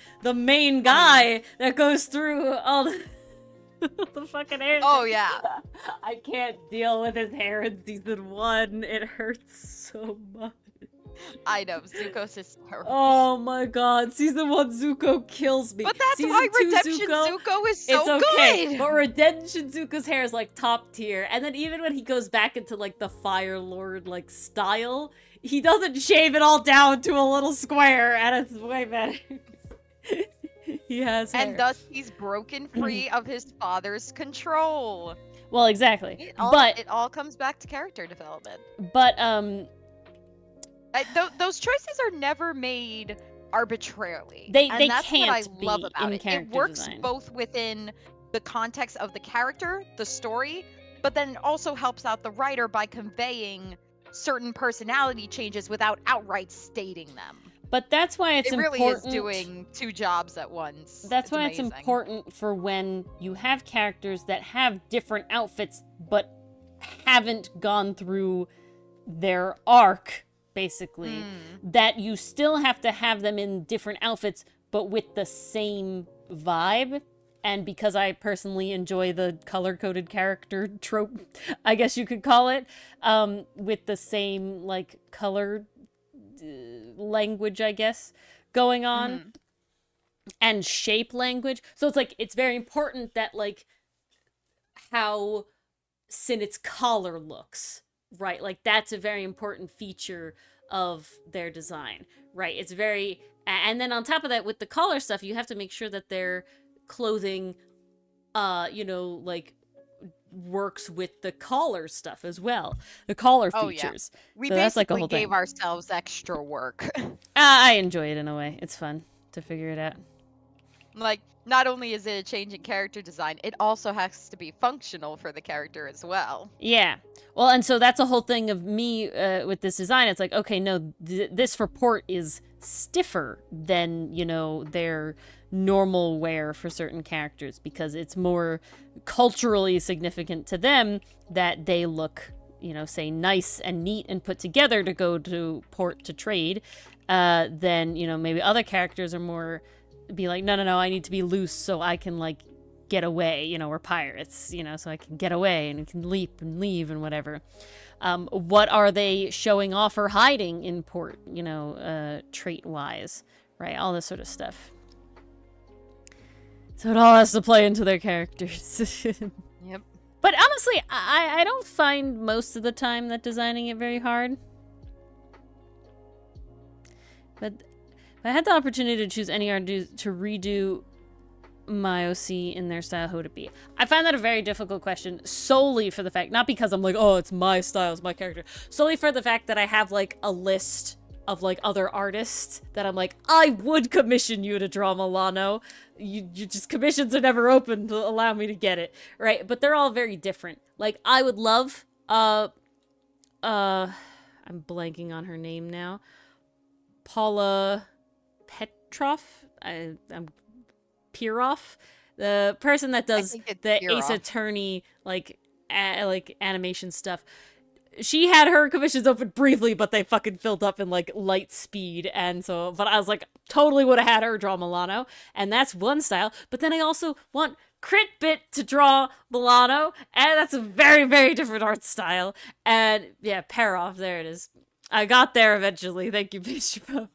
guy that goes through all the fucking hair. Oh yeah. I can't deal with his hair in season 1. It hurts so much. I know, Zuko's is terrible. Oh my god, season 1 Zuko kills me. But that's season why 2 Redemption Zuko is so it's okay, good. But Redemption Zuko's hair is like top tier, and then even when he goes back into like the Fire Lord like style, he doesn't shave it all down to a little square, and it's way better. He has hair. And thus he's broken free of his father's control. Well, exactly. It But all comes back to character development. But those choices are never made arbitrarily. They that's can't what I love be about in it. character It works design. both within the context of the character, the story, but then it also helps out the writer by conveying certain personality changes without outright stating them. But that's why it's important. It really is doing two jobs at once. That's why amazing. it's important for when you have characters that have different outfits but haven't gone through their arc, basically, that you still have to have them in different outfits but with the same vibe. And because I personally enjoy the color-coded character trope, I guess you could call it, with the same, like, color language, I guess, going on, and shape language. So it's like, it's very important that, like, how Sinet's collar looks, right? Like, that's a very important feature of their design, right? It's very, and then on top of that, with the collar stuff, you have to make sure that their clothing, you know, like, works with the collar stuff as well, the collar features. Yeah. We so basically that's like a whole gave thing. ourselves extra work. I enjoy it in a way. It's fun to figure it out. Like, not only is it a change in character design, it also has to be functional for the character as well. Yeah. Well, and so that's a whole thing of me with this design. It's like, okay, no, this for port is stiffer than, you know, their normal wear for certain characters, because it's more culturally significant to them that they look, you know, say nice and neat and put together to go to port to trade, then, you know, maybe other characters are more be like, no, I need to be loose so I can, like, get away, you know, we're pirates, you know, so I can get away and can leap and leave and whatever. What are they showing off or hiding in port, you know, trait-wise, right? All this sort of stuff. So it all has to play into their characters. Yep. But honestly, I don't find most of the time that designing it very hard. But if I had the opportunity to choose any artist to redo my OC in their style, who would it be? I find that a very difficult question, solely for the fact, not because I'm like, oh, it's my style, it's my character, solely for the fact that I have, like, a list of like other artists that I'm like, I would commission you to draw Milano. You just, commissions are never open to allow me to get it, right? But they're all very different. Like, I would love, I'm blanking on her name now. Paula Petrov? I'm Pirov? The person that does the Pirov. Ace Attorney, like animation stuff. She had her commissions open briefly, but they fucking filled up in like light speed, and so, but I was like, totally would have had her draw Milano, and that's one style. But then I also want Critbit to draw Milano, and that's a very, very different art style. And yeah, Parrot, there it is. I got there eventually. Thank you, Pastry Puff.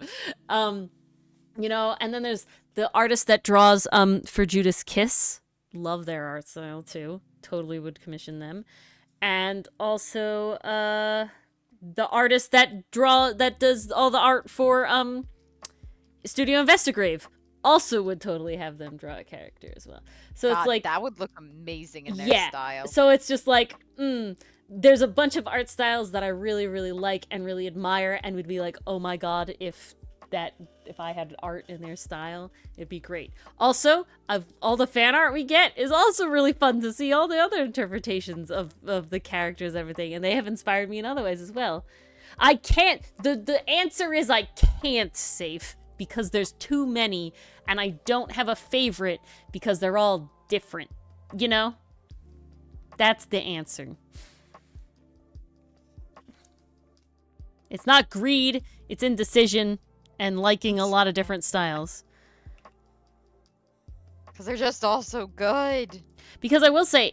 You know, and then there's the artist that draws for Judas Kiss. Love their art style too. Totally would commission them. And also the artist that does all the art for Studio Investigrave. Also would totally have them draw a character as well. So it's like, that would look amazing in their style. So it's just like, there's a bunch of art styles that I really, really like and really admire, and would be like, oh my god, if I had art in their style, it'd be great. Also, all the fan art we get is also really fun to see all the other interpretations of the characters, everything, and they have inspired me in other ways as well. I can't, the answer is I can't, Safe, because there's too many, and I don't have a favorite because they're all different, you know? That's the answer. It's not greed, it's indecision, and liking a lot of different styles. Because they're just all so good. Because I will say,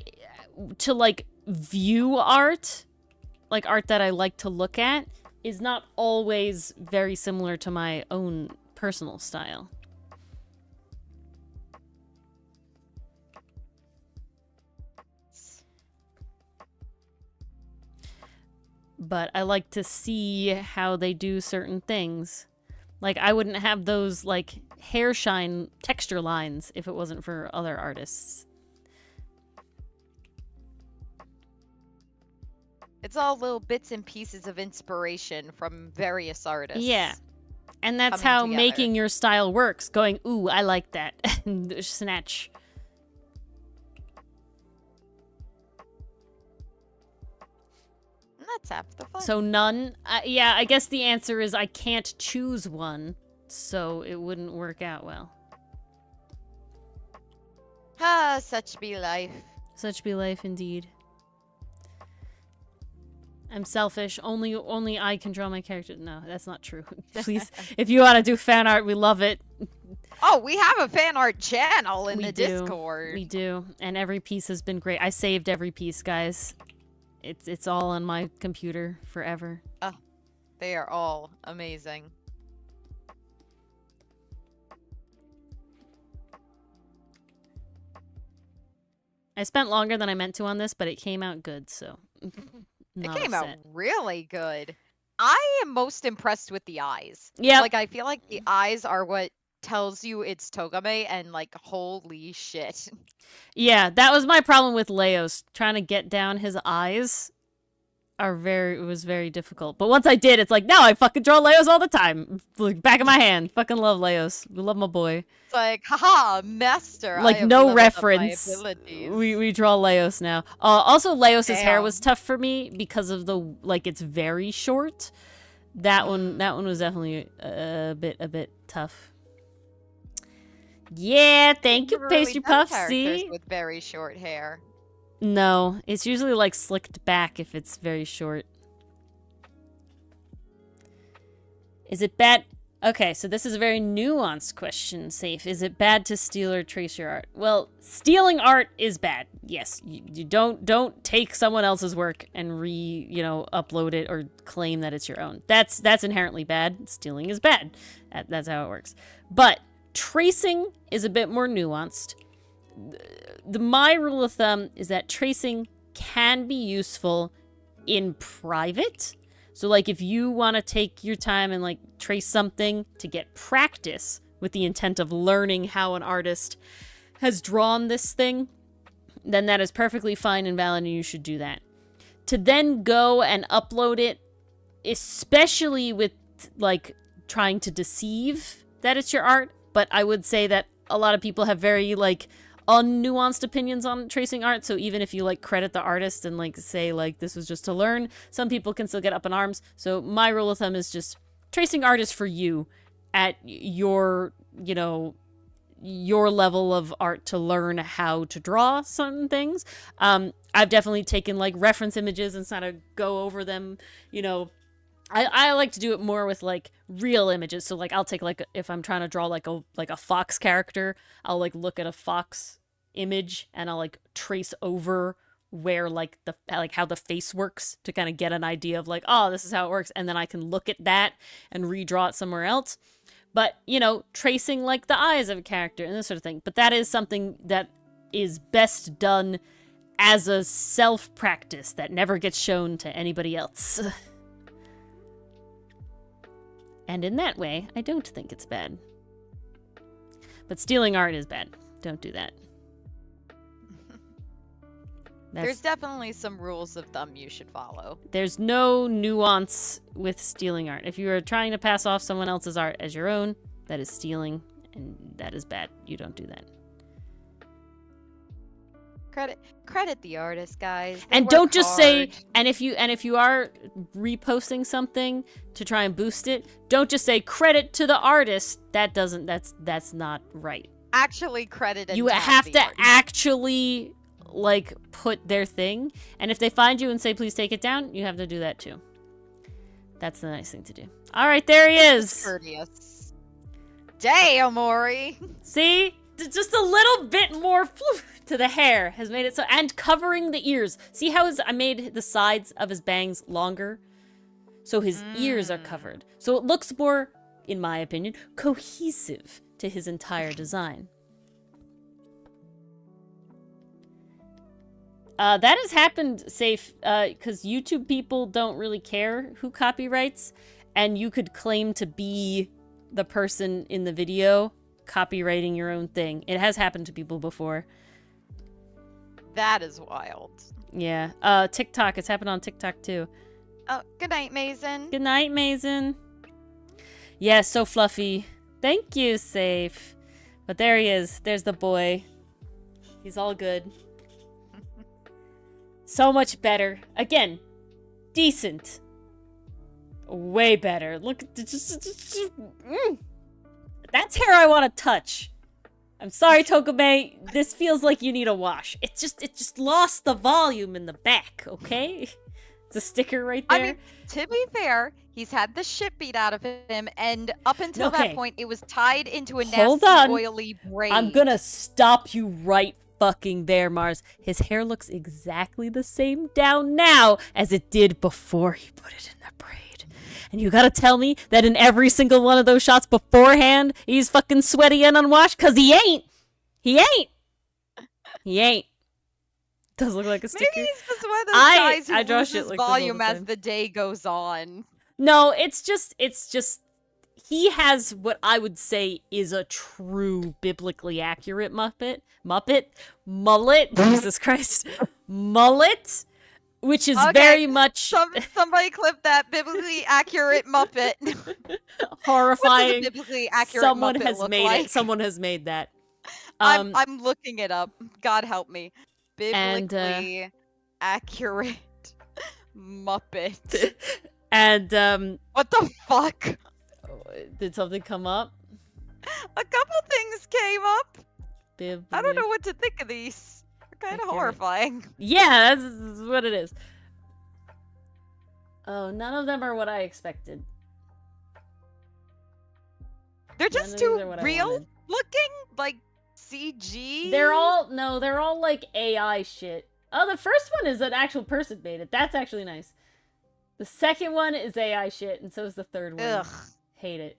to like view art, like art that I like to look at, is not always very similar to my own personal style. But I like to see how they do certain things. Like, I wouldn't have those, like, hair shine texture lines if it wasn't for other artists. It's all little bits and pieces of inspiration from various artists. Yeah. And that's how making your style works. Going, ooh, I like that. Snatch. That's half the fun. So none? Yeah, I guess the answer is I can't choose one, so it wouldn't work out well. Ah, such be life. Such be life indeed. I'm selfish. Only I can draw my character. No, that's not true. Please, if you want to do fan art, we love it. Oh, we have a fan art channel in the Discord. We do, and every piece has been great. I saved every piece, guys. It's all on my computer forever. Oh, they are all amazing. I spent longer than I meant to on this, but it came out good, so. It came out really good. I am most impressed with the eyes. Yeah. Like, I feel like the eyes are what tells you it's Togame, and like, holy shit. Yeah, that was my problem with Leos. Trying to get down his eyes was very difficult. But once I did, it's like, now I fucking draw Leos all the time. Like, back of my hand. Fucking love Leos. We love my boy. It's like, haha, master. Like, no reference. We draw Leos now. Also, Leos's hair was tough for me because of the, like, it's very short. That one was definitely a bit tough. Yeah, thank you, Pastry Puff. See, with very short hair. No, it's usually like slicked back if it's very short. Is it bad? Okay, so this is a very nuanced question, Safe. Is it bad to steal or trace your art? Well, stealing art is bad. Yes, you don't take someone else's work and upload it or claim that it's your own. That's inherently bad. Stealing is bad. That's how it works. But tracing is a bit more nuanced. My rule of thumb is that tracing can be useful in private. So, like, if you want to take your time and, like, trace something to get practice with the intent of learning how an artist has drawn this thing, then that is perfectly fine and valid, and you should do that. To then go and upload it, especially with like trying to deceive that it's your art, but I would say that a lot of people have very like unnuanced opinions on tracing art. So even if you like credit the artist and like say like this was just to learn, some people can still get up in arms. So my rule of thumb is just tracing art is for you at your, you know, your level of art to learn how to draw certain things. I've definitely taken like reference images and sort of go over them, you know. I like to do it more with like real images. So like I'll take like if I'm trying to draw like a fox character, I'll like look at a fox image and I'll like trace over where like the like how the face works to kind of get an idea of like, oh, this is how it works, and then I can look at that and redraw it somewhere else. But, you know, tracing like the eyes of a character and this sort of thing. But that is something that is best done as a self-practice that never gets shown to anybody else. And in that way, I don't think it's bad. But stealing art is bad. Don't do that. There's definitely some rules of thumb you should follow. There's no nuance with stealing art. If you are trying to pass off someone else's art as your own, that is stealing, and that is bad. You don't do that. Credit the artist, guys. And don't just say, and if you are reposting something to try and boost it, don't just say credit to the artist. That's not right. Actually credit and you have to actually like put their thing, and if they find you and say please take it down, you have to do that too. That's the nice thing to do. All right, there he is. Courteous. Damn, Maury. See, just a little bit more to the hair has made it so, and covering the ears. See how I made the sides of his bangs longer, so his ears are covered, so it looks more, in my opinion, cohesive to his entire design. That has happened, Safe, because YouTube people don't really care who copyrights, and you could claim to be the person in the video copywriting your own thing. It has happened to people before. That is wild. Yeah. TikTok. It's happened on TikTok, too. Oh, good night, Mason. Good night, Mason. Yeah, so fluffy. Thank you, Safe. But there he is. There's the boy. He's all good. So much better. Again, decent. Way better. Look, that's hair I want to touch. I'm sorry, Tokome. This feels like you need a wash. It just lost the volume in the back, okay? It's a sticker right there. I mean, to be fair, he's had the shit beat out of him, and up until that point, it was tied into a nasty, oily braid. I'm gonna stop you right fucking there, Mars. His hair looks exactly the same down now as it did before he put it in the braid. And you gotta tell me that in every single one of those shots beforehand, he's fucking sweaty and unwashed? Cause he ain't! He ain't! He ain't. Does look like a sticker. Maybe he's just one of those guys who draw loses shit like volume as the day goes on. No, it's just he has what I would say is a true biblically accurate mullet, Jesus Christ, mullet, which is very much somebody clip that biblically accurate Muppet. Horrifying. What does a biblically accurate Someone Muppet has look made like? it. Someone has made that. I'm looking it up. God help me. Biblically accurate Muppet. And what the fuck? Did something come up? A couple things came up. I don't know what to think of these. They're kind of horrifying. Yeah, that's what it is. Oh, none of them are what I expected. They're just too real looking, like CG. They're all like AI shit. Oh, the first one is an actual person made it. That's actually nice. The second one is AI shit, and so is the third one. Ugh. Hate it.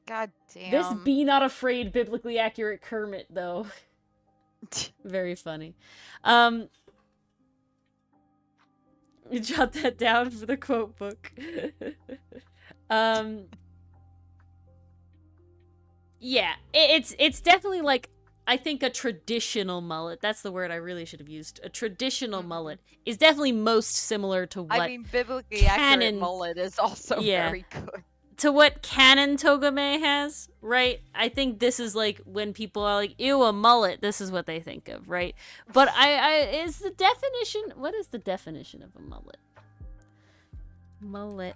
God damn. This Be Not Afraid biblically accurate Kermit, though. Very funny. You jot that down for the quote book. Yeah, it's definitely like, I think a traditional mullet, that's the word I really should have used. A traditional mullet is definitely most similar to what biblically accurate mullet is also very good. to what canon Togame has, right? I think this is like when people are like, ew, a mullet, this is what they think of, right? But is the definition, what is the definition of a mullet? Mullet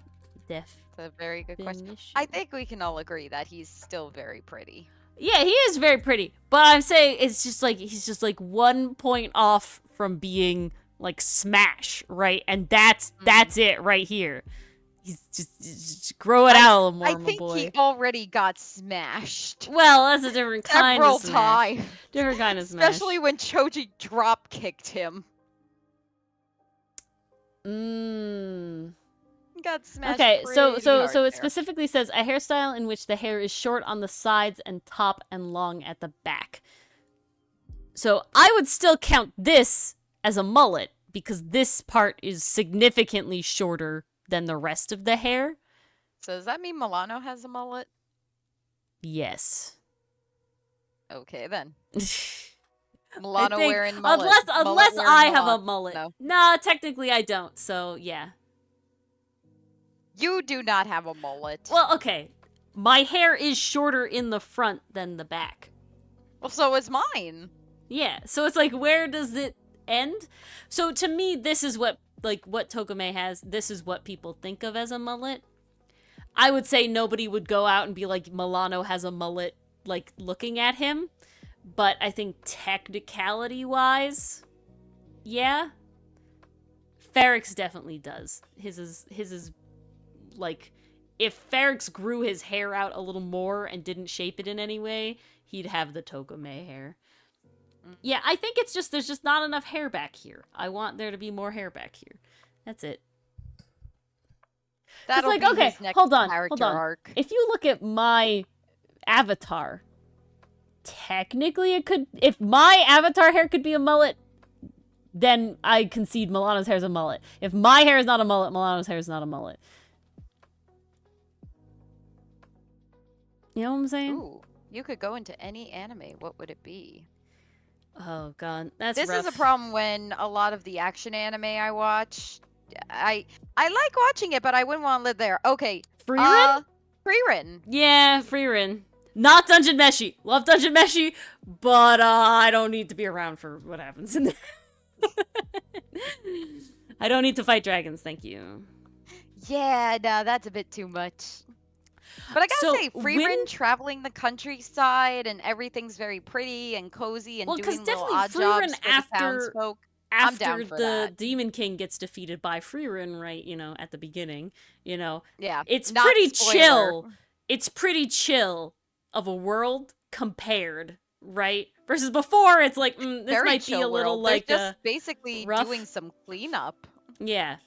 That's a very good question. I think we can all agree that he's still very pretty. Yeah, he is very pretty, but I'm saying it's just like, he's just like 1 point off from being like smash, right? And that's it right here. He's just grow it out a little more, my boy. I think he already got smashed. Well, that's a different kind of smash. Several times. Different kind of smash. Especially when Choji drop kicked him. Got smashed. Okay, so hard it specifically says a hairstyle in which the hair is short on the sides and top and long at the back. So I would still count this as a mullet because this part is significantly shorter than the rest of the hair. So does that mean Milano has a mullet? Yes. Okay then. Milano wearing mullet. Unless I have a mullet. No, technically I don't. So yeah. You do not have a mullet. Well, okay. My hair is shorter in the front than the back. Well, so is mine. Yeah. So it's like, where does it end? So to me, this is what Togame has. This is what people think of as a mullet. I would say nobody would go out and be like, Milano has a mullet, like, looking at him. But I think technicality-wise, yeah. Ferrex definitely does. His is like, if Ferrex grew his hair out a little more and didn't shape it in any way, he'd have the Togame hair. Yeah, I think it's just, there's just not enough hair back here. I want there to be more hair back here. That's it. That's like, okay, hold on. Arc. If you look at my avatar, technically it could, if my avatar hair could be a mullet, then I concede Milano's hair is a mullet. If my hair is not a mullet, Milano's hair is not a mullet. You know what I'm saying? Ooh, you could go into any anime. What would it be? Oh god, that's this rough. Is a problem when a lot of the action anime I watch. I like watching it, but I wouldn't want to live there. Okay, Frieren? Frieren. Yeah, Frieren. Not Dungeon Meshi. Love Dungeon Meshi, but I don't need to be around for what happens in there. I don't need to fight dragons, thank you. Yeah, no, that's a bit too much. But I gotta say, Frieren traveling the countryside and everything's very pretty and cozy and doing little odd jobs for the townsfolk. I'm down for the Demon King gets defeated by Frieren, right, you know, at the beginning, you know. Yeah. It's pretty chill. It's pretty chill of a world compared, right? Versus before, it's like, this very might be a little like just basically rough. Doing some cleanup. Yeah.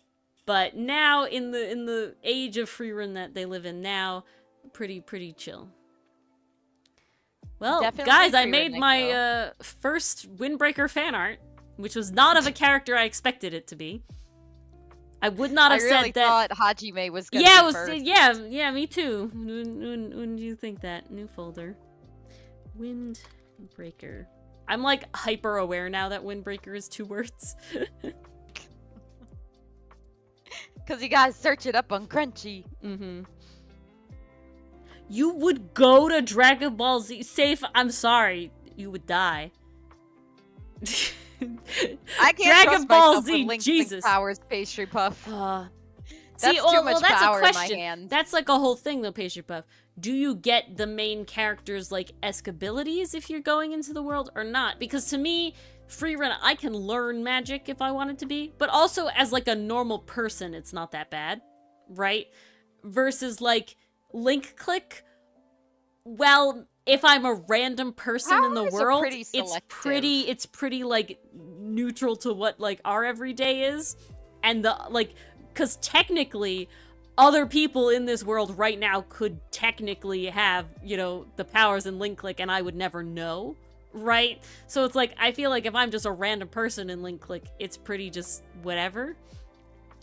But now, in the age of Frieren that they live in now, pretty chill. Well, definitely guys, I made my first Windbreaker fan art, which was not of a character I expected it to be. I would not have said that. I really thought Hajime was gonna be first. Yeah, me too. When do you think that? New folder. Windbreaker. I'm like hyper aware now that Windbreaker is 2 words. Because you guys search it up on Crunchy. Mm-hmm. You would go to Dragon Ball Z. Safe, I'm sorry. You would die. I can't Dragon Ball Z, Jesus. Powers pastry puff. That's too much that's power a question. In my hand. That's like a whole thing, though, pastry puff. Do you get the main character's, like, esque abilities if you're going into the world or not? Because to me, Frieren, I can learn magic if I wanted to be, but also as, like, a normal person, it's not that bad, right? Versus, like, Link Click, well, if I'm a random person in the world, it's pretty, like, neutral to what, like, our everyday is. And the, like, because technically, other people in this world right now could technically have, you know, the powers in Link Click, and I would never know, right? So it's like, I feel like if I'm just a random person in Link Click, it's pretty just whatever.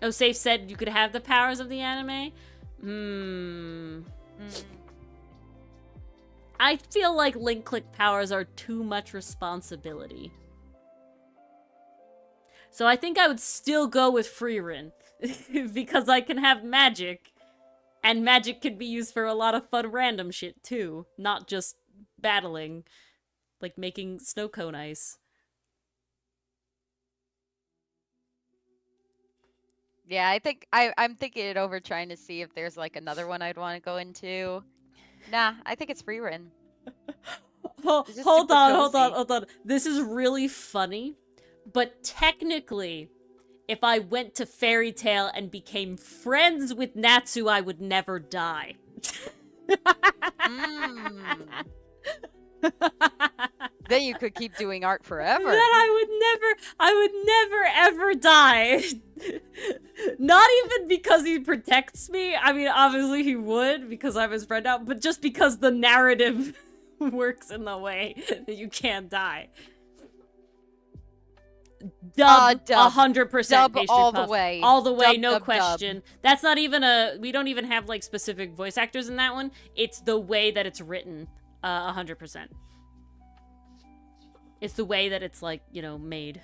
Oh, Safe said you could have the powers of the anime? I feel like Link Click powers are too much responsibility. So I think I would still go with Frieren. Because I can have magic. And magic can be used for a lot of fun random shit too, not just battling, like making snow cone ice. Yeah, I think I'm thinking it over, trying to see if there's like another one I'd want to go into. Nah, I think it's Freerun. It's just Hold super on, cozy. hold on. This is really funny, but technically, if I went to Fairy Tale and became friends with Natsu, I would never die. Mm. Then you could keep doing art forever. Then I would never ever die. Not even because he protects me. I mean, obviously he would because I'm his friend now, but just because the narrative works in the way that you can't die. Dub, dub. 100% Dub pastry all puff. the way. All the way, Dub, no dub, question. dub. That's not even a... We don't even have, like, specific voice actors in that one. It's the way that it's written, 100%. It's the way that it's, like, you know, made.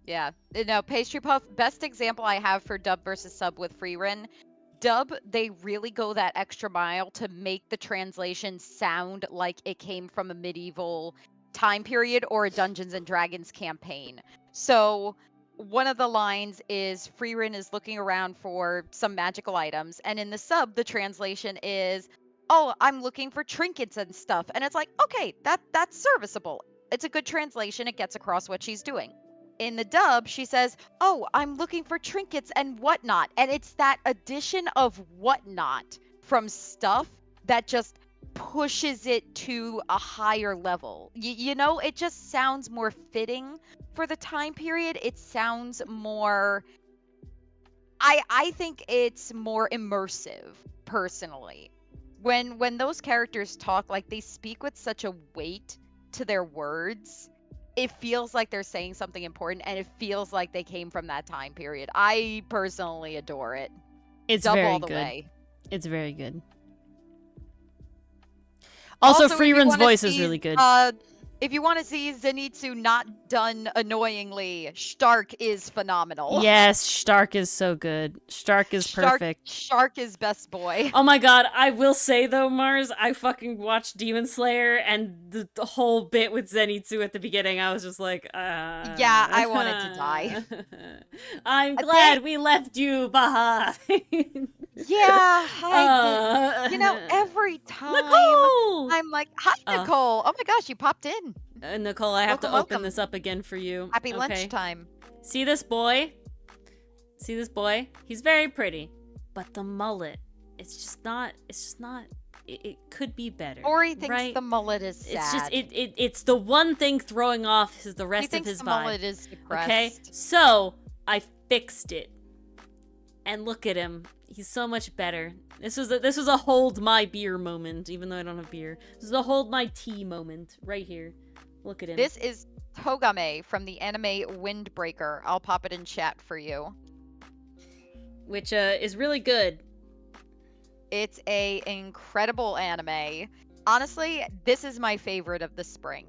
Yeah. No, pastry puff, best example I have for dub versus sub with Freerun. Dub, they really go that extra mile to make the translation sound like it came from a medieval time period or a Dungeons and Dragons campaign. So one of the lines is Freerun is looking around for some magical items, and in the sub, the translation is, "Oh, I'm looking for trinkets and stuff." And it's like, okay, that's serviceable. It's a good translation. It gets across what she's doing. In the dub, she says, "Oh, I'm looking for trinkets and whatnot." And it's that addition of whatnot from stuff that just pushes it to a higher level. You know, it just sounds more fitting for the time period. It sounds more... I think it's more immersive, personally. When those characters talk, like, they speak with such a weight to their words, it feels like they're saying something important, and it feels like they came from that time period. I personally adore it. It's Dub very all the good. way. It's very good. Also, Freerun's voice is really good. If you want to see Zenitsu not done annoyingly, Stark is phenomenal. Yes, Stark is so good. Stark is perfect. Stark is best boy. Oh my god, I will say though, Mars, I fucking watched Demon Slayer and the whole bit with Zenitsu at the beginning, I was just like, Yeah, I wanted to die. I'm glad we left you behind. Yeah, I did. You know, every time Nicole! I'm like, "Hi, Nicole. Oh my gosh, you popped in. Nicole, I have to Welcome, open this up again for you. Happy okay? lunchtime." See this boy? See this boy? He's very pretty. But the mullet, it's just not, it could be better. Ori thinks right? the mullet is sad. It's just, it's the one thing throwing off the rest he of his thinks the vibe. mullet is depressed. Okay? So, I fixed it. And look at him. He's so much better. This was a hold my beer moment, even though I don't have beer. This is a hold my tea moment, right here. Look at him. This is Togame from the anime Windbreaker. I'll pop it in chat for you. Which is really good. It's a incredible anime. Honestly, this is my favorite of the spring.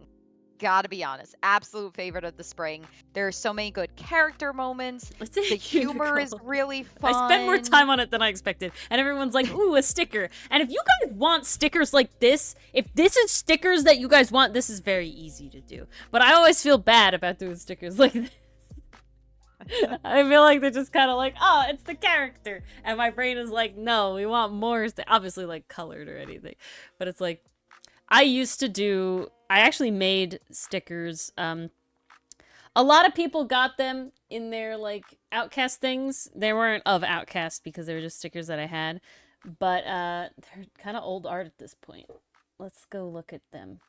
Gotta be honest. Absolute favorite of the spring. There are so many good character moments. The humor is really fun. I spent more time on it than I expected. And everyone's like, ooh, a sticker. And if you guys want stickers like this, if this is stickers that you guys want, this is very easy to do. But I always feel bad about doing stickers like this. I feel like they're just kind of like, oh, it's the character. And my brain is like, no, we want more. Obviously, like, colored or anything. But it's like, I actually made stickers. A lot of people got them in their, like, Outcast things. They weren't of Outcast because they were just stickers that I had. But they're kind of old art at this point. Let's go look at them.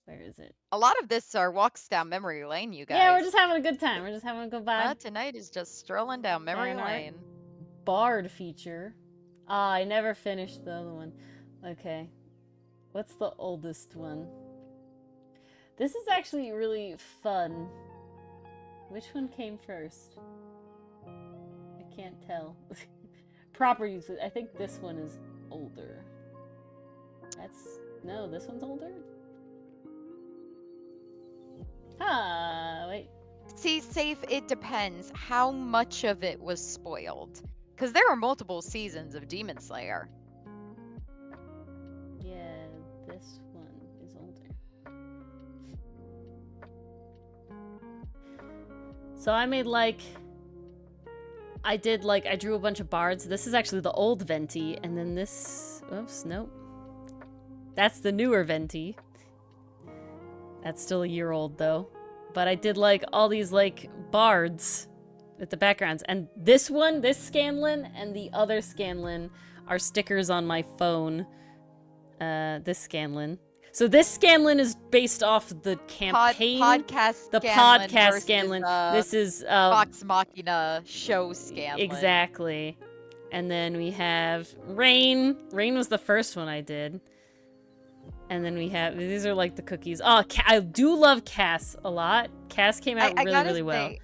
Where is it? A lot of this are walks down memory lane, you guys. Yeah, we're just having a good time. We're just having a good vibe. Tonight is just strolling down memory lane. Bard feature. Ah, I never finished the other one. Okay. What's the oldest one? This is actually really fun. Which one came first? I can't tell. Properties. I think this one is older. No, this one's older? Ah, wait. See, safe, it depends how much of it was spoiled. Because there are multiple seasons of Demon Slayer. Yeah, this one is older. So I made like... I drew a bunch of bards. This is actually the old Venti, and then this... Oops, nope. That's the newer Venti. That's still a year old, though. But I did, like, all these, like, bards with the backgrounds. And this one, this Scanlan, and the other Scanlan are stickers on my phone. This Scanlan. So this Scanlan is based off the campaign. Podcast the Scanlan podcast versus, Scanlan. This is Vox Machina show Scanlan. Exactly. And then we have Rain. Rain was the first one I did. And then we have, these are like the cookies. Oh, I do love Cass a lot. Cass came out really well.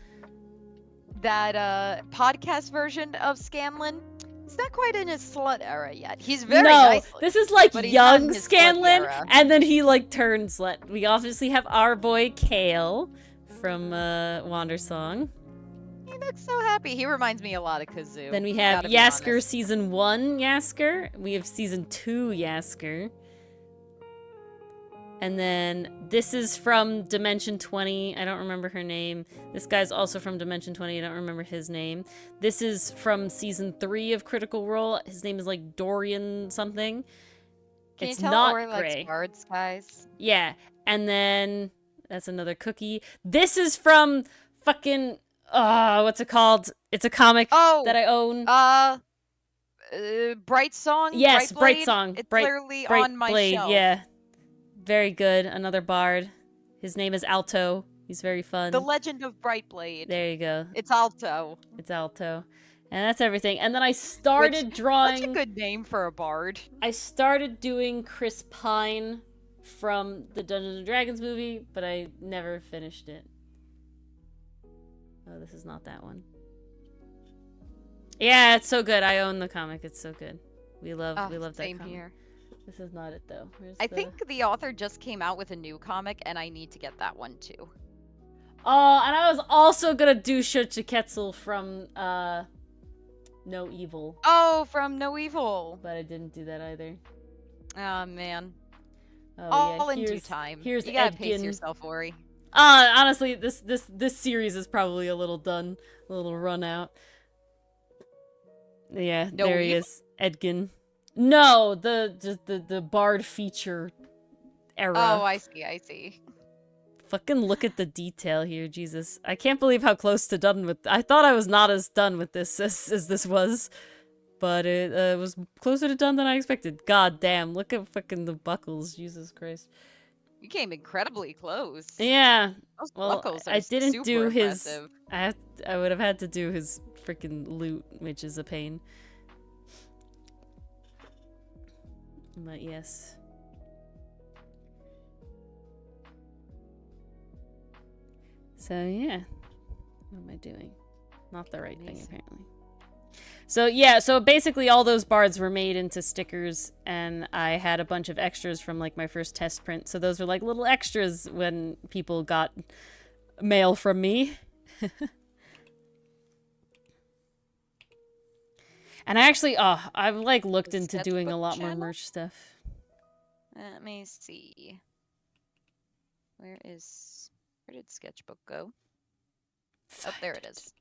That podcast version of Scanlan, he's not quite in his slut era yet. He's very nice. This is like young Scanlan, and then he like turns slut. We obviously have our boy Kale from Wandersong. He looks so happy. He reminds me a lot of Kazoo. Then we have Yasker season 1 Yasker. We have season 2 Yasker. And then this is from Dimension 20. I don't remember her name. This guy's also from Dimension 20. I don't remember his name. This is from season 3 of Critical Role. His name is like Dorian something. Can it's you tell not Ori gray. likes bards, guys? Yeah. And then that's another cookie. This is from fucking what's it called? It's a comic that I own. Bright Song? Yes, Bright Song. It's clearly Bright on my Blade, shelf. yeah. Very good. Another bard. His name is Alto. He's very fun. The Legend of Bright Blade. There you go. It's Alto. It's Alto. And that's everything. And then I started drawing... Such a good name for a bard. I started doing Chris Pine from the Dungeons & Dragons movie, but I never finished it. Oh, this is not that one. Yeah, it's so good. I own the comic. It's so good. We love that comic. Same here. This is not it, though. I think the author just came out with a new comic, and I need to get that one, too. Oh, and I was also gonna do Shochiketzel from, No Evil. Oh, from No Evil. But I didn't do that either. Oh, man. Oh, All yeah. in due time. Here's you gotta Edgin. pace yourself, Ori. Honestly, this series is probably a little done. A little run out. Yeah, No there he Evil? is. Edgin. No, the bard feature era. Oh, I see. Fucking look at the detail here, Jesus. I can't believe how close to done with... I thought I was not as done with this as this was. But it was closer to done than I expected. God damn, look at fucking the buckles. Jesus Christ. You came incredibly close. Yeah. Those Well, buckles are I didn't super do his... impressive. I would have had to do his freaking loot, which is a pain. But yes. So yeah. What am I doing? Not the right thing, apparently. So yeah, so basically all those bards were made into stickers, and I had a bunch of extras from like my first test print. So those were like little extras when people got mail from me. And I actually, I've like looked into doing a lot more merch stuff. Let me see. Where did Sketchbook go? Oh, there it is.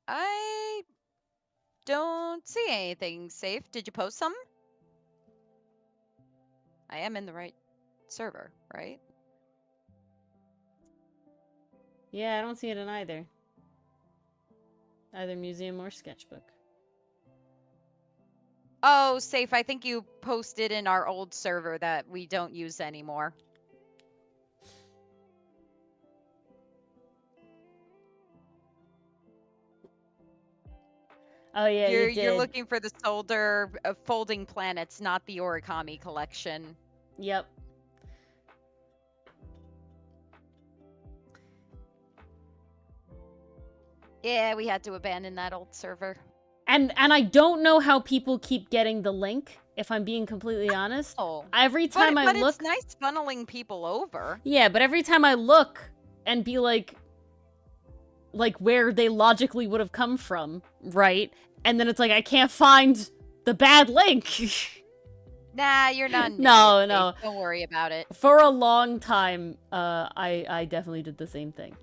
I don't see anything safe. Did you post some? I am in the right server, right? Yeah, I don't see it in either. Either museum or sketchbook. Oh, safe. I think you posted in our old server that we don't use anymore. Oh yeah, you did. You're looking for the Solder Folding Planets, not the Origami collection. Yep. Yeah, we had to abandon that old server. And I don't know how people keep getting the link, if I'm being completely honest. Oh. Every time I but look... it's nice funneling people over. Yeah, but every time I look and be like where they logically would have come from, right? And then it's like, I can't find the bad link. Nah, you're not. No. Don't worry about it. For a long time, I definitely did the same thing.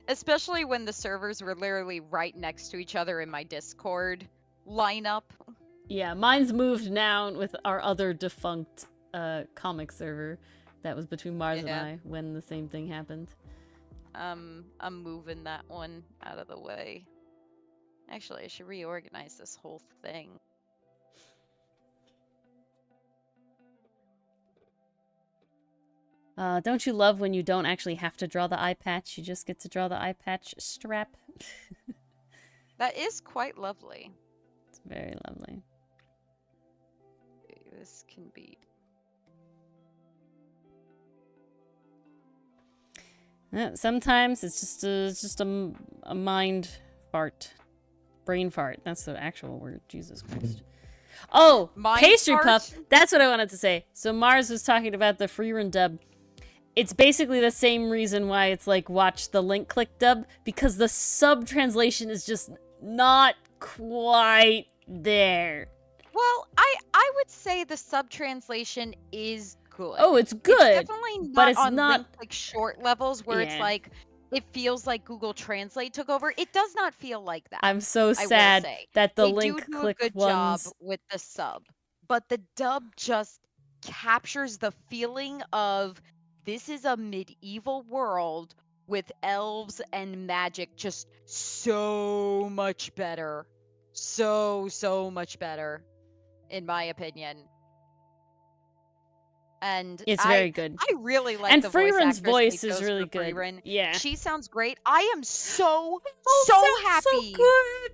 Especially when the servers were literally right next to each other in my Discord lineup. Yeah, mine's moved now with our other defunct comic server that was between Mars and I when the same thing happened. I'm moving that one out of the way. Actually, I should reorganize this whole thing. Don't you love when you don't actually have to draw the eye patch? You just get to draw the eye patch strap. That is quite lovely. It's very lovely. This can be... Sometimes it's just a mind fart. Brain fart. That's the actual word. Jesus Christ. Oh! Mind Pastry fart? Puff! That's what I wanted to say. So Mars was talking about the free run dub. It's basically the same reason why it's like watch the link click dub, because the sub translation is just not quite there. Well, I would say the sub translation is good. Oh, it's good. It's definitely not but it's on not link, like short levels where it's like it feels like Google Translate took over. It does not feel like that. I'm so sad that the link click do a good ones job with the sub, but the dub just captures the feeling of this is a medieval world with elves and magic, just so much better. So much better, in my opinion. And it's very good. I really like and the Freerun's voice is really good. Freerun. Yeah. She sounds great. I am so happy. So good.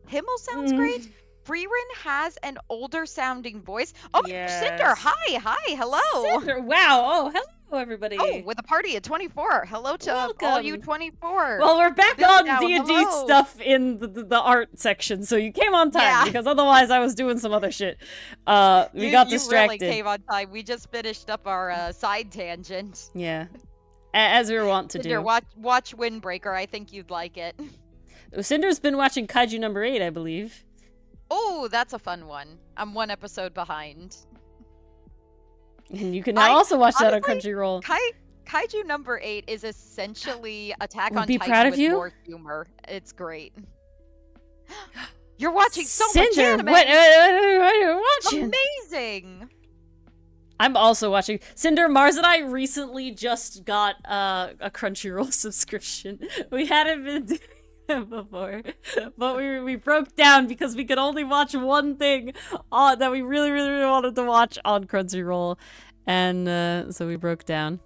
Himmel sounds great. Freerun has an older sounding voice. Oh, Cinder, hi, hello. Cinder, wow, oh, hello everybody. Oh, with a party at 24. Hello to all you 24. Well, we're back on D&D hello. stuff in the art section, so you came on time, because otherwise I was doing some other shit. We got distracted. You really came on time. We just finished up our side tangent. Yeah, as we were wont to do. Watch Windbreaker. I think you'd like it. Cinder's been watching Kaiju number 8, I believe. Oh, that's a fun one. I'm one episode behind. And you can now also watch that on honestly, Crunchyroll. Kaiju number 8 is essentially Attack on be Titan proud of with you. more humor. It's great. You're watching so Cinder, much anime. what are you watching? Amazing. I'm also watching. Cinder, Mars and I recently just got a Crunchyroll subscription. We hadn't been doing it before, but we broke down because we could only watch one thing that we really wanted to watch on Crunchyroll, and so we broke down.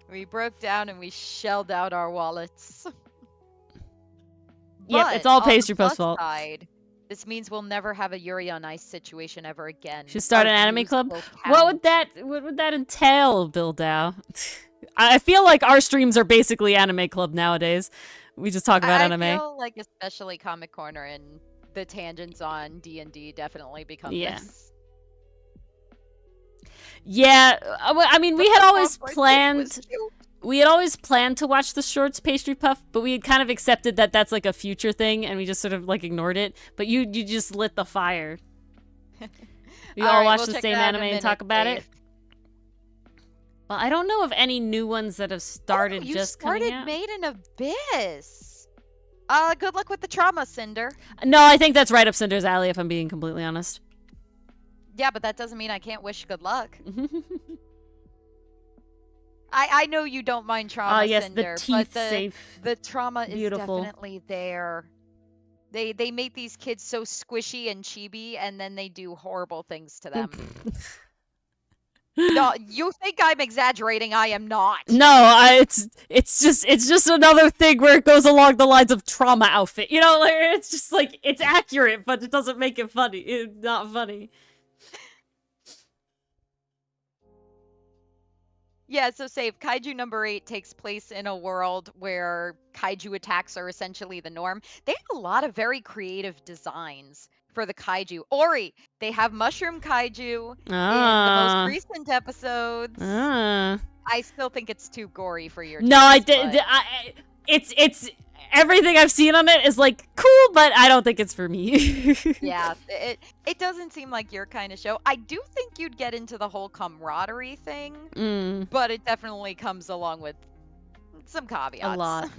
We broke down and we shelled out our wallets. Yep, it's all Pastry Puff's fault. This means we'll never have a Yuri on Ice situation ever again. Should start an anime club? What would that entail, Bill Dow? I feel like our streams are basically anime club nowadays. We just talk about anime. I feel like especially Comic Corner and the tangents on D&D definitely become this. Yeah, I mean, we had always planned... We had always planned to watch the shorts Pastry Puff, but we had kind of accepted that that's like a future thing, and we just sort of like ignored it. But you just lit the fire. We all watched the same anime and talk about it. Well, I don't know of any new ones that have started just coming out. Made in Abyss. Good luck with the trauma, Cinder. No, I think that's right up Cinder's alley, if I'm being completely honest. Yeah, but that doesn't mean I can't wish good luck. I know you don't mind trauma, yes, Cinder, the teeth but safe. The trauma is Beautiful. definitely there. They make these kids so squishy and chibi, and then they do horrible things to them. No, you think I'm exaggerating? I am not. No, it's just another thing where it goes along the lines of trauma outfit. You know, like, it's just like it's accurate, but it doesn't make it funny. It's not funny. Yeah, so save Kaiju number 8 takes place in a world where kaiju attacks are essentially the norm. They have a lot of very creative designs for the kaiju. Ori, they have mushroom kaiju in the most Ah. recent episodes. Ah. I still think it's too gory for your No, I taste, did. but- It's everything I've seen on it is like cool, but I don't think it's for me. Yeah, it doesn't seem like your kind of show. I do think you'd get into the whole camaraderie thing, Mm, but it definitely comes along with some caveats. a lot.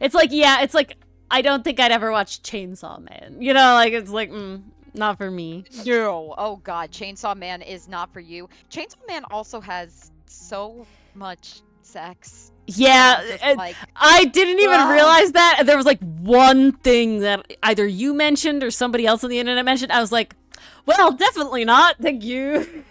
It's like, yeah, it's like I don't think I'd ever watch Chainsaw Man. You know, like it's like not for me. No. Oh god, Chainsaw Man is not for you. Chainsaw Man also has so much sex. Yeah, Just like, I didn't even ugh. realize that. And there was like one thing that either you mentioned or somebody else on the internet mentioned. I was like, well, definitely not. Thank you.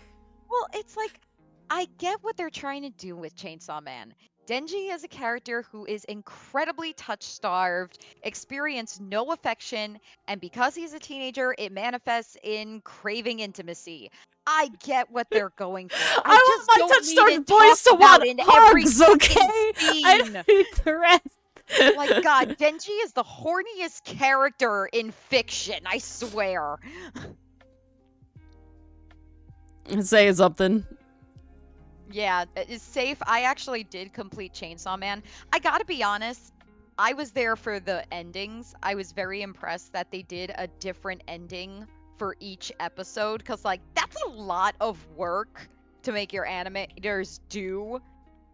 Well, it's like, I get what they're trying to do with Chainsaw Man. Denji is a character who is incredibly touch-starved, experienced no affection, and because he's a teenager, it manifests in craving intimacy. I get what they're going for. I just want my don't touch-starved need it boys to talked about want in every hugs, fucking okay? scene. I don't need the rest. Like, God, Denji is the horniest character in fiction, I swear. Say something. Yeah, it's safe. I actually did complete Chainsaw Man. I gotta be honest, I was there for the endings. I was very impressed that they did a different ending for each episode, because, like, that's a lot of work to make your animators do.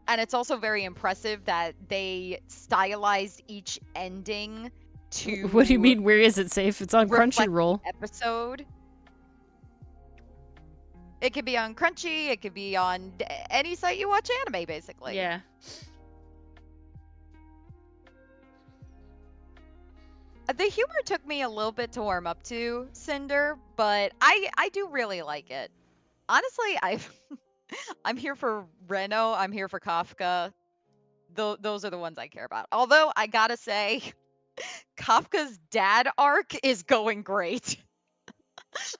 And it's also very impressive that they stylized each ending to What do you mean, where is it safe? It's on reflect the Crunchyroll. episode. It could be on Crunchy, it could be on any site you watch anime, basically. Yeah. The humor took me a little bit to warm up to, Cinder, but I do really like it. Honestly, I'm here for Reno, I'm here for Kafka. Those are the ones I care about. Although, I gotta say, Kafka's dad arc is going great.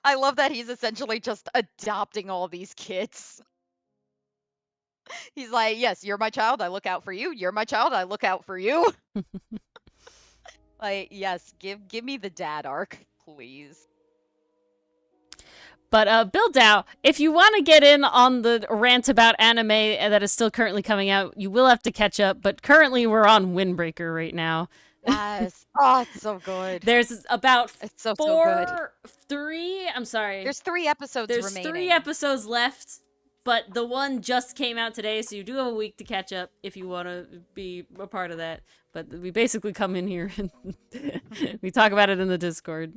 I love that he's essentially just adopting all these kids. He's like, yes, you're my child, I look out for you. You're my child, I look out for you. Like, yes, give me the dad arc, please. But Bill Dow, if you want to get in on the rant about anime that is still currently coming out, you will have to catch up. But currently, we're on Windbreaker right now. Yes. Oh, it's so good. There's about It's so good. three. I'm sorry. There's 3 episodes There's remaining. 3 episodes left, but the one just came out today, so you do have a week to catch up if you want to be a part of that. But we basically come in here and we talk about it in the Discord.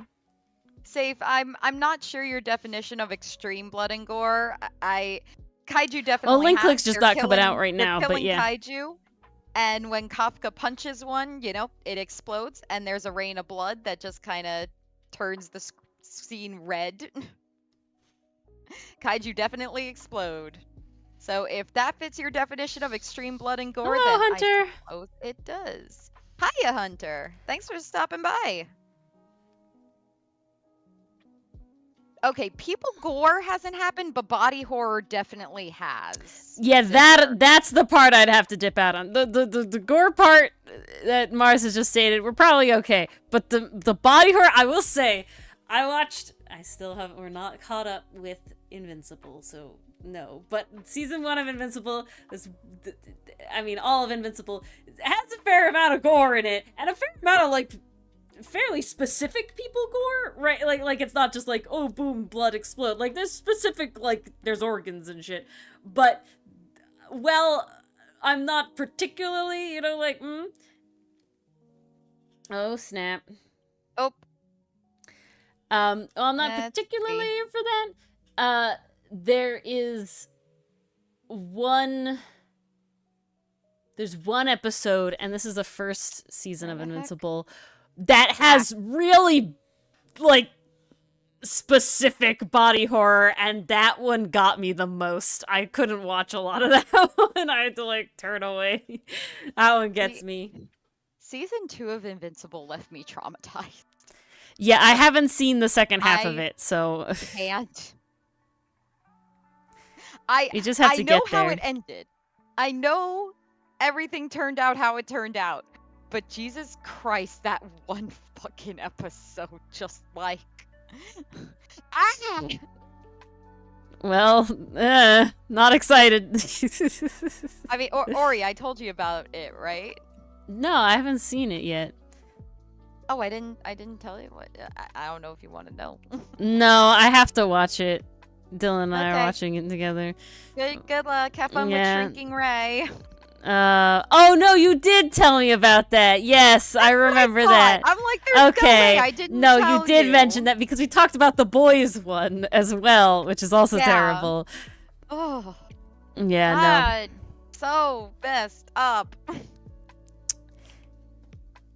Safe. I'm not sure your definition of extreme blood and gore. Kaiju definitely. Well, Link has. Click's just They're not coming out killing- right they're now, but killing yeah. Kaiju, and when Kafka punches one, you know, it explodes, and there's a rain of blood that just kind of turns the scene red. Kaiju definitely explode. So if that fits your definition of extreme blood and gore, Hello, then Hunter. I suppose it does. Hiya, Hunter. Thanks for stopping by. Okay, people gore hasn't happened, but body horror definitely has. Yeah, that's the part I'd have to dip out on. The gore part that Mars has just stated, we're probably okay. But the body horror, I will say, we're not caught up with Invincible, so no. But season 1 of Invincible all of Invincible has a fair amount of gore in it, and a fair amount of, like, fairly specific people gore, right? Like it's not just like, oh, boom, blood explode. Like, there's specific, like, there's organs and shit. But, well, I'm not particularly, like, Oh, snap. Oh. I'm not Let's particularly for that. There's one episode, and this is the first season of Invincible, that has really, like, specific body horror, and that one got me the most. I couldn't watch a lot of that one. I had to, like, turn away. That one gets me. Season 2 of Invincible left me traumatized. Yeah, I haven't seen the second half of it, so... Can't. You just have to get there. I know how it ended. I know everything turned out how it turned out, but Jesus Christ, that one fucking episode, just like, ah! Well, not excited. I mean, Ori, I told you about it, right? No, I haven't seen it yet. Oh, I didn't tell you what. I don't know if you want to know. No, I have to watch it. Dylan and I are Okay. watching it together. Good luck. Have fun with Yeah. Shrinking Ray. Oh no, you did tell me about that. Yes, I remember that. I'm like, there's Okay. no way I didn't No, tell you did mention that because we talked about the boys one as well, which is also Yeah. terrible. Oh, Yeah, God. So messed up.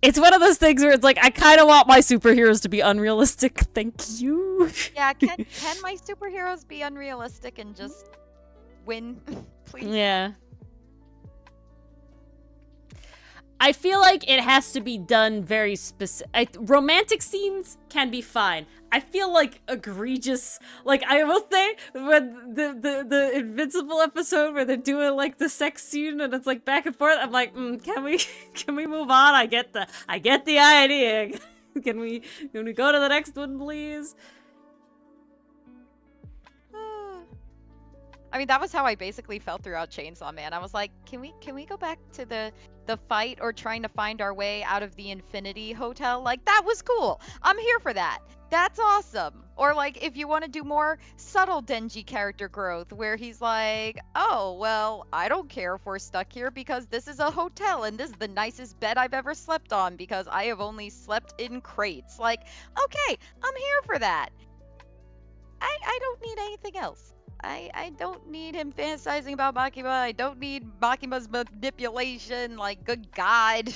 It's one of those things where it's like, I kind of want my superheroes to be unrealistic. Thank you. Yeah, can my superheroes be unrealistic and just win, please? Yeah. I feel like it has to be done very specific. Romantic scenes can be fine. I feel like egregious, like I will say, when the Invincible episode where they're doing like the sex scene and it's like back and forth, I'm like, can we move on? I get the idea. Can we go to the next one, please? I mean, that was how I basically felt throughout Chainsaw Man. I was like, can we go back to the fight or trying to find our way out of the Infinity Hotel? Like, that was cool. I'm here for that. That's awesome. Or like, if you want to do more subtle Denji character growth, where he's like, oh, well, I don't care if we're stuck here because this is a hotel and this is the nicest bed I've ever slept on because I have only slept in crates. Like, okay, I'm here for that. I don't need anything else. I don't need him fantasizing about Makima. I don't need Makima's manipulation. Like, good God.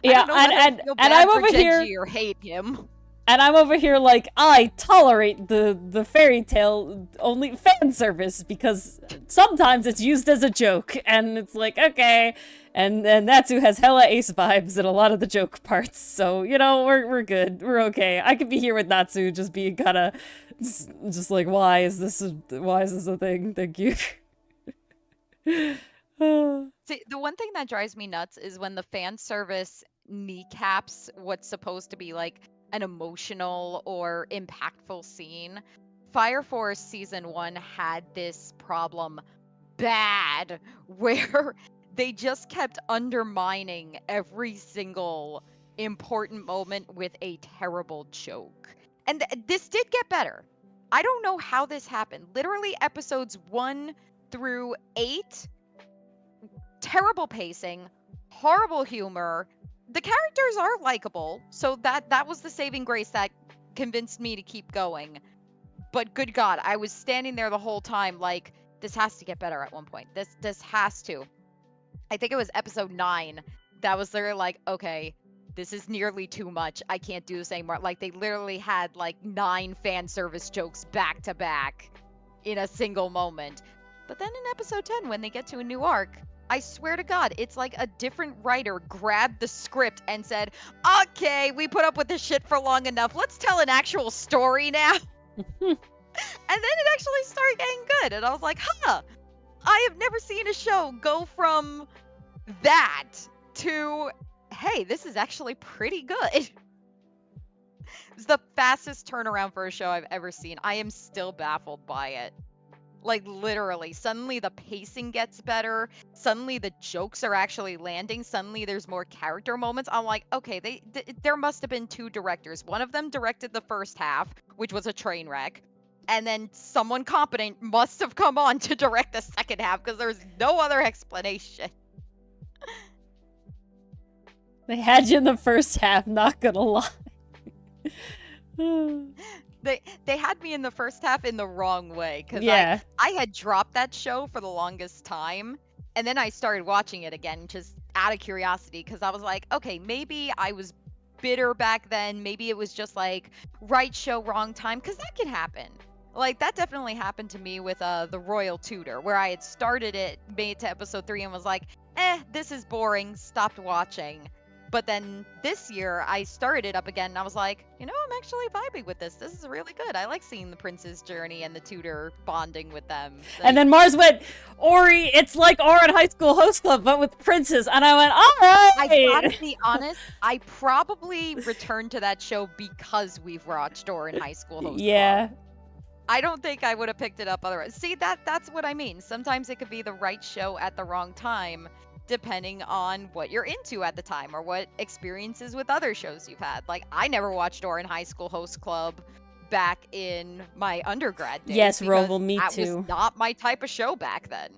Yeah, and I'm over here or hate him. And I'm over here like, I tolerate the fairy tale only fan service because sometimes it's used as a joke, and it's like, okay, and Natsu has hella Ace vibes in a lot of the joke parts, so you know we're good, we're okay. I could be here with Natsu just being kind of just like, why is this a thing? Thank you. See, the one thing that drives me nuts is when the fan service kneecaps what's supposed to be like an emotional or impactful scene. Fire Force Season 1 had this problem bad where they just kept undermining every single important moment with a terrible joke. And this did get better. I don't know how this happened. Literally episodes 1 through 8, terrible pacing, horrible humor. The characters are likable, so that was the saving grace that convinced me to keep going. But good God, I was standing there the whole time like, this has to get better at one point. This has to. I think it was episode 9 that was literally like, okay, this is nearly too much. I can't do this anymore. Like, they literally had like 9 fan service jokes back to back in a single moment. But then in episode 10, when they get to a new arc, I swear to God, it's like a different writer grabbed the script and said, okay, we put up with this shit for long enough. Let's tell an actual story now. And then it actually started getting good. And I was like, huh, I have never seen a show go from that to, hey, this is actually pretty good. It's the fastest turnaround for a show I've ever seen. I am still baffled by it. Like, literally, suddenly the pacing gets better. Suddenly the jokes are actually landing. Suddenly there's more character moments. I'm like, okay, there must have been 2 directors. One of them directed the first half, which was a train wreck. And then someone competent must have come on to direct the second half because there's no other explanation. They had you in the first half, not gonna lie. They had me in the first half in the wrong way because Yeah. I had dropped that show for the longest time, and then I started watching it again just out of curiosity because I was like, okay, maybe I was bitter back then. Maybe it was just like right show, wrong time, because that can happen. Like, that definitely happened to me with The Royal Tutor, where I had started it, made it to episode 3, and was like, this is boring, stopped watching. But then this year, I started it up again, and I was like, I'm actually vibing with this. This is really good. I like seeing the prince's journey and the tutor bonding with them. And then Mars went, Ori, it's like Orin High School Host Club, but with princes. And I went, all right. I gotta be honest, I probably returned to that show because we've watched Orin High School Host Club. I don't think I would have picked it up otherwise. See, that's what I mean. Sometimes it could be the right show at the wrong time, depending on what you're into at the time or what experiences with other shows you've had. Like, I never watched Orin High School Host Club back in my undergrad days. Yes, Roval, me too. That was not my type of show back then.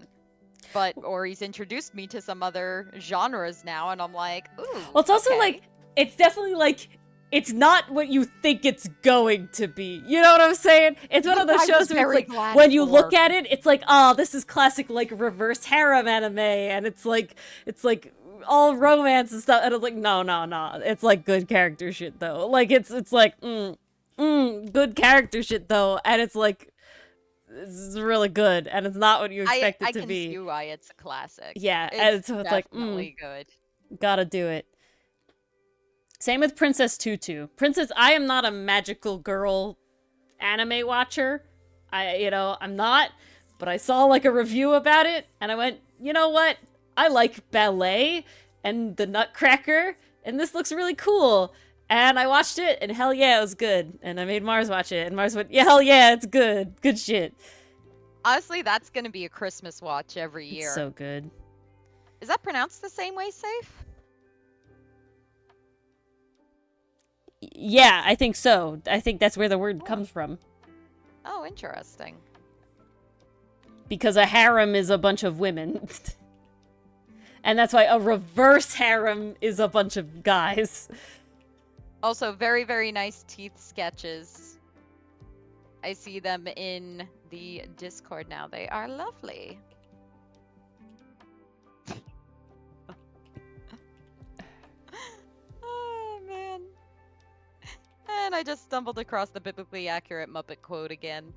But Ori's introduced me to some other genres now, and I'm like, ooh. Well, it's also like, it's definitely like, it's not what you think it's going to be. You know what I'm saying? It's one of those shows where it's like, when you look at it, it's like, oh, this is classic, like, reverse harem anime, and it's like all romance and stuff, and it's like, no. It's like good character shit, though. Like, it's like, good character shit, though, and it's like, it's really good, and it's not what you expect it to be. I can see why it's a classic. Yeah, and so it's like, good. Gotta do it. Same with Princess Tutu. I am not a magical girl anime watcher. I'm not, but I saw like a review about it, and I went, you know what? I like ballet and the Nutcracker, and this looks really cool. And I watched it, and hell yeah, it was good. And I made Mars watch it, and Mars went, yeah, hell yeah, it's good. Good shit. Honestly, that's gonna be a Christmas watch every year. It's so good. Is that pronounced the same way, Safe? Yeah, I think so. I think that's where the word comes from. Oh, interesting. Because a harem is a bunch of women. And that's why a reverse harem is a bunch of guys. Also, very, very nice teeth sketches. I see them in the Discord now. They are lovely. Oh, man. And I just stumbled across the biblically accurate Muppet quote again.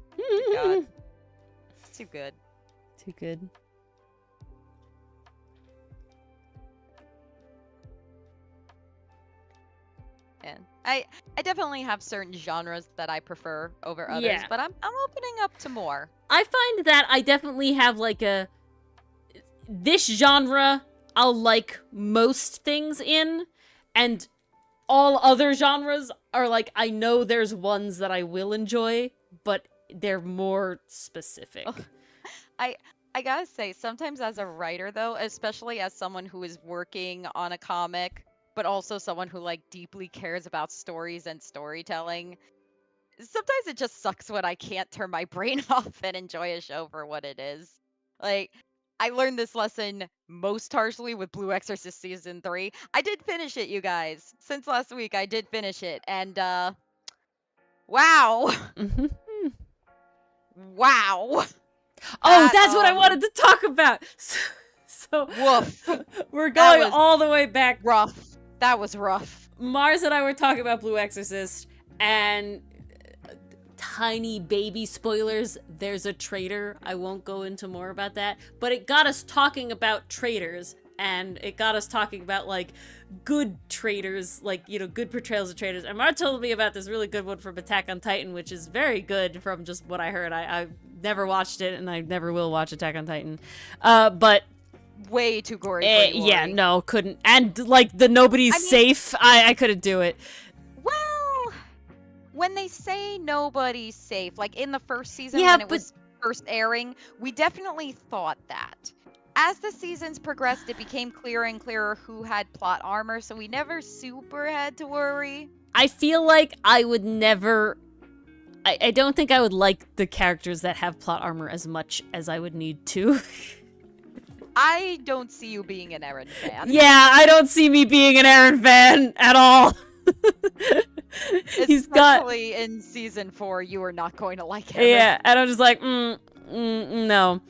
God. It's too good. Too good. And I definitely have certain genres that I prefer over others, but I'm opening up to more. I find that I definitely have like this genre I'll like most things in, and all other genres are like, I know there's ones that I will enjoy, but they're more specific. I gotta say, sometimes as a writer though, especially as someone who is working on a comic, but also someone who like deeply cares about stories and storytelling, sometimes it just sucks when I can't turn my brain off and enjoy a show for what it is. Like, I learned this lesson most harshly with Blue Exorcist Season 3. I did finish it, you guys. Since last week, I did finish it. And, wow. Wow. Oh, that's what I wanted to talk about. So woof. We're going all the way back. Rough. That was rough. Mars and I were talking about Blue Exorcist, and tiny baby spoilers, there's a traitor. I won't go into more about that, but it got us talking about traitors, and it got us talking about like good traitors, like, you know, good portrayals of traitors. And Mara told me about this really good one from Attack on Titan, which is very good from just what I heard. I never watched it, and I never will watch Attack on Titan, but way too gory. Yeah, no, couldn't. And like the nobody's safe, I couldn't do it. Well, when they say nobody's safe, like in the first season when it was first airing, we definitely thought that. As the seasons progressed, it became clearer and clearer who had plot armor, so we never super had to worry. I feel like I would never... I don't think I would like the characters that have plot armor as much as I would need to. I don't see you being an Eren fan. Yeah, I don't see me being an Eren fan at all. Especially in season 4, you are not going to like Eren. Yeah, and I'm just like, no.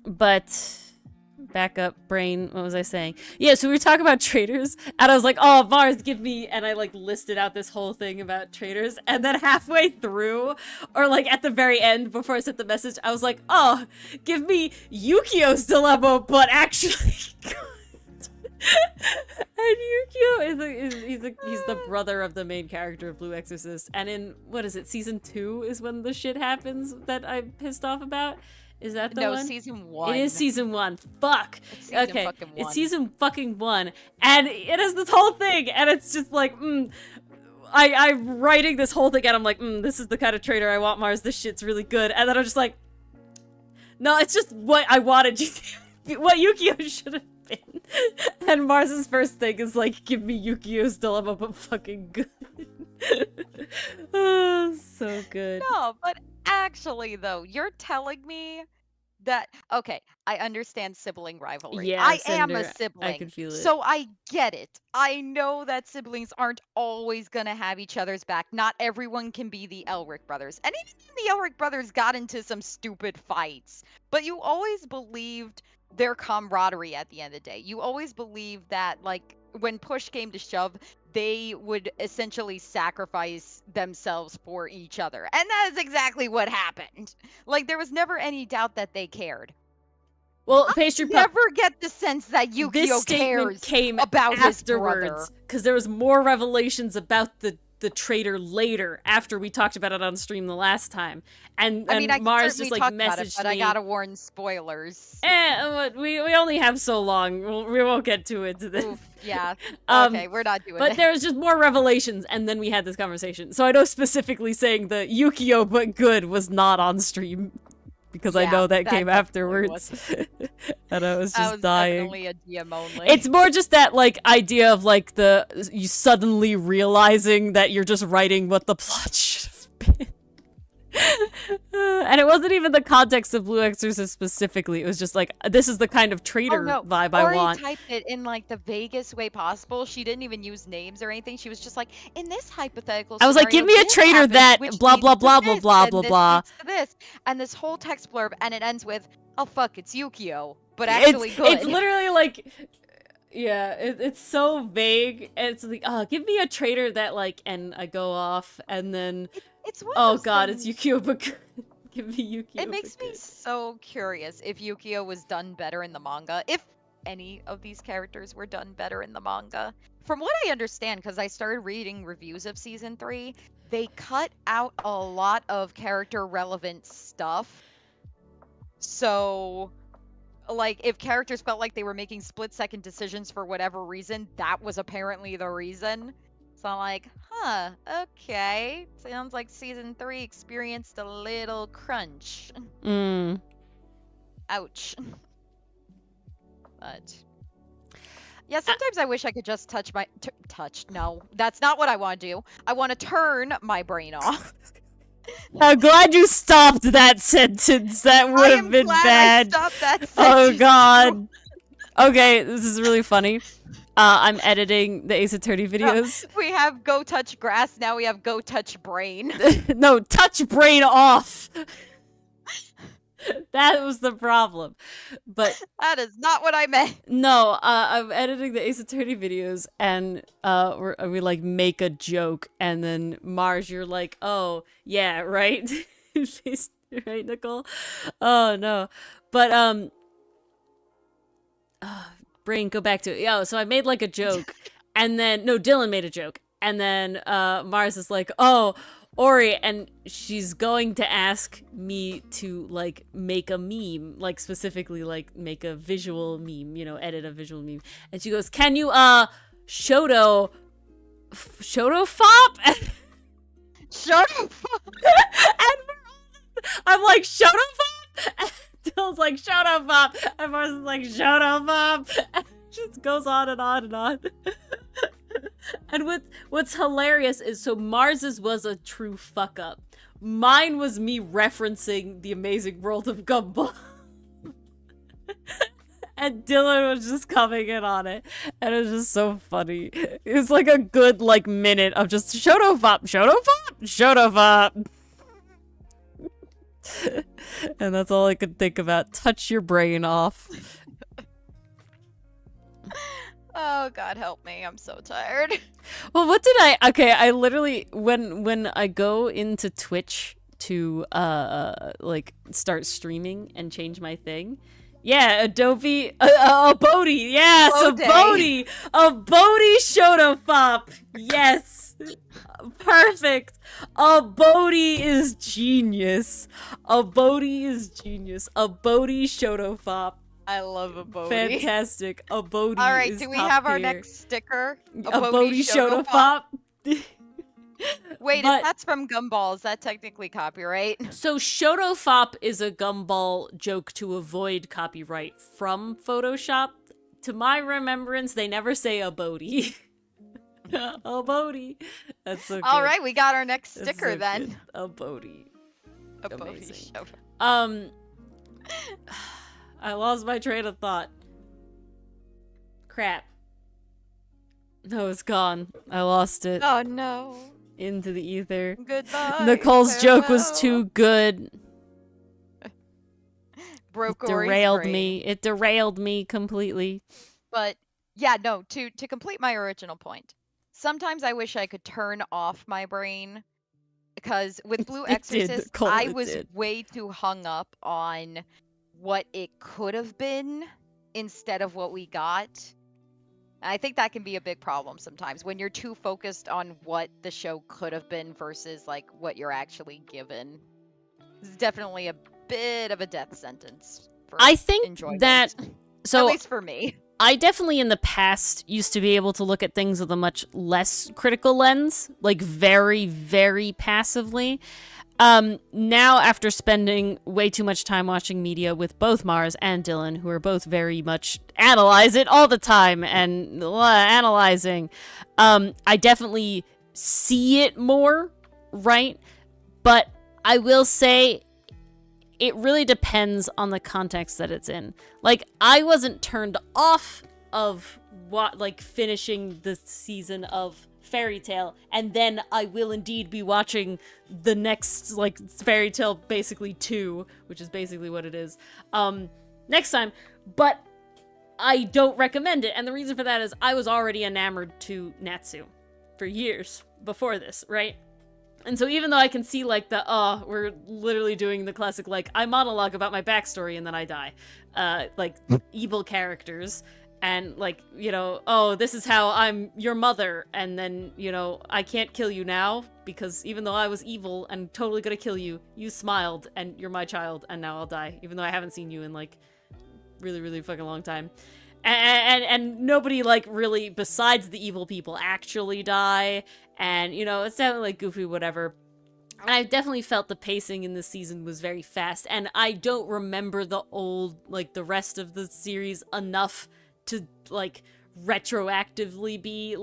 But back up, brain. What was I saying? Yeah, so we were talking about traitors, and I was like, oh, Mars, give me, and I like listed out this whole thing about traitors, and then halfway through, or like at the very end before I sent the message, I was like, oh, give me Yukio's dilemma, but actually And Yukio he's the brother of the main character of Blue Exorcist. And in, what is it, season 2 is when the shit happens that I'm pissed off about? Is that the one? No, season 1. It is season 1. Fuck. It's season okay, fucking 1. it's season fucking 1, and it is this whole thing, and it's just like, I'm writing this whole thing, and I'm like, this is the kind of traitor I want, Mars. This shit's really good, and then I'm just like, no, it's just what I wanted you to, what Yukio should have been. And Mars's first thing is like, give me Yukio's dilemma, but fucking good. Oh, so good. No, but actually, though, you're telling me that, okay, I understand sibling rivalry. Yeah, I am a Cinder, sibling. I can feel it. So I get it. I know that siblings aren't always gonna have each other's back. Not everyone can be the Elric brothers. And even the Elric brothers got into some stupid fights. But you always believed their camaraderie at the end of the day. You always believed that, like, when push came to shove, they would essentially sacrifice themselves for each other. And that is exactly what happened. Like, there was never any doubt that they cared. Well, Pastry I Puff, never get the sense that this Yukio statement cares came about his brother. afterwards, because there was more revelations about the traitor later, after we talked about it on stream the last time. And I mean, I Mars certainly just like talked about it, messaged but me. I gotta warn spoilers. We only have so long. We won't get to it today. Oof, yeah. Okay, we're not doing But it. there was just more revelations, and then we had this conversation. So I know specifically saying the Yukio but good was not on stream, because I know that came afterwards. And I was just dying. Definitely a DM only. It's more just that, like, idea of, like, you suddenly realizing that you're just writing what the plot should have been. And it wasn't even the context of Blue Exorcist specifically. It was just like, this is the kind of traitor vibe I want. Ori typed it in, like, the vaguest way possible. She didn't even use names or anything. She was just like, in this hypothetical I was like, give me a traitor that blah blah blah blah blah blah blah. This and this whole text blurb, and it ends with, oh fuck, it's Yukio, but actually good. It's literally like, yeah, it's so vague. And it's like, oh, give me a traitor that, like, and I go off, and then it's one oh of those god, things. it's Yukio but give me Yukio. It makes me so curious if Yukio was done better in the manga, if any of these characters were done better in the manga. From what I understand, because I started reading reviews of season 3, they cut out a lot of character relevant stuff. So, like, if characters felt like they were making split-second decisions for whatever reason, that was apparently the reason. So I'm like, huh, okay. Sounds like season 3 experienced a little crunch. Ouch. But yeah, sometimes I wish I could just touch my no, that's not what I want to do. I want to turn my brain off. I'm glad you stopped that sentence. That would have been bad. I stopped that Oh sentence. god. Okay, this is really funny. I'm editing the Ace Attorney videos. We have go touch grass, now we have go touch brain. No, touch brain off. That was the problem. But that is not what I meant. no, I'm editing the Ace Attorney videos, and we like make a joke, and then Mars, you're like, oh yeah, right, right, Nicole? Oh no, but brain, go back to it. Yeah, so I made like a joke, and then no, Dylan made a joke, and then Mars is like, oh, Ori, and she's going to ask me to, like, make a meme, like, specifically, like, make a visual meme, you know, edit a visual meme. And she goes, can you, Shoto fop? Shoto fop? And I'm like, Shoto fop? And Dylan's like, Shoto fop. And Mars is like, Shoto fop. And it just goes on and on and on. And what's hilarious is, so Mars's was a true fuck up. Mine was me referencing The Amazing World of Gumball. And Dylan was just coming in on it. And it was just so funny. It was like a good, like, minute of just Shoto fop, Shoto fop, Shoto fop. And that's all I could think about. Touch your brain off. Oh, God help me. I'm so tired. Well, what did I literally, when I go into Twitch to, like, start streaming and change my thing, Yeah, Adobe, a Bodhi. Yes, a Bodhi. A Bodhi Shotofop. Yes. Perfect. A Bodhi is genius. A Bodhi is genius. A Bodhi Shotofop. I love a Bodhi. Fantastic. A Bodhi All right, is do we top have our tier. next sticker? A Bodhi Shotofop. Wait, if that's from Gumball, is that technically copyright? So Shotofop is a Gumball joke to avoid copyright from Photoshop. To my remembrance, they never say a Bodhi. A Bodhi. That's so good. All right, we got our next sticker so then. Good. A Bodhi. A Amazing. Bodhi. I lost my train of thought. Crap. No, it's gone. I lost it. Oh no. Into the ether. Goodbye. Nicole's joke was too good. Broke it derailed me. It derailed me completely. But yeah, no, to complete my original point. Sometimes I wish I could turn off my brain because with Blue Exorcist, I was way too hung up on what it could have been instead of what we got. I think that can be a big problem sometimes when you're too focused on what the show could have been versus like what you're actually given. It's definitely a bit of a death sentence for I think enjoyment. that so at least for me. I definitely in the past used to be able to look at things with a much less critical lens, like very, very passively. Now after spending way too much time watching media with both Mars and Dylan, who are both very much analyze it all the time and analyzing, I definitely see it more, right? But I will say it really depends on the context that it's in. Like, I wasn't turned off of finishing the season of Fairy Tail, and then I will indeed be watching the next, Fairy Tail basically 2, which is basically what it is, next time, but I don't recommend it, and the reason for that is I was already enamored to Natsu for years before this, right? And so even though I can see, we're literally doing the classic, I monologue about my backstory and then I die, evil characters, and, this is how I'm your mother, and then, I can't kill you now, because even though I was evil and totally gonna kill you, you smiled, and you're my child, and now I'll die, even though I haven't seen you in, really, really fucking long time. And nobody, really, besides the evil people, actually die. And, it's definitely, goofy, whatever. And I definitely felt the pacing in this season was very fast. And I don't remember the old, the rest of the series enough to, retroactively be,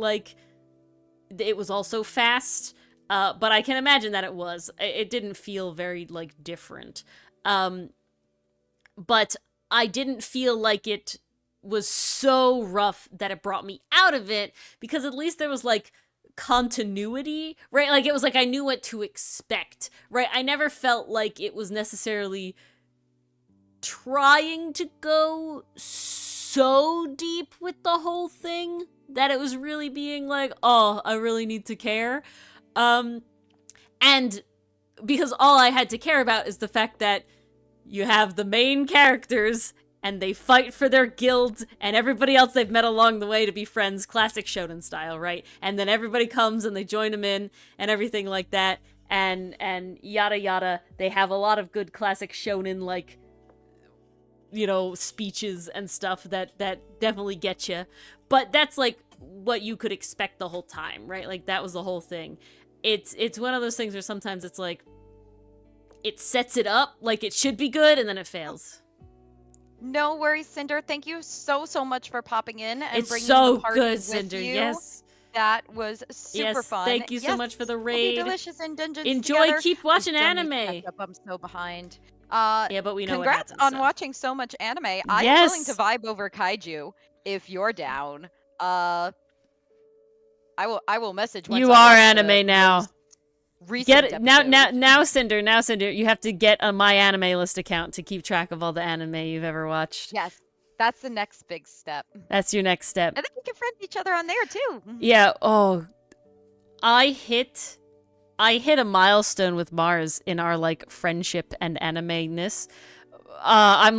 it was also fast. But I can imagine that it was. It didn't feel very, different. But I didn't feel like it was so rough that it brought me out of it, because at least there was continuity, right? It was I knew what to expect, right? I never felt like it was necessarily trying to go so deep with the whole thing that it was really being oh, I really need to care. And because all I had to care about is the fact that you have the main characters and they fight for their guild, and everybody else they've met along the way to be friends, classic shonen style, right? And then everybody comes and they join them in, and everything like that, and yada yada. They have a lot of good classic shonen, speeches and stuff that definitely get you. But that's, what you could expect the whole time, right? That was the whole thing. It's one of those things where sometimes it's it sets it up like it should be good, and then it fails. No worries, Cinder. Thank you so much for popping in and bringing so the party good, with Cinder. you. Yes, that was super fun. Thank you so much for the raid. We'll be delicious in dungeons Enjoy. Together. Keep watching I anime. I'm so behind. Yeah, but we know. Congrats what happens, on watching so much anime. I'm willing to vibe over kaiju if you're down. I will message. Once you I are anime now. Get it now, Cinder. Now, Cinder, you have to get a My Anime List account to keep track of all the anime you've ever watched. Yes, that's the next big step. That's your next step. I think we can friend each other on there too. Yeah. Oh, I hit a milestone with Mars in our friendship and anime-ness. I'm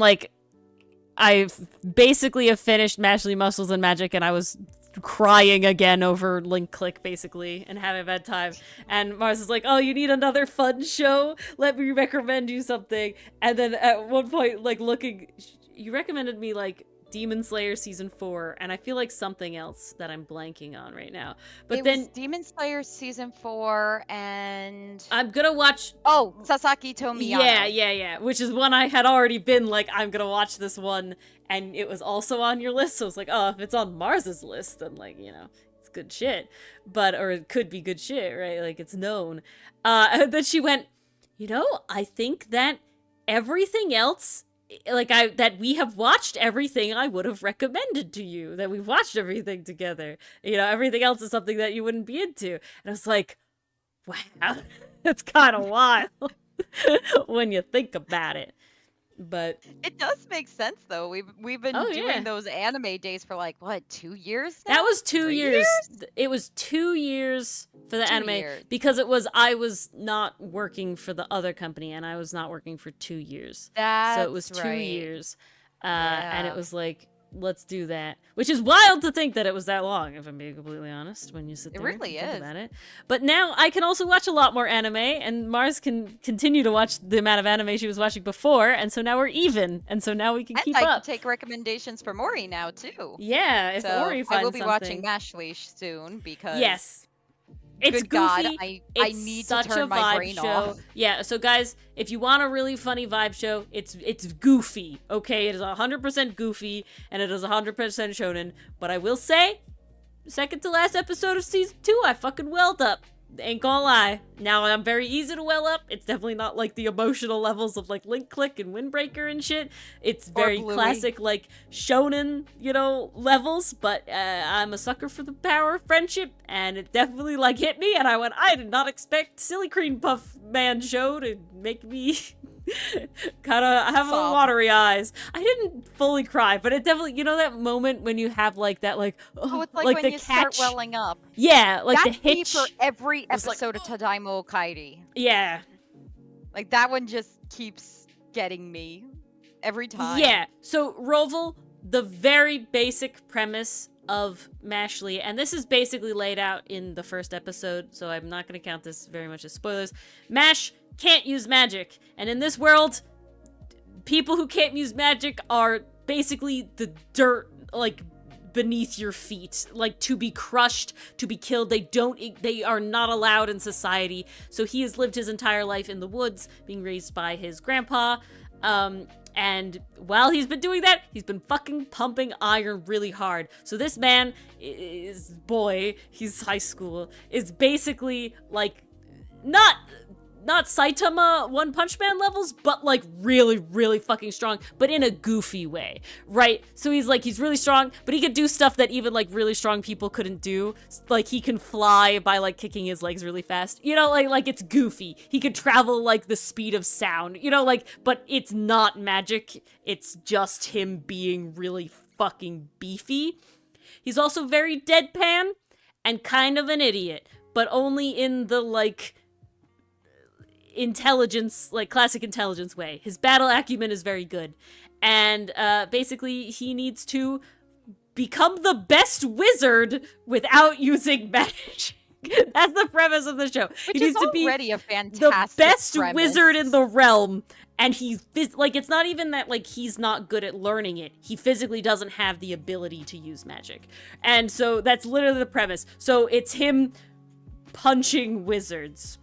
I basically have finished Mashley Muscles and Magic, and I was crying again over Link Click, basically, and having a bad time. And Mars is like, oh, you need another fun show? Let me recommend you something. And then at one point, like, you recommended me, like, Demon Slayer Season 4, and I feel like something else that I'm blanking on right now. But it then was Demon Slayer Season 4, and... I'm gonna watch... Oh, Sasaki Tomiyano. Yeah. Which is one I had already been like, I'm gonna watch this one, and it was also on your list, so it's like, oh, if it's on Mars's list, then, like, you know, it's good shit. Or it could be good shit, right? Like, it's known. And then she went, you know, I think that everything else... Like, that we have watched everything I would have recommended to you. That we've watched everything together. You know, everything else is something that you wouldn't be into. And I was like, wow, that's kind of wild when you think about it. But it does make sense, though. We've been doing those anime days for, like, what, 2 years now? That was 2 years. years. It was 2 years for the 2 anime years. because I was not working for the other company, and I was not working for 2 years. That's so it was 2 right. years. And it was like, let's do that. Which is wild to think that it was that long, if I'm being completely honest, when you sit there It really and think is. about it. But now I can also watch a lot more anime, and Mars can continue to watch the amount of anime she was watching before, and so now we're even, and so now we can keep I up. can take recommendations for Mori now, too. Yeah, if So Ori finds I will be something. watching Mashley soon, because... Yes. It's good goofy. God, I need to such turn a my vibe brain show. off. Yeah, so guys, if you want a really funny vibe show, it's goofy, okay? It is 100% goofy, and it is 100% shonen. But I will say, second to last episode of season 2, I fucking welled up. Ain't gonna lie. Now, I'm very easy to well up. It's definitely not like the emotional levels of like Link Click and Windbreaker and shit. It's very classic like shonen, you know, levels. But I'm a sucker for the power of friendship, and it definitely like hit me. And I went, I did not expect Silly Cream Puff Man show to make me kind of have a watery eyes. I didn't fully cry, but it definitely, you know, that moment when you have like that, like, Oh, it's like when the you catch. start welling up. Yeah, like That's the me hitch. for every was like, episode of Tadaimo Kairi. Yeah. Like, that one just keeps getting me every time. Yeah. So, Roval, the very basic premise of Mashley, and this is basically laid out in the first episode, so I'm not going to count this very much as spoilers. Mash can't use magic, and in this world, people who can't use magic are basically the dirt, like, beneath your feet, like, to be crushed, to be killed. They are not allowed in society. So he has lived his entire life in the woods, being raised by his grandpa, and while he's been doing that, he's been fucking pumping iron really hard. So this man he's high school, is basically like not Saitama One Punch Man levels, but like really, really fucking strong, but in a goofy way, right? So he's really strong, but he could do stuff that even like really strong people couldn't do. Like he can fly by like kicking his legs really fast, you know, like it's goofy. He could travel like the speed of sound, you know, like, but it's not magic. It's just him being really fucking beefy. He's also very deadpan and kind of an idiot, but only in the like intelligence, like classic intelligence way. His battle acumen is very good, and basically he needs to become the best wizard without using magic. That's the premise of the show. Which he needs is to be already a fantastic the best premise. wizard in the realm, and he's like, it's not even that like he's not good at learning it. He physically doesn't have the ability to use magic, and so that's literally the premise. So it's him punching wizards,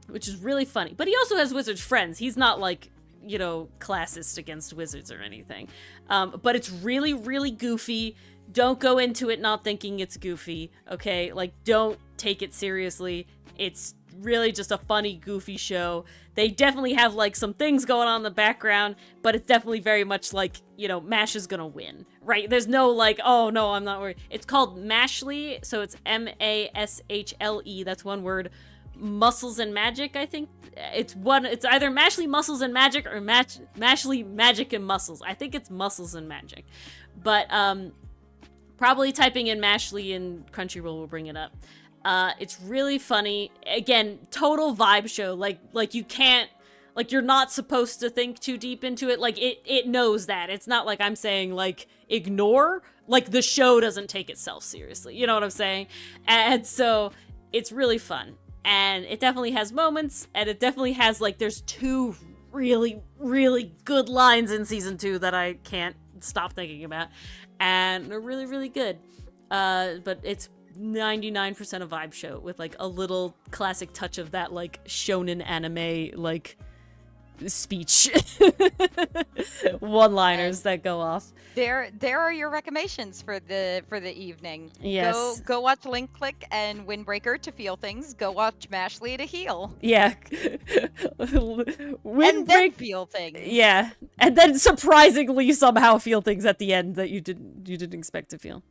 which is really funny. But he also has wizard friends. He's not like, you know, classist against wizards or anything. But it's really, really goofy. Don't go into it not thinking it's goofy, okay? Like, don't take it seriously. It's really just a funny, goofy show. They definitely have, like, some things going on in the background, but it's definitely very much like, you know, Mash is gonna win, right? There's no, like, oh, no, I'm not worried. It's called Mashley, so it's M-A-S-H-L-E. That's one word. Muscles and Magic, I think. It's either Mashley Muscles and Magic or Mashley Magic and Muscles. I think it's Muscles and Magic. But probably typing in Mashley and Crunchyroll will bring it up. It's really funny. Again, total vibe show. Like you can't Like, you're not supposed to think too deep into it. Like, it knows that. It's not like I'm saying, like, ignore. Like, the show doesn't take itself seriously. You know what I'm saying? And so, it's really fun. And it definitely has moments, and it definitely has, like, there's 2 really, really good lines in season 2 that I can't stop thinking about. And they're really, really good. But it's 99% a vibe show with, like, a little classic touch of that, like, shonen anime, like, speech. One-liners that go off. There are your recommendations for the evening. Yes. Go watch Link Click and Windbreaker to feel things. Go watch Mashley to heal. Yeah. And then feel things. Yeah. And then surprisingly somehow feel things at the end that you didn't expect to feel.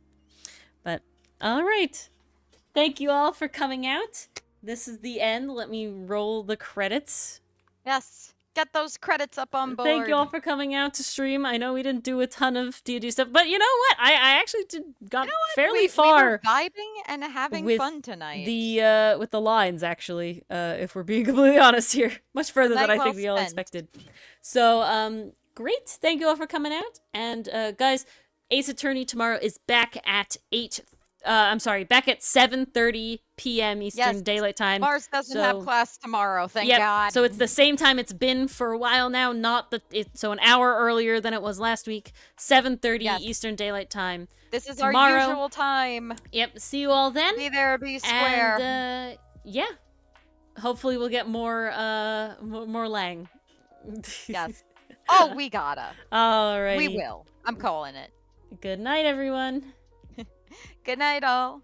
But all right. Thank you all for coming out. This is the end. Let me roll the credits. Yes. Get those credits up on board. Thank you all for coming out to stream. I know we didn't do a ton of D&D stuff, but you know what? I actually got fairly far. We were vibing and having fun tonight. With the lines, actually, if we're being completely honest here. Much further than I think we all expected. So, great. Thank you all for coming out. And, guys, Ace Attorney tomorrow is back at back at 7:30 p.m. Eastern Daylight Time. Mars doesn't have class tomorrow, thank God. So it's the same time it's been for a while now, so an hour earlier than it was last week. 7:30 Eastern Daylight Time. This is tomorrow. Our usual time. Yep, see you all then. Be there, be square. And, yeah. Hopefully we'll get more Lang. Yes. Oh, we gotta. All right. We will. I'm calling it. Good night, everyone. Good night, all.